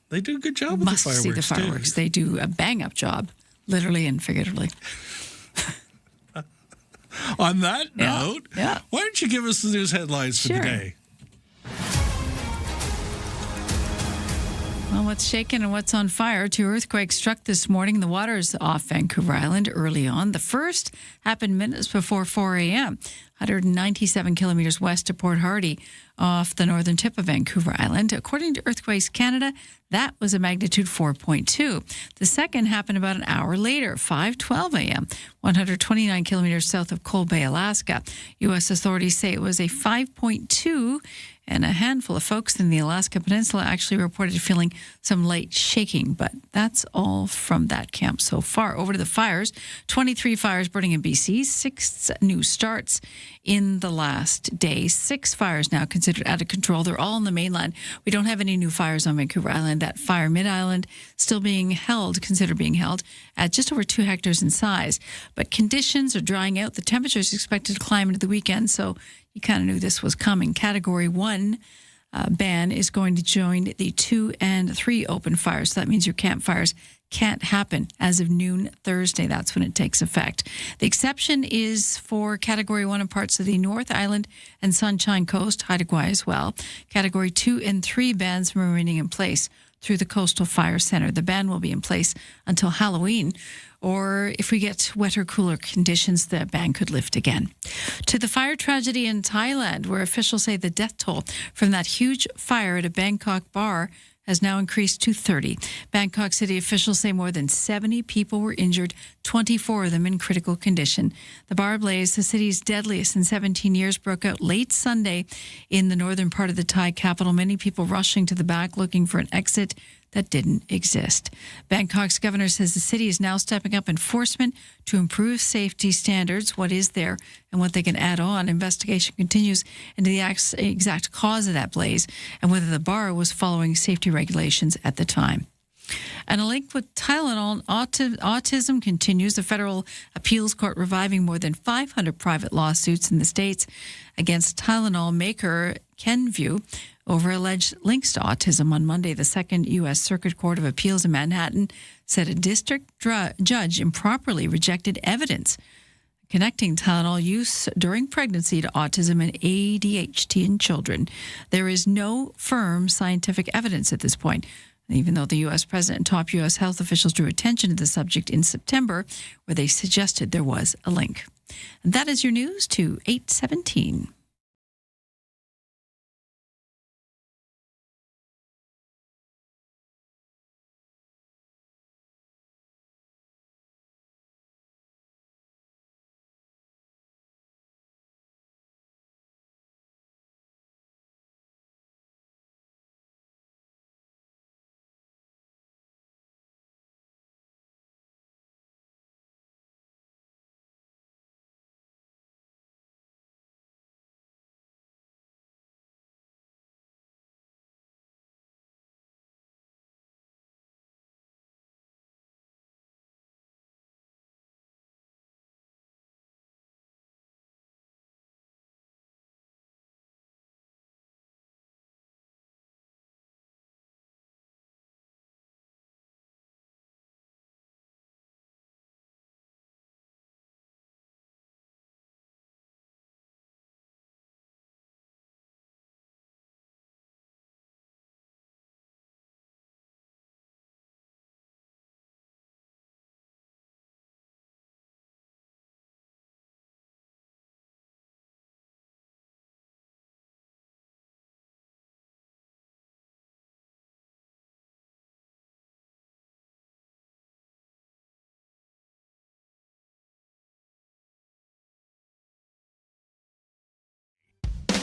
They do a good job with the fireworks. Must see the fireworks. They do a bang-up job, literally and figuratively. On that note, why don't you give us the news headlines for the day? Well, what's shaking and what's on fire? 2 earthquakes struck this morning. The waters off Vancouver Island early on. The first happened minutes before 4 a.m., 197 kilometers west of Port Hardy off the northern tip of Vancouver Island. According to Earthquakes Canada, that was a magnitude 4.2. The second happened about an hour later, 5:12 a.m., 129 kilometers south of Cold Bay, Alaska. U.S. authorities say it was a 5.2, and a handful of folks in the Alaska Peninsula actually reported feeling some light shaking, but that's all from that camp so far. Over to the fires. 23 fires burning in BC, 6 new starts in the last day. 6 fires now considered out of control. They're all on the mainland. We don't have any new fires on Vancouver Island. That fire mid-island still considered being held at just over 2 hectares in size. But conditions are drying out. The temperature is expected to climb into the weekend, so you kind of knew this was coming. Category 1 ban is going to join the 2 and 3 open fires. So that means your campfires can't happen as of noon Thursday. That's when it takes effect. The exception is for Category 1 in parts of the North Island and Sunshine Coast, Haida Gwaii as well. Category 2 and 3 bans remaining in place through the Coastal Fire Center. The ban will be in place until Halloween, or if we get wetter, cooler conditions, the ban could lift again. To the fire tragedy in Thailand, where officials say the death toll from that huge fire at a Bangkok bar has now increased to 30. Bangkok city officials say more than 70 people were injured, 24 of them in critical condition. The bar blaze, the city's deadliest in 17 years, broke out late Sunday in the northern part of the Thai capital. Many people rushing to the back looking for an exit that didn't exist. Bangkok's governor says the city is now stepping up enforcement to improve safety standards, what is there and what they can add on. Investigation continues into the exact cause of that blaze and whether the bar was following safety regulations at the time. And a link with Tylenol and autism continues. The federal appeals court reviving more than 500 private lawsuits in the states against Tylenol maker Kenvue over alleged links to autism. On Monday, the Second U.S. Circuit Court of Appeals in Manhattan said a district judge improperly rejected evidence connecting Tylenol use during pregnancy to autism and ADHD in children. There is no firm scientific evidence at this point, even though the U.S. president and top U.S. health officials drew attention to the subject in September, where they suggested there was a link. And that is your news to 8:17.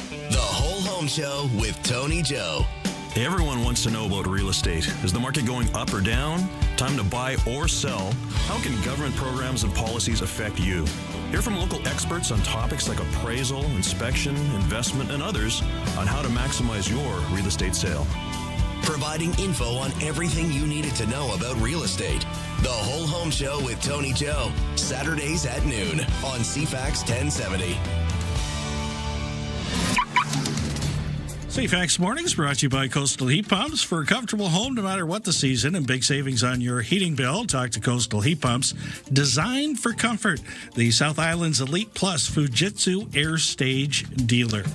The Whole Home Show with Tony Joe. Everyone wants to know about real estate. Is the market going up or down? Time to buy or sell? How can government programs and policies affect you? Hear from local experts on topics like appraisal, inspection, investment, and others on how to maximize your real estate sale. Providing info on everything you needed to know about real estate. The Whole Home Show with Tony Joe. Saturdays at noon on CFAX 1070. CFAX Mornings brought to you by Coastal Heat Pumps. For a comfortable home no matter what the season and big savings on your heating bill, talk to Coastal Heat Pumps. Designed for comfort. The South Island's Elite Plus Fujitsu Air Stage dealer.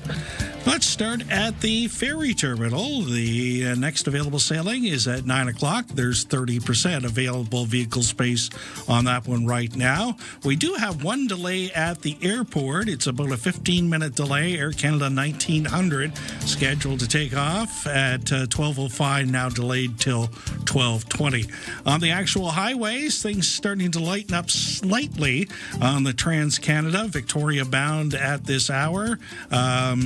Let's start at the ferry terminal. The next available sailing is at 9 o'clock. There's 30% available vehicle space on that one right now. We do have one delay at the airport. It's about a 15-minute delay. Air Canada 1900 scheduled to take off at 12:05, now delayed till 12:20. On the actual highways, things starting to lighten up slightly on the Trans-Canada. Victoria bound at this hour.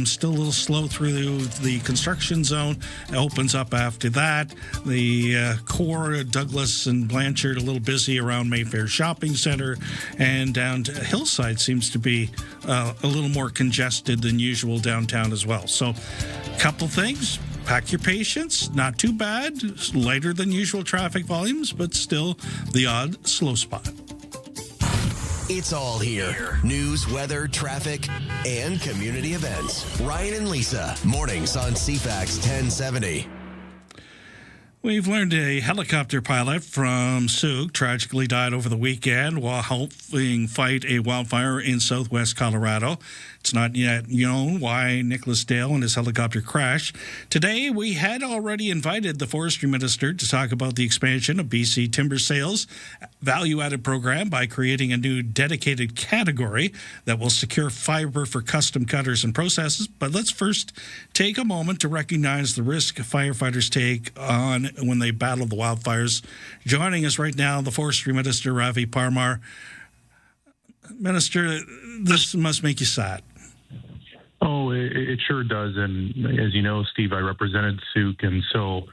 Still a little slow through the construction zone. It opens up after that. The core, Douglas and Blanchard, a little busy around Mayfair Shopping Center, and down to Hillside seems to be a little more congested than usual downtown as well. So couple things. Pack your patience. Not too bad. Lighter than usual traffic volumes, but still the odd slow spot. It's all here. News, weather, traffic, and community events. Ryan and Lisa, mornings on CFAX 1070. We've learned a helicopter pilot from Sooke tragically died over the weekend while helping fight a wildfire in southwest Colorado. It's not yet known why Nicholas Dale and his helicopter crashed. Today, we had already invited the forestry minister to talk about the expansion of BC timber sales value-added program by creating a new dedicated category that will secure fiber for custom cutters and processes. But let's first take a moment to recognize the risk firefighters take on when they battle the wildfires. Joining us right now, the forestry minister, Ravi Parmar. Minister, this must make you sad. Oh, it sure does. And as you know, Steve, I represented Sooke, and so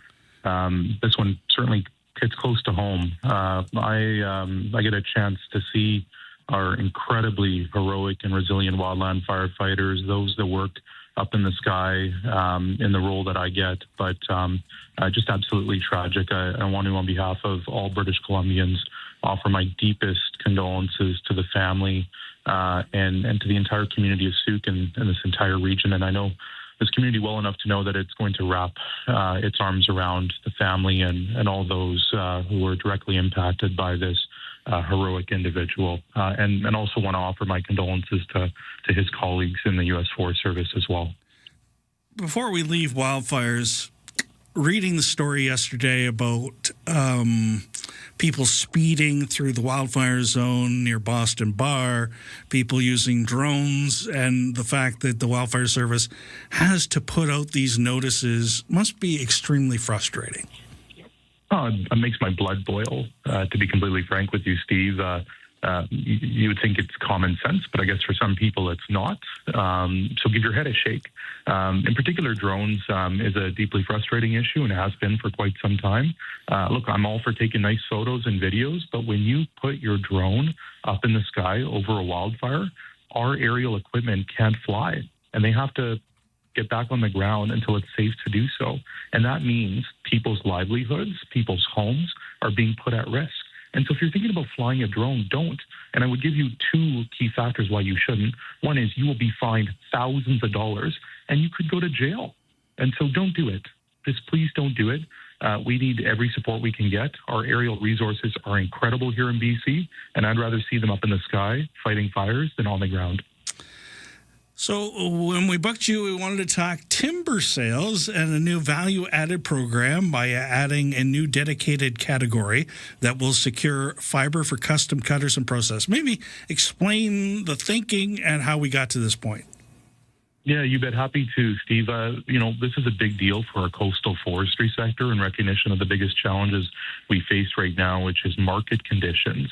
this one certainly hits close to home. I get a chance to see our incredibly heroic and resilient wildland firefighters, those that work up in the sky in the role that I get, but just absolutely tragic. I want to, on behalf of all British Columbians, offer my deepest condolences to the family and to the entire community of Sooke and this entire region. And I know this community well enough to know that it's going to wrap its arms around the family and all those who were directly impacted by this heroic individual. And also want to offer my condolences to his colleagues in the U.S. Forest Service as well. Before we leave wildfires, reading the story yesterday about people speeding through the wildfire zone near Boston Bar, people using drones, and the fact that the wildfire service has to put out these notices must be extremely frustrating. Oh, it makes my blood boil, to be completely frank with you, Steve. You would think it's common sense, but I guess for some people it's not. So give your head a shake. In particular, drones is a deeply frustrating issue and has been for quite some time. Look, I'm all for taking nice photos and videos, but when you put your drone up in the sky over a wildfire, our aerial equipment can't fly, and they have to get back on the ground until it's safe to do so. And that means people's livelihoods, people's homes are being put at risk. And so if you're thinking about flying a drone, don't. And I would give you two key factors why you shouldn't. One is you will be fined thousands of dollars and you could go to jail. And so don't do it. Just please don't do it. We need every support we can get. Our aerial resources are incredible here in BC, and I'd rather see them up in the sky fighting fires than on the ground. So when we booked you, we wanted to talk timber sales and a new value-added program by adding a new dedicated category that will secure fiber for custom cutters and process. Maybe explain the thinking and how we got to this point. Yeah, you bet. Happy to, Steve. This is a big deal for our coastal forestry sector in recognition of the biggest challenges we face right now, which is market conditions.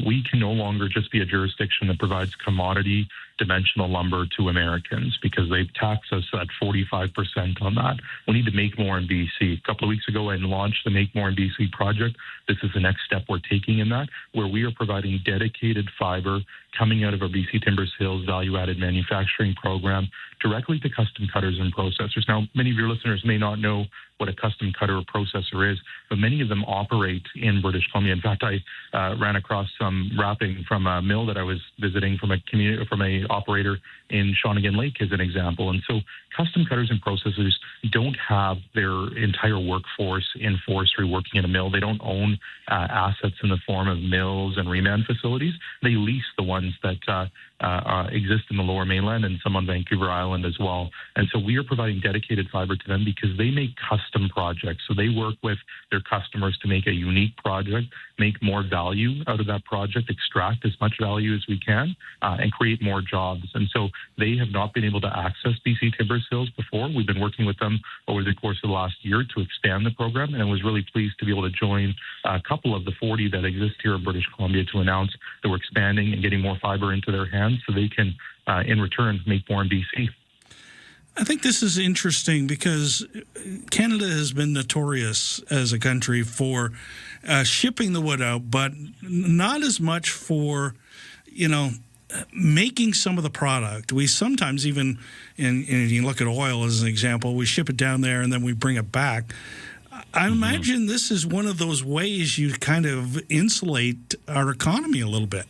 We can no longer just be a jurisdiction that provides commodity dimensional lumber to Americans because they've taxed us at 45% on that. We need to make more in BC. A couple of weeks ago, I launched the Make More in BC project. This is the next step we're taking in that, where we are providing dedicated fiber coming out of our BC Timber Sales value-added manufacturing program directly to custom cutters and processors. Now, many of your listeners may not know what a custom cutter or processor is, but many of them operate in British Columbia. In fact, I ran across some wrapping from a mill that I was visiting from a operator in Shawnigan Lake as an example. And so custom cutters and processors don't have their entire workforce in forestry working in a mill. They don't own assets in the form of mills and reman facilities. They lease the ones that exist in the Lower Mainland and some on Vancouver Island as well. And so we are providing dedicated fiber to them because they make custom projects. So they work with their customers to make a unique project, make more value out of that project, extract as much value as we can, and create more jobs. And so they have not been able to access BC Timber Sales before. We've been working with them over the course of the last year to expand the program, and I was really pleased to be able to join a couple of the 40 that exist here in British Columbia to announce that we're expanding and getting more fiber into their hands so they can, in return, make more in BC. I think this is interesting because Canada has been notorious as a country for shipping the wood out, but not as much for, making some of the product. We sometimes even, and you look at oil as an example, we ship it down there and then we bring it back. I imagine this is one of those ways you kind of insulate our economy a little bit.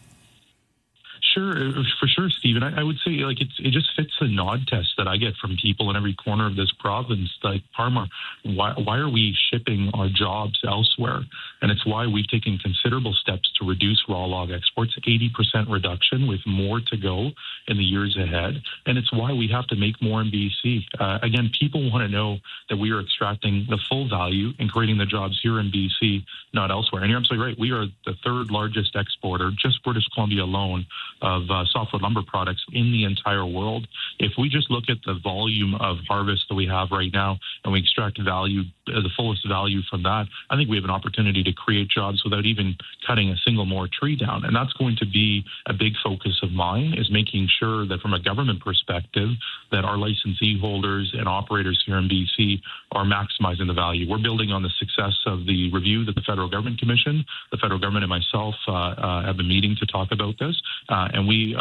Sure, for sure, Stephen. I would say it just fits the nod test that I get from people in every corner of this province. Like, Parma, why are we shipping our jobs elsewhere? And it's why we've taken considerable steps to reduce raw log exports, 80% reduction with more to go in the years ahead. And it's why we have to make more in BC. Again, people want to know that we are extracting the full value and creating the jobs here in BC, not elsewhere. And you're absolutely right. We are the third largest exporter, just British Columbia alone, of softwood lumber products in the entire world. If we just look at the volume of harvest that we have right now and we extract value, the fullest value from that, I think we have an opportunity to create jobs without even cutting a single more tree down. And that's going to be a big focus of mine, is making ensure that from a government perspective, that our licensee holders and operators here in BC are maximizing the value. We're building on the success of the review that the federal government commissioned. The federal government and myself have been meeting to talk about this, and we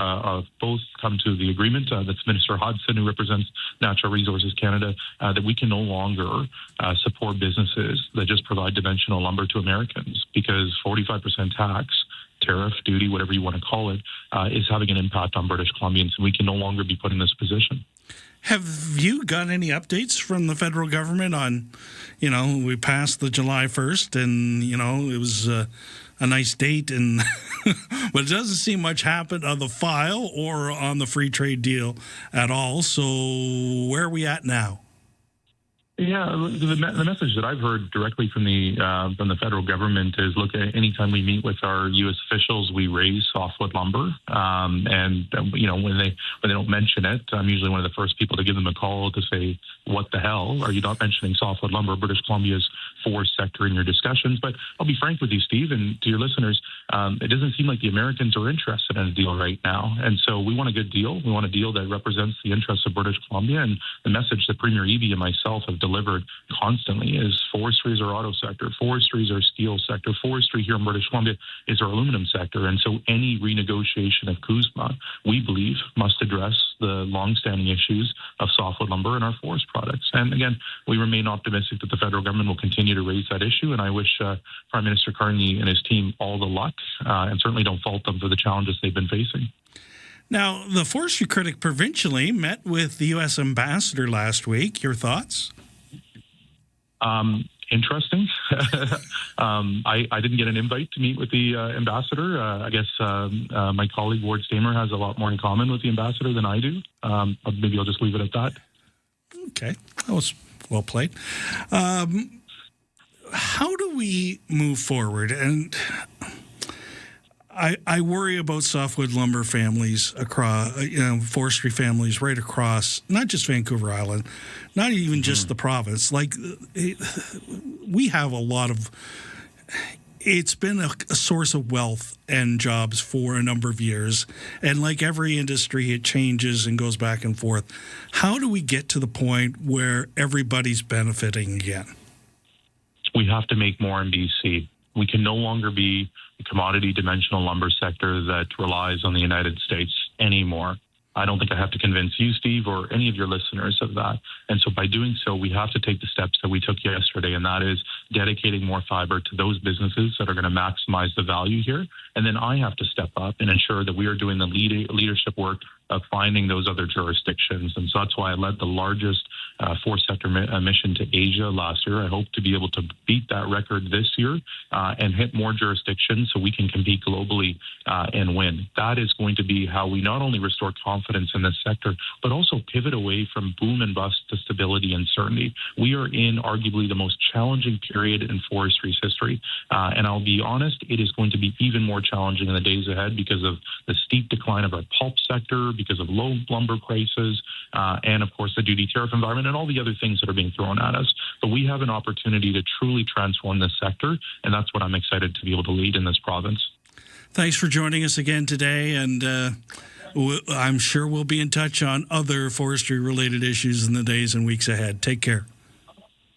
both come to the agreement, that's Minister Hodson, who represents Natural Resources Canada, that we can no longer support businesses that just provide dimensional lumber to Americans, because 45% tax, tariff, duty, whatever you want to call it, is having an impact on British Columbians, and we can no longer be put in this position. Have you got any updates from the federal government on, we passed the July 1st and, it was a nice date, and but it doesn't seem much happened on the file or on the free trade deal at all. So where are we at now? Yeah, the message that I've heard directly from the federal government is, look, anytime we meet with our U.S. officials, we raise softwood lumber, and when they don't mention it, I'm usually one of the first people to give them a call to say, what the hell are you not mentioning softwood lumber, British Columbia's forest sector, in your discussions? But I'll be frank with you, Steve, and to your listeners, it doesn't seem like the Americans are interested in a deal right now, and so we want a good deal. We want a deal that represents the interests of British Columbia, and the message that Premier Eby and myself have delivered constantly is forestry is our auto sector, forestry is our steel sector, forestry here in British Columbia is our aluminum sector, and so any renegotiation of CUSMA, we believe, must address the longstanding issues of softwood lumber and our forest products. And again, we remain optimistic that the federal government will continue to raise that issue, and I wish Prime Minister Carney and his team all the luck, and certainly don't fault them for the challenges they've been facing. Now, the forestry critic provincially met with the U.S. ambassador last week. Your thoughts? Interesting. I didn't get an invite to meet with the ambassador. I guess my colleague Ward Stamer has a lot more in common with the ambassador than I do. Maybe I'll just leave it at that. Okay, that was well played. How do we move forward? And I worry about softwood lumber families across, forestry families right across, not just Vancouver Island, not even just the province. Like, we have a lot of, it's been a source of wealth and jobs for a number of years. And like every industry, it changes and goes back and forth. How do we get to the point where everybody's benefiting again? We have to make more in BC. We can no longer be a commodity dimensional lumber sector that relies on the United States anymore. I don't think I have to convince you, Steve, or any of your listeners of that. And so by doing so, we have to take the steps that we took yesterday, and that is dedicating more fiber to those businesses that are going to maximize the value here. And then I have to step up and ensure that we are doing the leadership work of finding those other jurisdictions. And so that's why I led the largest forest sector mission to Asia last year. I hope to be able to beat that record this year and hit more jurisdictions so we can compete globally and win. That is going to be how we not only restore confidence in this sector, but also pivot away from boom and bust to stability and certainty. We are in arguably the most challenging period in forestry's history. And I'll be honest, it is going to be even more challenging in the days ahead because of the steep decline of our pulp sector, because of low lumber prices, and of course the duty tariff environment and all the other things that are being thrown at us. But we have an opportunity to truly transform this sector, and that's what I'm excited to be able to lead in this province. Thanks for joining us again today, and I'm sure we'll be in touch on other forestry-related issues in the days and weeks ahead. Take care.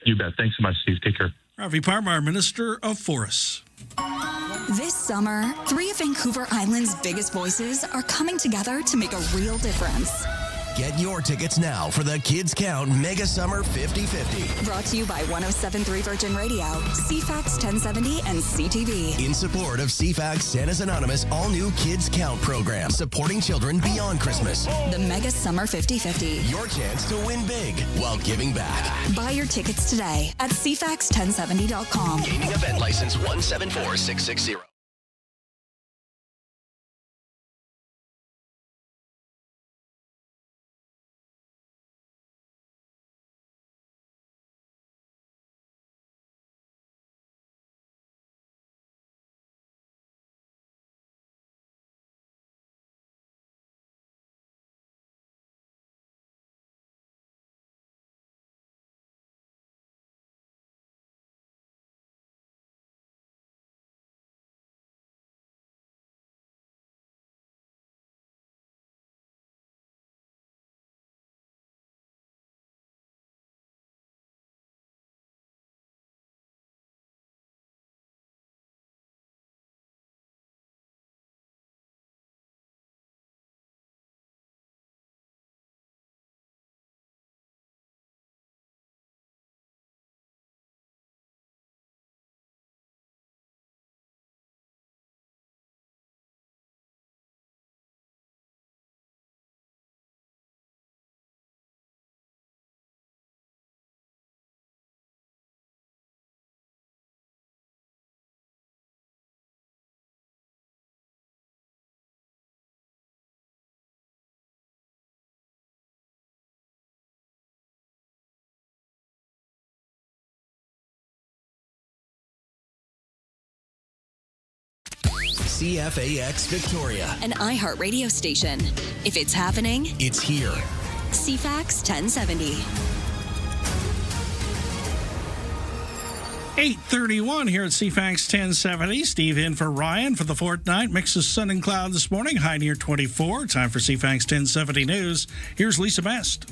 You bet. Thanks so much, Steve. Take care. Ravi Parmar, Minister of Forests. This summer, 3 of Vancouver Island's biggest voices are coming together to make a real difference. Get your tickets now for the Kids Count Mega Summer 50/50. Brought to you by 107.3 Virgin Radio, CFAX 1070, and CTV. In support of CFAX Santa's Anonymous all-new Kids Count program, supporting children beyond Christmas. The Mega Summer 50/50. Your chance to win big while giving back. Buy your tickets today at cfax1070.com. Gaming event license 174660. CFAX Victoria. An iHeart radio station. If it's happening, It's here. CFAX 1070. 8:31 here at CFAX 1070. Steve in for Ryan for the fortnight. Mix of sun and cloud this morning. High near 24. Time for CFAX 1070 News. Here's Lisa Best.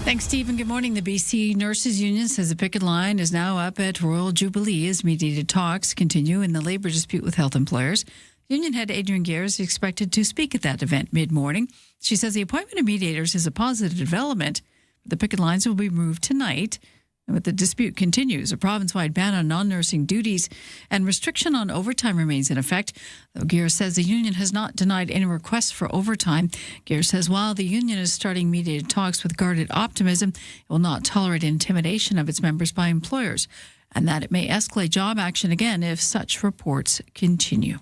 Thanks, Steve, and good morning. The BC Nurses Union says the picket line is now up at Royal Jubilee as mediated talks continue in the labour dispute with health employers. Union head Adrienne Gear is expected to speak at that event mid-morning. She says the appointment of mediators is a positive development. The picket lines will be moved tonight. But the dispute continues. A province-wide ban on non-nursing duties and restriction on overtime remains in effect. Though Gear says the union has not denied any requests for overtime. Gear says while the union is starting mediated talks with guarded optimism, it will not tolerate intimidation of its members by employers, and that it may escalate job action again if such reports continue.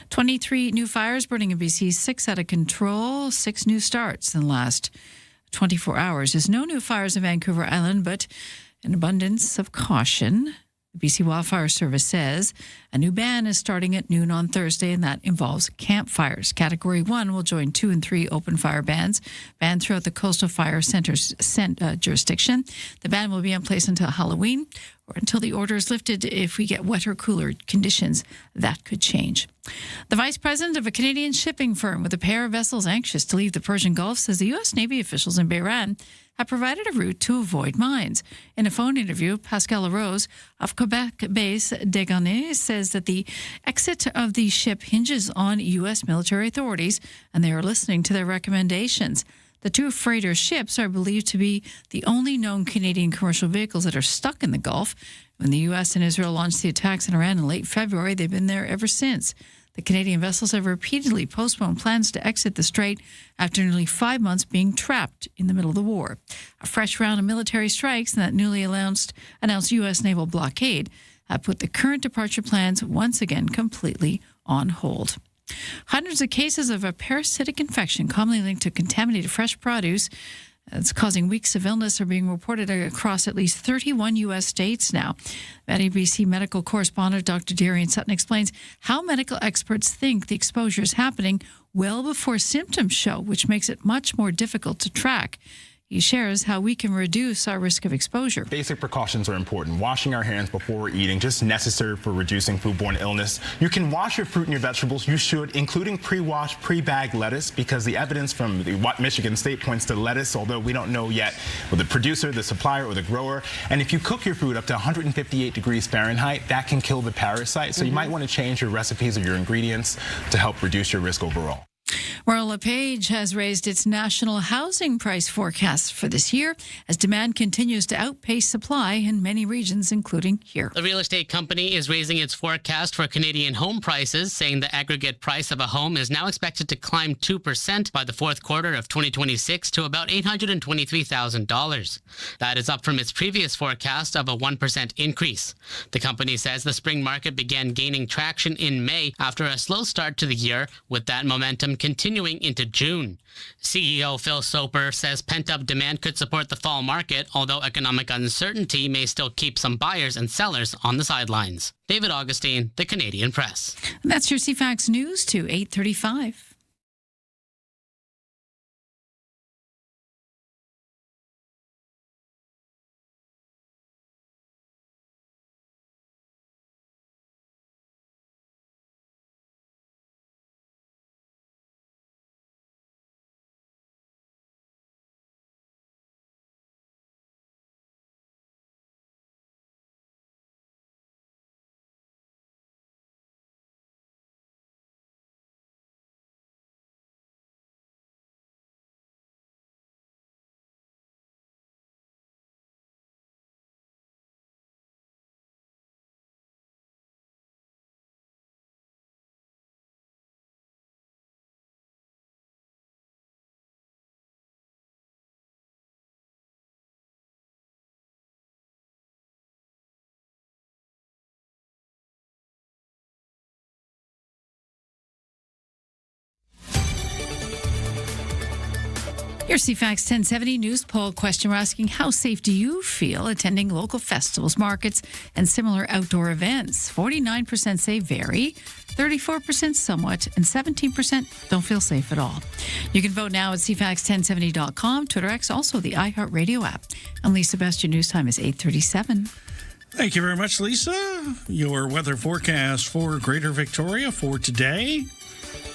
23 new fires burning in BC, 6 out of control, 6 new starts in the last 24 hours. There's no new fires in Vancouver Island, but an abundance of caution. The BC Wildfire Service says a new ban is starting at noon on Thursday, and that involves campfires. Category 1 will join 2 and 3 open fire bans banned throughout the Coastal Fire Center's jurisdiction. The ban will be in place until Halloween or until the order is lifted. If we get wetter, cooler conditions, that could change. The vice president of a Canadian shipping firm with a pair of vessels anxious to leave the Persian Gulf says the U.S. Navy officials in Bahrain have provided a route to avoid mines. In a phone interview, Pascal LaRose of Quebec base Degaunay says that the exit of the ship hinges on U.S. military authorities, and they are listening to their recommendations. The 2 freighter ships are believed to be the only known Canadian commercial vehicles that are stuck in the Gulf. When the U.S. and Israel launched the attacks in Iran in late February, they've been there ever since. The Canadian vessels have repeatedly postponed plans to exit the strait after nearly 5 months being trapped in the middle of the war. A fresh round of military strikes and that newly announced U.S. naval blockade have put the current departure plans once again completely on hold. Hundreds of cases of a parasitic infection commonly linked to contaminated fresh produce that's causing weeks of illness are being reported across at least 31 U.S. states now. ABC medical correspondent Dr. Darian Sutton explains how medical experts think the exposure is happening well before symptoms show, which makes it much more difficult to track. He shares how we can reduce our risk of exposure. Basic precautions are important. Washing our hands before we're eating, just necessary for reducing foodborne illness. You can wash your fruit and your vegetables. You should, including pre-washed, pre-bagged lettuce, because the evidence from Michigan State points to lettuce, although we don't know yet with the producer, the supplier, or the grower. And if you cook your food up to 158 degrees Fahrenheit, that can kill the parasite. So you might want to change your recipes or your ingredients to help reduce your risk overall. Royal LePage has raised its national housing price forecast for this year as demand continues to outpace supply in many regions, including here. The real estate company is raising its forecast for Canadian home prices, saying the aggregate price of a home is now expected to climb 2% by the fourth quarter of 2026 to about $823,000. That is up from its previous forecast of a 1% increase. The company says the spring market began gaining traction in May after a slow start to the year, with that momentum continuing into June. CEO Phil Soper says pent-up demand could support the fall market, although economic uncertainty may still keep some buyers and sellers on the sidelines. David Augustine, The Canadian Press. And that's your CFAX News to 8:35. Your CFAX 1070 news poll question. We're asking, how safe do you feel attending local festivals, markets, and similar outdoor events? 49% say very, 34% somewhat, and 17% don't feel safe at all. You can vote now at CFAX1070.com, Twitter X, also the iHeartRadio app. And Lisa Best, your news time is 8:37. Thank you very much, Lisa. Your weather forecast for Greater Victoria for today.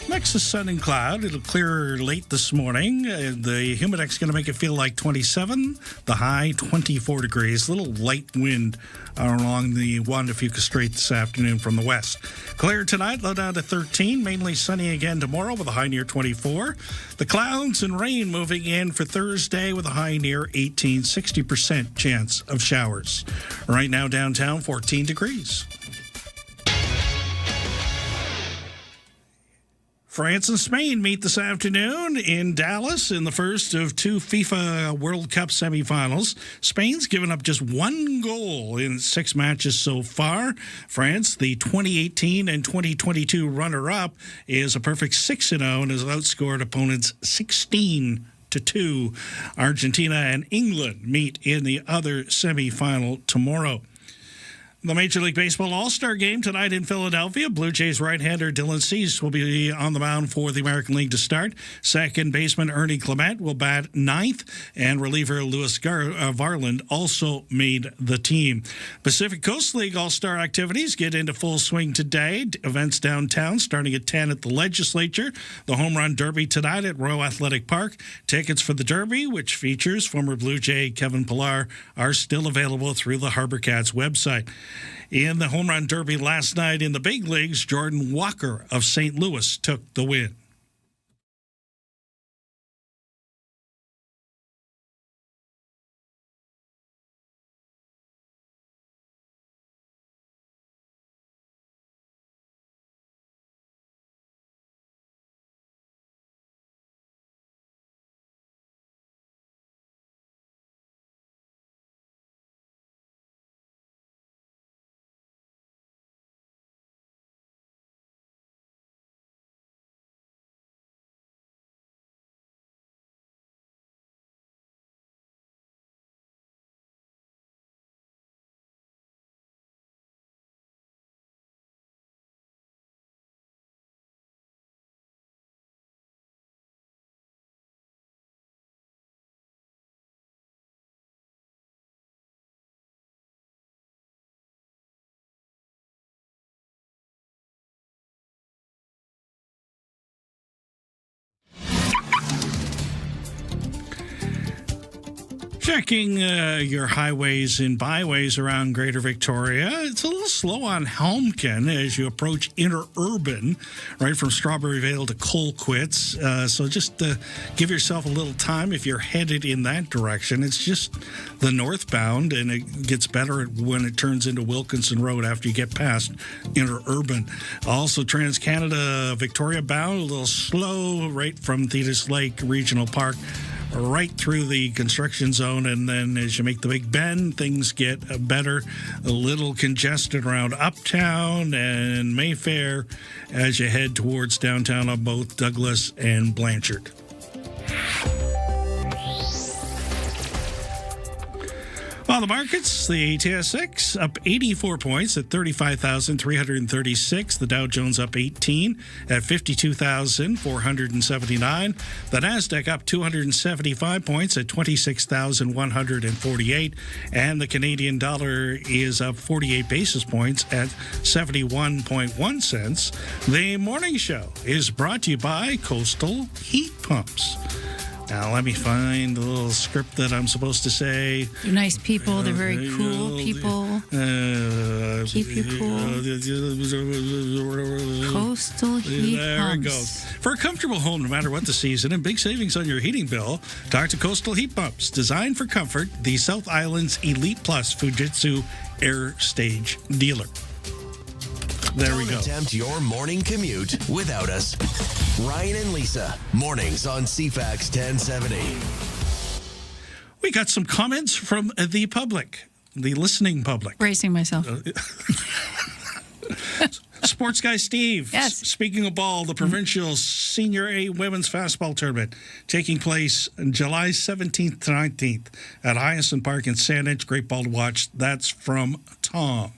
Mix of sun and cloud. It'll clear late this morning. The Humidex is going to make it feel like 27. The high, 24 degrees. A little light wind along the Juan de Fuca Strait this afternoon from the west. Clear tonight, low down to 13. Mainly sunny again tomorrow with a high near 24. The clouds and rain moving in for Thursday with a high near 18. 60% chance of showers. Right now downtown, 14 degrees. France and Spain meet this afternoon in Dallas in the first of two FIFA World Cup semifinals. Spain's given up just one goal in 6 matches so far. France, the 2018 and 2022 runner-up, is a perfect 6-0 and has outscored opponents 16-2. Argentina and England meet in the other semifinal tomorrow. The Major League Baseball All-Star Game tonight in Philadelphia. Blue Jays right-hander Dylan Cease will be on the mound for the American League to start. Second baseman Ernie Clement will bat ninth, and reliever Louis Varland also made the team. Pacific Coast League All-Star activities get into full swing today. Events downtown starting at 10 at the Legislature. The Home Run Derby tonight at Royal Athletic Park. Tickets for the Derby, which features former Blue Jay Kevin Pillar, are still available through the Harbor Cats website. In the Home Run Derby last night in the big leagues, Jordan Walker of St. Louis took the win. Checking your highways and byways around Greater Victoria. It's a little slow on Helmken as you approach interurban, right from Strawberry Vale to Colquitts. So just give yourself a little time if you're headed in that direction. It's just the northbound, and it gets better when it turns into Wilkinson Road after you get past interurban. Also, Trans-Canada Victoria bound, a little slow right from Thetis Lake Regional Park right through the construction zone, and then as you make the Big Bend, things get better. A little congested around Uptown and Mayfair as you head towards downtown on both Douglas and Blanchard. On the markets, the TSX up 84 points at 35,336. The Dow Jones up 18 at 52,479. The Nasdaq up 275 points at 26,148. And the Canadian dollar is up 48 basis points at 71.1 cents. The morning show is brought to you by Coastal Heat Pumps. Now, let me find the little script that I'm supposed to say. They're nice people. They're very cool people. Keep you cool. Coastal Heat There Pumps. it goes. For a comfortable home, no matter what the season, and big savings on your heating bill, talk to Coastal Heat Pumps. Designed for comfort, the South Island's Elite Plus Fujitsu Air Stage dealer. There we go. Don't attempt your morning commute without us. Ryan and Lisa, mornings on CFAX 1070. We got some comments from the public, the listening public. Bracing myself. Sports guy Steve. Yes. Speaking of ball, the provincial Senior A women's fastball tournament taking place on July 17th to 19th at Hyacinth Park in Saanich. Great ball to watch. That's from Tom.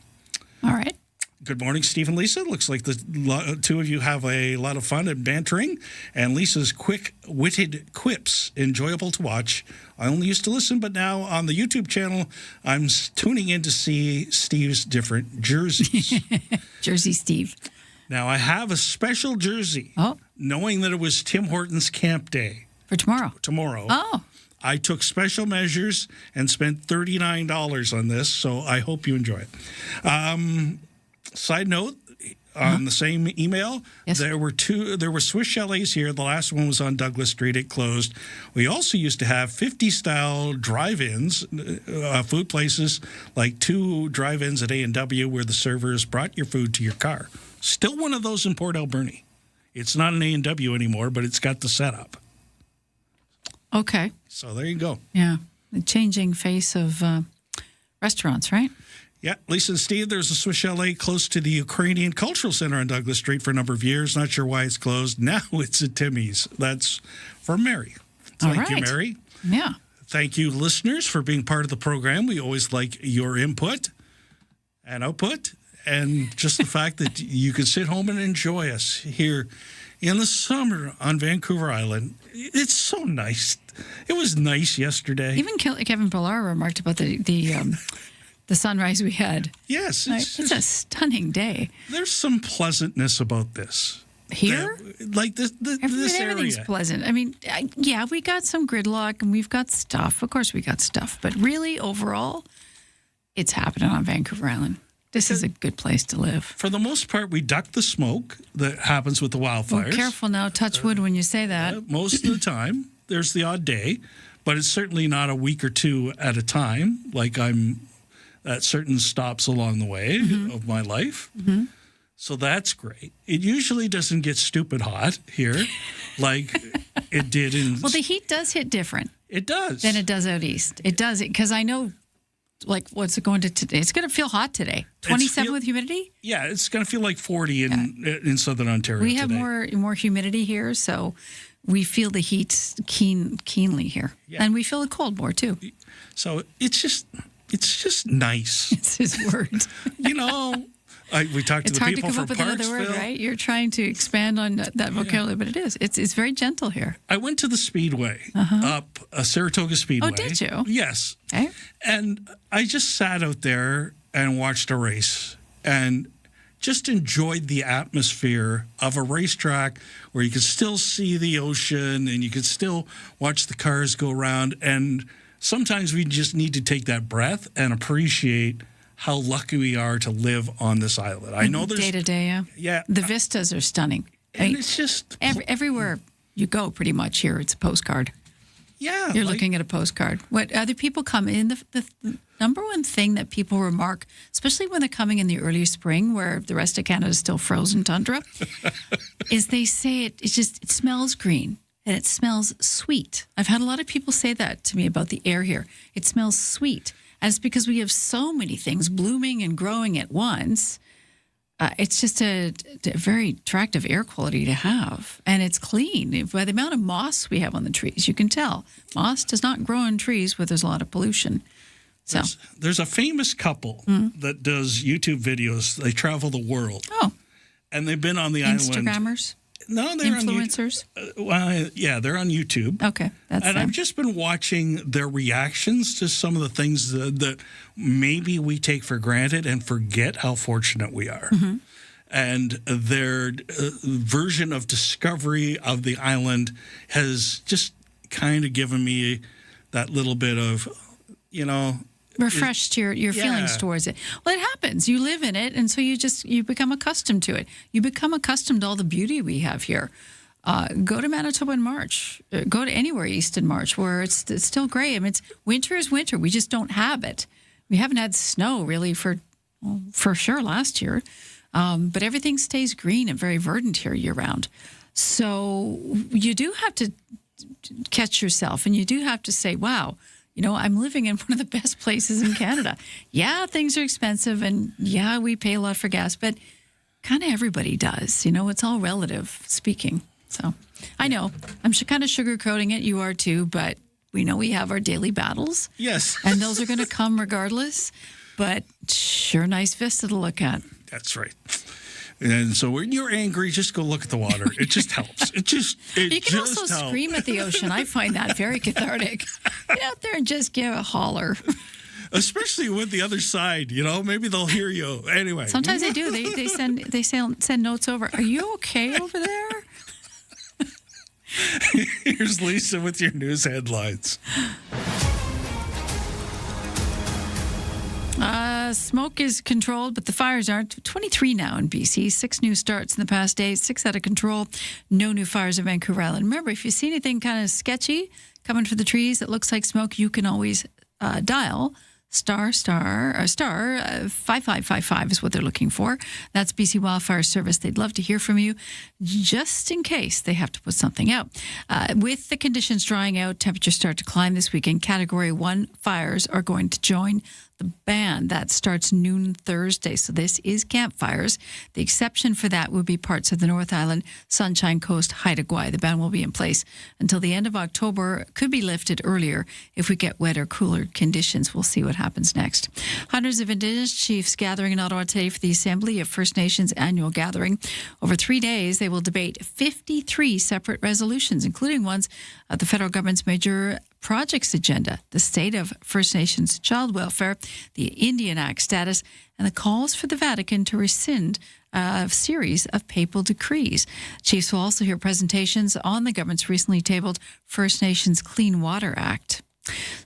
All right. Good morning, Steve and Lisa. Looks like the two of you have a lot of fun at bantering, and Lisa's quick-witted quips enjoyable to watch. I only used to listen, but now on the YouTube channel, I'm tuning in to see Steve's different jerseys. Jersey Steve. Now, I have a special jersey, knowing that it was Tim Hortons Camp Day. For tomorrow? Tomorrow. Oh. I took special measures and spent $39 on this, so I hope you enjoy it. Side note, on the same email, there were Swiss chalets here. The last one was on Douglas Street. It closed. We also used to have 50-style drive-ins, food places, like 2 drive-ins at A&W where the servers brought your food to your car. Still one of those in Port Alberni. It's not an A&W anymore, but it's got the setup. Okay. So there you go. Yeah. The changing face of restaurants, right? Yeah, Lisa and Steve, there's a Swiss Chalet close to the Ukrainian Cultural Center on Douglas Street for a number of years. Not sure why it's closed. Now it's at Timmy's. That's for Mary. Thank you, Mary. Yeah. Thank you, listeners, for being part of the program. We always like your input and output, and just the fact that you can sit home and enjoy us here in the summer on Vancouver Island. It's so nice. It was nice yesterday. Even Kevin Pillar remarked about the sunrise we had. Yes. It's a stunning day. There's some pleasantness about this. Here? Like this everything's area. pleasant. I mean, yeah, we got some gridlock and we've got stuff. Of course we got stuff. But really, overall, it's happening on Vancouver Island. This is a good place to live. For the most part, we duck the smoke that happens with the wildfires. Well, careful now. Touch wood when you say that. Most of the time. There's the odd day. But it's certainly not a week or two at a time. Like I'm at certain stops along the way of my life. Mm-hmm. So that's great. It usually doesn't get stupid hot here like it did in... Well, the heat does hit different. It does. Than it does out east. It does. Because I know, like, what's it going to today? It's going to feel hot today. 27 with humidity? Yeah, it's going to feel like 40 in Southern Ontario We have today. more humidity here, so we feel the heat keenly here. Yeah. And we feel the cold more, too. So it's just nice. It's his word. You know, we talked to the people from Parksville. It's hard to come up with another word, right? You're trying to expand on that vocabulary, but it is. It's very gentle here. I went to the Speedway, up Saratoga Speedway. Oh, did you? Yes. Okay. And I just sat out there and watched a race and just enjoyed the atmosphere of a racetrack where you could still see the ocean and you could still watch the cars go around. And sometimes we just need to take that breath and appreciate how lucky we are to live on this island. I know there's... Day to day, yeah. Yeah. The vistas are stunning. And it's just... Everywhere you go, pretty much here, it's a postcard. Yeah. You're looking at a postcard. What other people come in, the number one thing that people remark, especially when they're coming in the early spring where the rest of Canada is still frozen tundra, is they say it smells green. And it smells sweet. I've had a lot of people say that to me about the air here. It smells sweet. And it's because we have so many things blooming and growing at once. It's just a very attractive air quality to have. And it's clean. By the amount of moss we have on the trees, you can tell. Moss does not grow on trees where there's a lot of pollution. So There's a famous couple that does YouTube videos. They travel the world. Oh. And they've been on the island. Instagrammers? No, they're influencers. Yeah, they're on YouTube. Okay, that's and them. I've just been watching their reactions to some of the things that maybe we take for granted and forget how fortunate we are. Mm-hmm. And their version of discovery of the island has just kind of given me that little bit of, refreshed your feelings towards it. Well, it happens. You live in it, and so you become accustomed to it. You become accustomed to all the beauty we have here. Go to Manitoba in March. Go to anywhere east in March where it's still gray. I mean, winter is winter. We just don't have it. We haven't had snow really for sure last year, but everything stays green and very verdant here year round. So you do have to catch yourself, and you do have to say, wow, I'm living in one of the best places in Canada. Yeah, things are expensive, and yeah, we pay a lot for gas, but kind of everybody does. You know, it's all relative speaking. So I know I'm kind of sugarcoating it. You are too, but we know we have our daily battles. Yes. And those are going to come regardless. But sure, nice vista to look at. That's right. And so when you're angry, just go look at the water. It just helps. You can also scream at the ocean. I find that very cathartic. Get out there and just give a holler. Especially with the other side, you know, maybe they'll hear you. Anyway. Sometimes they do. They send notes over. Are you okay over there? Here's Lisa with your news headlines. Smoke is controlled, but the fires aren't. 23 now in BC. 6 new starts in the past days. 6 out of control. No new fires in Vancouver Island. Remember, if you see anything kind of sketchy coming for the trees that looks like smoke, you can always dial star 5555 is what they're looking for. That's BC Wildfire Service. They'd love to hear from you just in case they have to put something out. With the conditions drying out, temperatures start to climb this weekend. Category 1 fires are going to join the ban. That starts noon Thursday. So this is campfires. The exception for that would be parts of the North Island, Sunshine Coast, Haida Gwaii. The ban will be in place until the end of October. Could be lifted earlier if we get wetter, cooler conditions. We'll see what happens next. Hundreds of Indigenous chiefs gathering in Ottawa today for the Assembly of First Nations annual gathering. Over 3 days, they will debate 53 separate resolutions, including ones of the federal government's major projects agenda, the state of First Nations child welfare, the Indian Act status, and the calls for the Vatican to rescind a series of papal decrees. Chiefs will also hear presentations on the government's recently tabled First Nations Clean Water Act.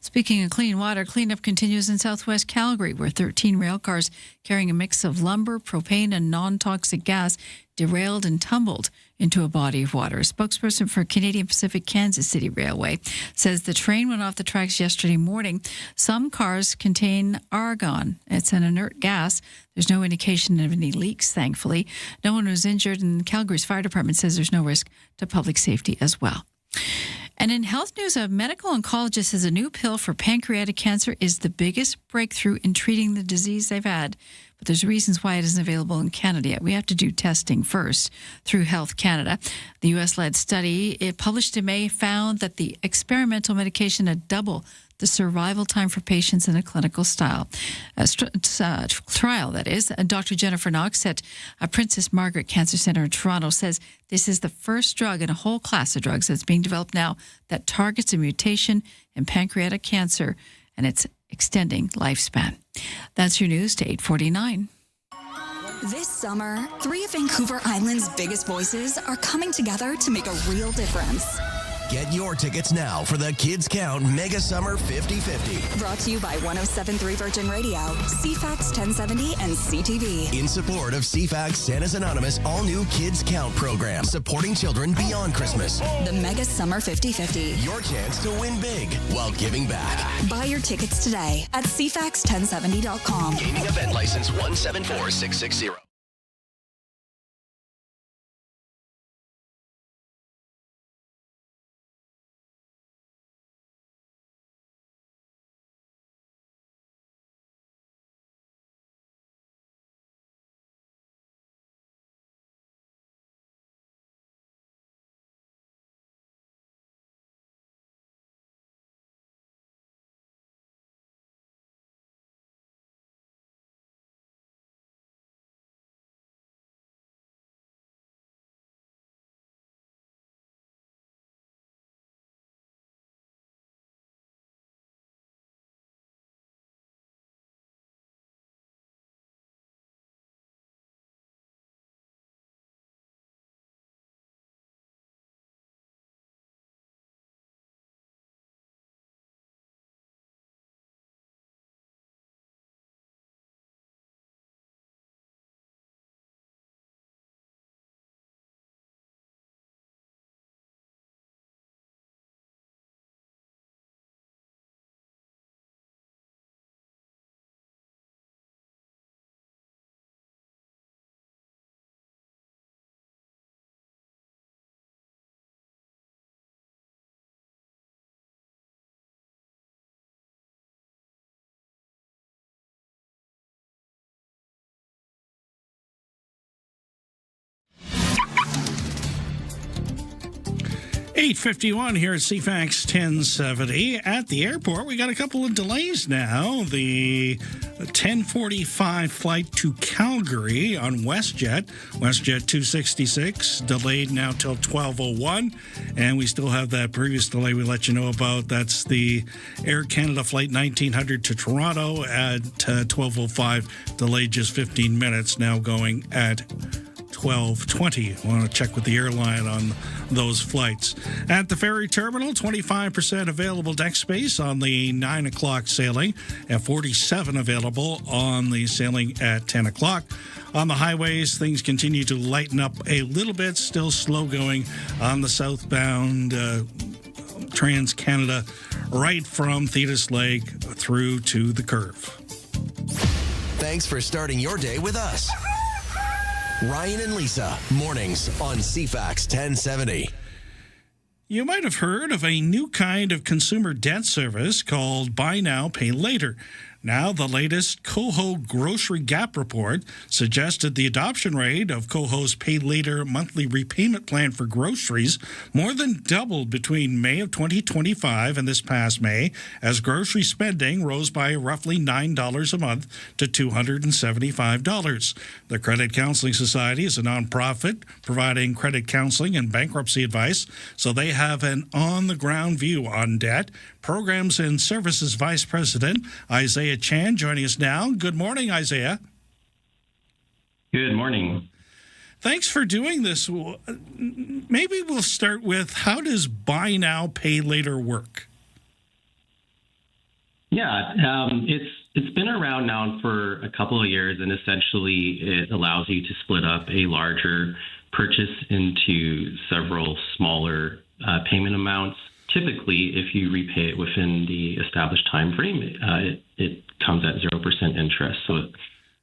Speaking of clean water, cleanup continues in southwest Calgary, where 13 rail cars carrying a mix of lumber, propane, and non-toxic gas derailed and tumbled into a body of water. A spokesperson for Canadian Pacific Kansas City Railway says the train went off the tracks yesterday morning. Some cars contain argon. It's an inert gas. There's no indication of any leaks, thankfully. No one was injured, and Calgary's fire department says there's no risk to public safety as well. And in health news, a medical oncologist says a new pill for pancreatic cancer is the biggest breakthrough in treating the disease they've had. But there's reasons why it isn't available in Canada yet. We have to do testing first through Health Canada. The U.S.-led study, it published in May, found that the experimental medication had double the survival time for patients in a clinical trial, that is. Dr. Jennifer Knox at Princess Margaret Cancer Centre in Toronto says this is the first drug in a whole class of drugs that's being developed now that targets a mutation in pancreatic cancer, and it's extending lifespan. That's your news to 8:49. This summer, 3 of Vancouver Island's biggest voices are coming together to make a real difference. Get your tickets now for the Kids Count Mega Summer 50/50. Brought to you by 107.3 Virgin Radio, CFAX 1070, and CTV. In support of CFAX Santa's Anonymous all-new Kids Count program, supporting children beyond Christmas. The Mega Summer 50/50. Your chance to win big while giving back. Buy your tickets today at CFAX1070.com. Gaming event license 174660. 8:51 here at CFAX 1070. At the airport, we got a couple of delays now. The 10:45 flight to Calgary on WestJet, WestJet 266, delayed now till 12:01. And we still have that previous delay we let you know about. That's the Air Canada flight 1900 to Toronto at 12:05, delayed just 15 minutes, now going at 12:20. Want to check with the airline on those flights. At the ferry terminal, 25% available deck space on the 9 o'clock sailing and 47 available on the sailing at 10 o'clock. On the highways, things continue to lighten up a little bit, still slow going on the southbound Trans-Canada right from Thetis Lake through to the Curve. Thanks for starting your day with us. Ryan and Lisa, mornings on CFAX 1070. You might have heard of a new kind of consumer debt service called Buy Now, Pay Later. Now, the latest Coho Grocery Gap report suggested the adoption rate of Coho's Pay Later monthly repayment plan for groceries more than doubled between May of 2025 and this past May, as grocery spending rose by roughly $9 a month to $275. The Credit Counseling Society is a nonprofit providing credit counseling and bankruptcy advice, so they have an on-the-ground view on debt. Programs and Services Vice President Isaiah Chan joining us now. Good morning, Isaiah. Good morning. Thanks for doing this. Maybe we'll start with, how does Buy Now, Pay Later work? Yeah, it's been around now for a couple of years, and essentially it allows you to split up a larger purchase into several smaller payment amounts. Typically, if you repay it within the established time frame, it comes at 0% interest. So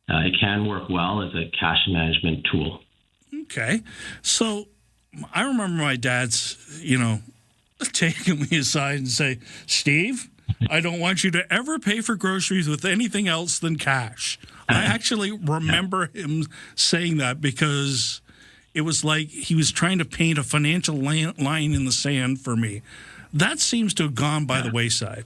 it can work well as a cash management tool. Okay. So I remember my dad's, taking me aside and say, Steve, I don't want you to ever pay for groceries with anything else than cash. I actually remember him saying that, because it was like he was trying to paint a financial line in the sand for me. That seems to have gone by the wayside.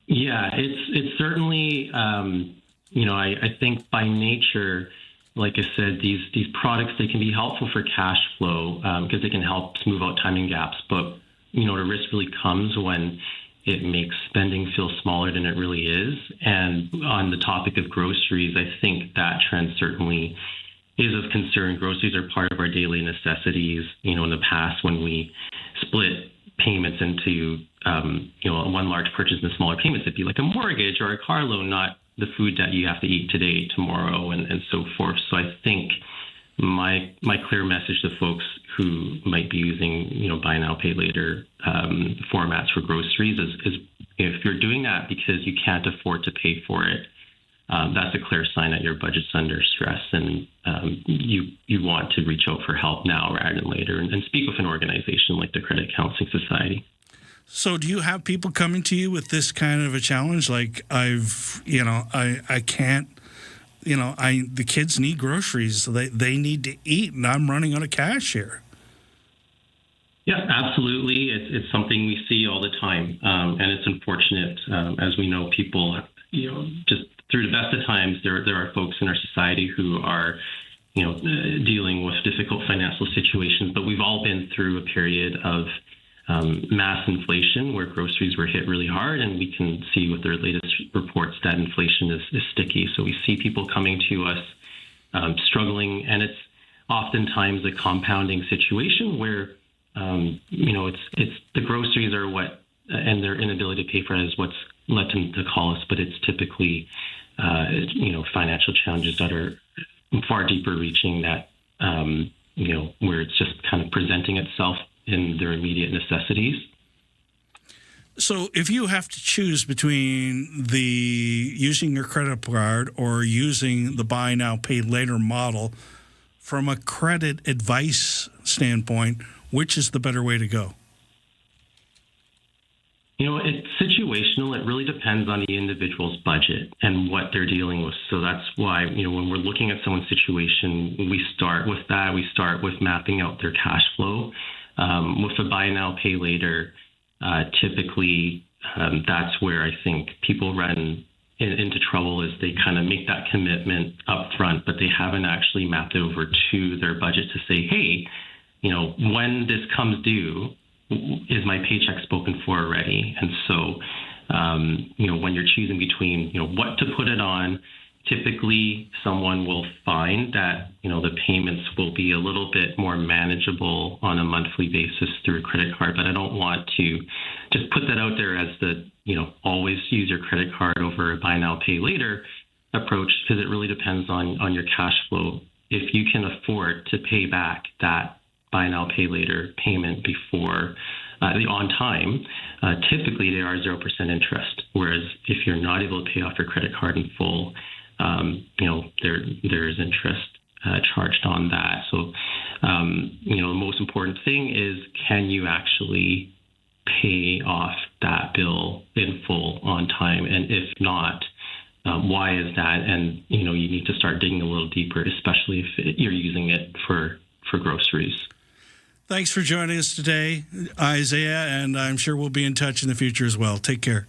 Yeah, it's certainly, I think by nature, like I said, these products, they can be helpful for cash flow because they can help smooth out timing gaps. But, the risk really comes when it makes spending feel smaller than it really is. And on the topic of groceries, I think that trend certainly is of concern. Groceries are part of our daily necessities. In the past, when we split payments into, one large purchase into smaller payments, it'd be like a mortgage or a car loan, not the food that you have to eat today, tomorrow, and so forth. So I think my clear message to folks who might be using, Buy Now, Pay Later formats for groceries is if you're doing that because you can't afford to pay for it, that's a clear sign that your budget's under stress, and you want to reach out for help now rather than later, and speak with an organization like the Credit Counseling Society. So do you have people coming to you with this kind of a challenge? Like, I can't, the kids need groceries, so they need to eat, and I'm running out of cash here. Yeah, absolutely. It's something we see all the time, and it's unfortunate. As we know, people, just through the best of times, there are folks in our society who are, dealing with difficult financial situations. But we've all been through a period of mass inflation where groceries were hit really hard, and we can see with their latest reports that inflation is sticky. So we see people coming to us struggling, and it's oftentimes a compounding situation where it's the groceries are what, and their inability to pay for it is what's led them to call us. But it's typically, financial challenges that are far deeper reaching, that, where it's just kind of presenting itself in their immediate necessities. So if you have to choose between using your credit card or using the Buy Now, Pay Later model, from a credit advice standpoint, which is the better way to go? It's situational. It really depends on the individual's budget and what they're dealing with. So that's why, when we're looking at someone's situation, we start with that. We start with mapping out their cash flow. With a buy now, pay later, typically that's where I think people run into trouble, is they kind of make that commitment up front, but they haven't actually mapped it over to their budget to say, hey, when this comes due, is my paycheck spoken for already? And so, when you're choosing between, what to put it on, typically someone will find that, the payments will be a little bit more manageable on a monthly basis through a credit card. But I don't want to just put that out there as the, always use your credit card over a buy now, pay later approach, because it really depends on your cash flow. If you can afford to pay back that buy now, pay later payment before on time, typically they are 0% interest. Whereas if you're not able to pay off your credit card in full, there is interest charged on that. So, the most important thing is, can you actually pay off that bill in full on time? And if not, why is that? And, you need to start digging a little deeper, especially if you're using it for groceries. Thanks for joining us today, Isaiah, and I'm sure we'll be in touch in the future as well. Take care.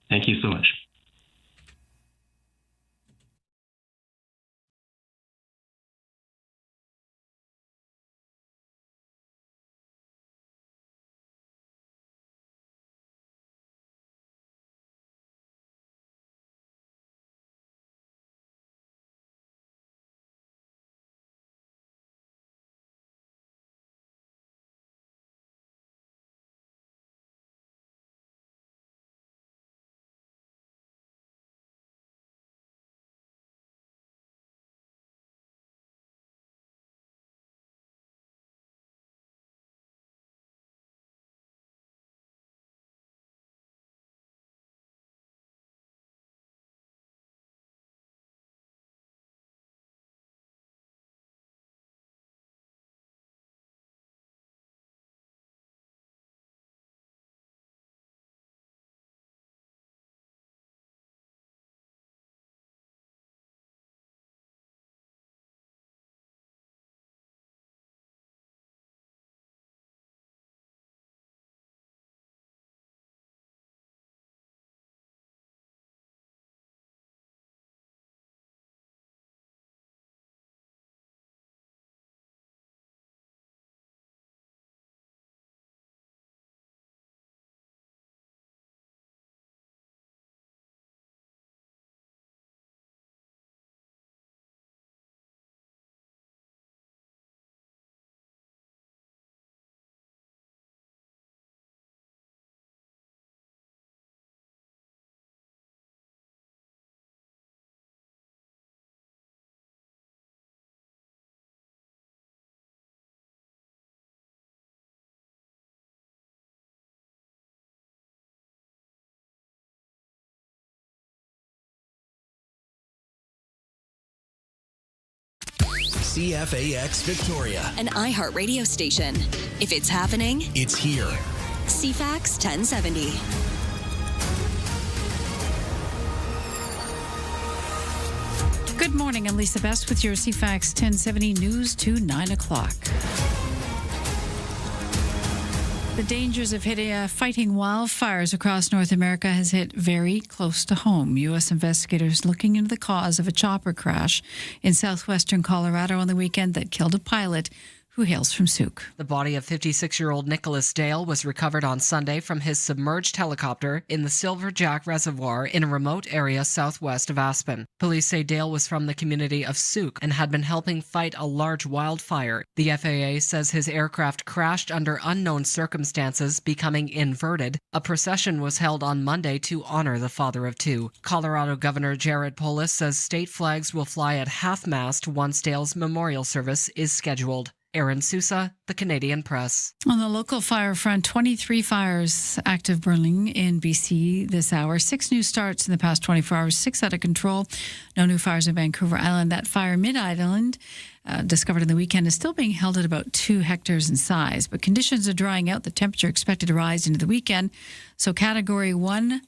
Thank you so much. CFAX Victoria, An iHeart radio station. If it's happening, it's here. CFAX 1070. Good morning. I'm Lisa Best with your CFAX 1070 news to 9 o'clock. The dangers of fighting wildfires across North America has hit very close to home. U.S. investigators looking into the cause of a chopper crash in southwestern Colorado on the weekend that killed a pilot who hails from Souk. The body of 56-year-old Nicholas Dale was recovered on Sunday from his submerged helicopter in the Silver Jack Reservoir in a remote area southwest of Aspen. Police say Dale was from the community of Souk and had been helping fight a large wildfire. The FAA says his aircraft crashed under unknown circumstances, becoming inverted. A procession was held on Monday to honor the father of two. Colorado Governor Jared Polis says state flags will fly at half-mast once Dale's memorial service is scheduled. Erin Sousa, The Canadian Press. On the local fire front, 23 fires active burning in BC this hour. 6 new starts in the past 24 hours, 6 out of control. No new fires in Vancouver Island. That fire mid-island discovered in the weekend is still being held at about 2 hectares in size, but conditions are drying out. The temperature expected to rise into the weekend. So Category 1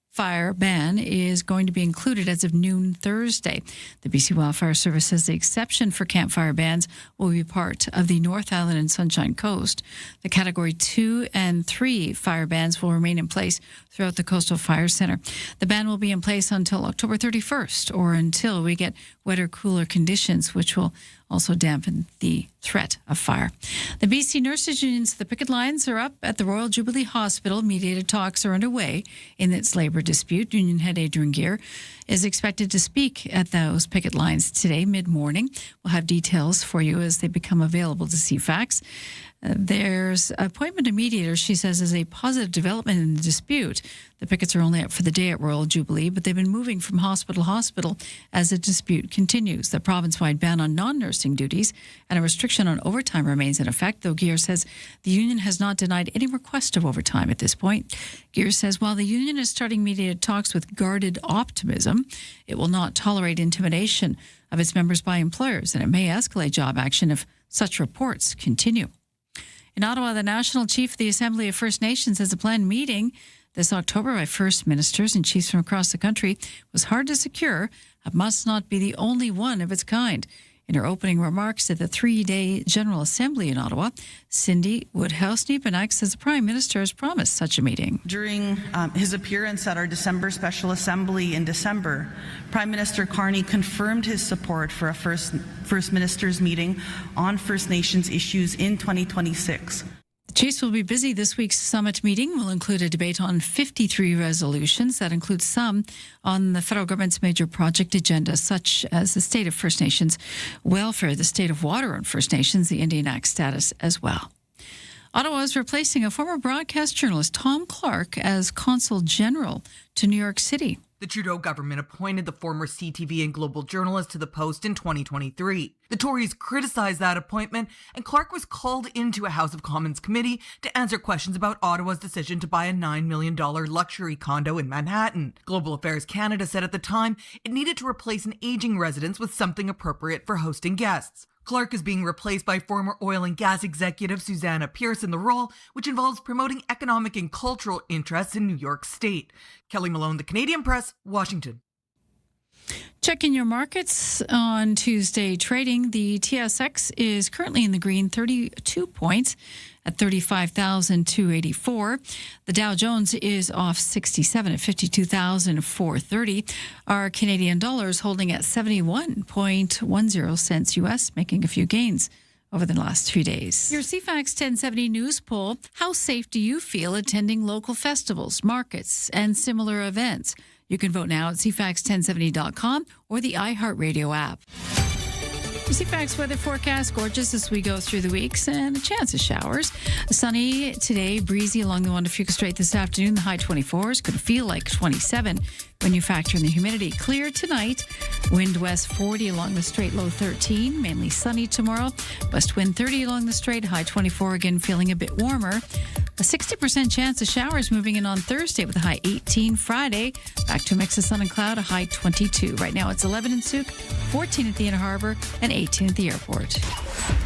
fire ban is going to be included as of noon Thursday. The BC Wildfire Service says the exception for campfire bans will be part of the North Island and Sunshine Coast. The Category 2 and 3 fire bans will remain in place throughout the Coastal Fire Centre. The ban will be in place until October 31st, or until we get wetter, cooler conditions, which will also dampen the threat of fire. The BC Nurses Union, the picket lines are up at the Royal Jubilee Hospital. Mediated talks are underway in its labour dispute. Union head Adrian Gear is expected to speak at those picket lines today, mid-morning. We'll have details for you as they become available to CFAX. There's appointment of mediator, she says, is a positive development in the dispute. The pickets are only up for the day at Royal Jubilee, but they've been moving from hospital to hospital as the dispute continues. The province-wide ban on non-nursing duties and a restriction on overtime remains in effect, though Gear says the union has not denied any request of overtime at this point. Gear says while the union is starting mediated talks with guarded optimism, it will not tolerate intimidation of its members by employers, and it may escalate job action if such reports continue. In Ottawa, the National Chief of the Assembly of First Nations has a planned meeting this October by First Ministers and chiefs from across the country. Was hard to secure. It must not be the only one of its kind. In her opening remarks at the 3-day General Assembly in Ottawa, Cindy Woodhouse-Nepenak says the Prime Minister has promised such a meeting. During his appearance at our December Special Assembly in December, Prime Minister Carney confirmed his support for a First Ministers meeting on First Nations issues in 2026. The Chiefs will be busy. This week's summit meeting will include a debate on 53 resolutions. That includes some on the federal government's major project agenda, such as the state of First Nations welfare, the state of water on First Nations, the Indian Act status as well. Ottawa is replacing a former broadcast journalist, Tom Clark, as Consul General to New York City. The Trudeau government appointed the former CTV and Global journalist to the post in 2023. The Tories criticized that appointment, and Clark was called into a House of Commons committee to answer questions about Ottawa's decision to buy a $9 million luxury condo in Manhattan. Global Affairs Canada said at the time it needed to replace an aging residence with something appropriate for hosting guests. Clark is being replaced by former oil and gas executive Susanna Pierce in the role, which involves promoting economic and cultural interests in New York State. Kelly Malone, The Canadian Press, Washington. Checking your markets on Tuesday trading. The TSX is currently in the green, 32 points at 35,284. The Dow Jones is off 67 at 52,430. Our Canadian dollar is holding at 71.10 cents US, making a few gains over the last 2 days. Your CFAX 1070 news poll: how safe do you feel attending local festivals, markets, and similar events? You can vote now at cfax1070.com or the iHeartRadio app. CFAX weather forecast: gorgeous as we go through the weeks, and a chance of showers. Sunny today, breezy along the Juan de Fuca Strait this afternoon. The high 24s could feel like 27 when you factor in the humidity. Clear tonight, wind west 40 along the strait, low 13. Mainly sunny tomorrow, west wind 30 along the strait, high 24, again feeling a bit warmer. A 60% chance of showers moving in on Thursday with a high 18. Friday, back to a mix of sun and cloud, a high 22. Right now it's 11 in Souk, 14 at the Inner Harbor, and 18 at the airport.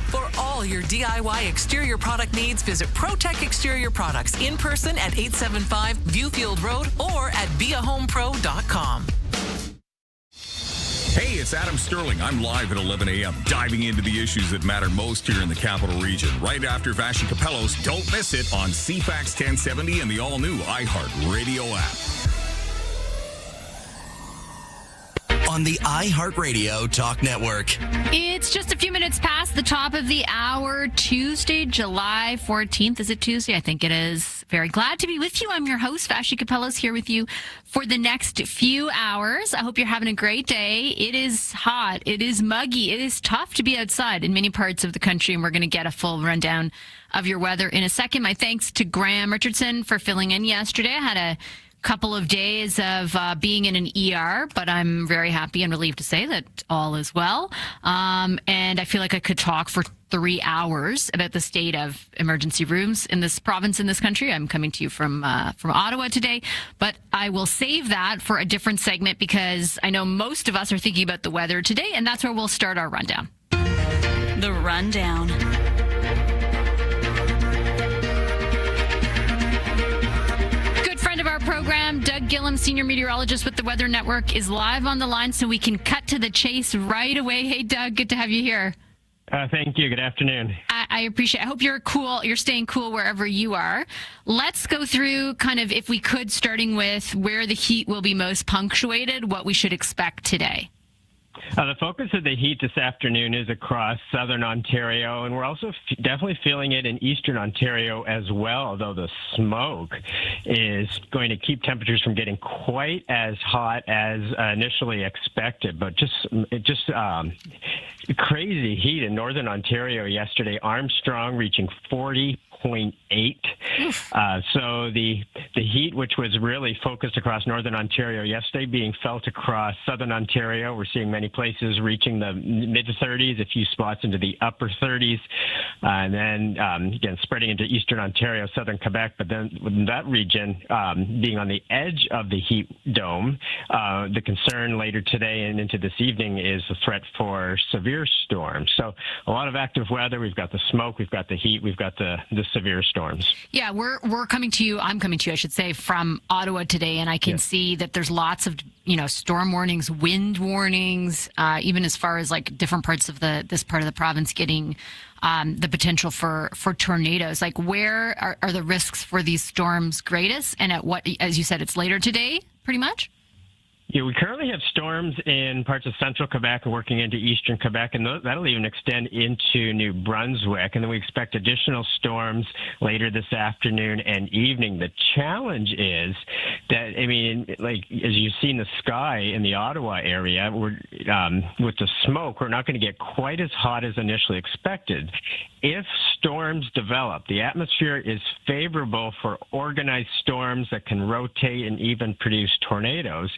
For all your DIY exterior product needs, visit ProTech Exterior Products in person at 875 Viewfield Road or at BeAHomePro.com. Hey, it's Adam Sterling. I'm live at 11 a.m., diving into the issues that matter most here in the Capital Region. Right after Vashi Capellos, don't miss it on CFAX 1070 and the all-new iHeartRadio app. On the iHeartRadio Talk Network. It's just a few minutes past the top of the hour, Tuesday, July 14th. Is it Tuesday? I think it is. Very glad to be with you. I'm your host, Vashi Capellos, here with you for the next few hours. I hope you're having a great day. It is hot. It is muggy. It is tough to be outside in many parts of the country, and we're going to get a full rundown of your weather in a second. My thanks to Graham Richardson for filling in yesterday. I had a couple of days of being in an ER, but I'm very happy and relieved to say that all is well. And I feel like I could talk for 3 hours about the state of emergency rooms in this province, in this country. I'm coming to you from Ottawa today, but I will save that for a different segment because I know most of us are thinking about the weather today, and that's where we'll start our rundown. The Rundown. Good friend of our program, Doug Gillum, senior meteorologist with the Weather Network, is live on the line, so we can cut to the chase right away. Hey, Doug, good to have you here. Thank you. Good afternoon. I appreciate it. I hope you're cool. You're staying cool wherever you are. Let's go through kind of, if we could, starting with where the heat will be most punctuated, what we should expect today. The focus of the heat this afternoon is across southern Ontario, and we're also definitely feeling it in eastern Ontario as well, although the smoke is going to keep temperatures from getting quite as hot as initially expected. But just crazy heat in northern Ontario yesterday. Armstrong reaching 40.8. So the heat, which was really focused across northern Ontario yesterday, being felt across southern Ontario. We're seeing many places reaching the mid-30s, a few spots into the upper 30s, and then again spreading into eastern Ontario, southern Quebec. But then within that region, being on the edge of the heat dome, the concern later today and into this evening is the threat for severe storms. So a lot of active weather. We've got the smoke, we've got the heat, we've got the severe storms. Yeah, we're coming to you. I'm coming to you, I should say, from Ottawa today, and I can see that there's lots of storm warnings, wind warnings, even as far as like different parts of this part of the province getting the potential for tornadoes. Like, where are the risks for these storms greatest, and at what? As you said, it's later today, pretty much. Yeah, we currently have storms in parts of central Quebec and working into eastern Quebec, and that'll even extend into New Brunswick. And then we expect additional storms later this afternoon and evening. The challenge is that, like as you've seen the sky in the Ottawa area, with the smoke, we're not going to get quite as hot as initially expected. If storms develop, the atmosphere is favorable for organized storms that can rotate and even produce tornadoes.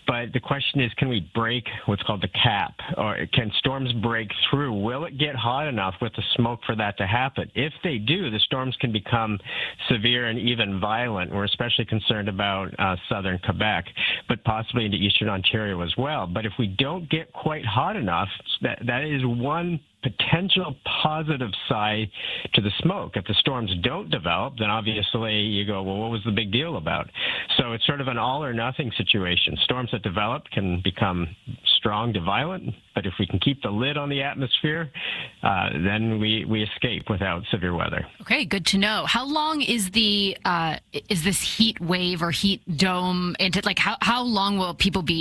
But the question is, can we break what's called the cap? Or can storms break through? Will it get hot enough with the smoke for that to happen? If they do, the storms can become severe and even violent. We're especially concerned about southern Quebec, but possibly into eastern Ontario as well. But if we don't get quite hot enough, that is one potential positive side to the smoke. If the storms don't develop, then obviously you go, well, what was the big deal about? So it's sort of an all or nothing situation. Storms that develop can become strong to violent, but if we can keep the lid on the atmosphere, then we escape without severe weather. Okay, good to know. How long is this heat wave or heat dome? And how long will people be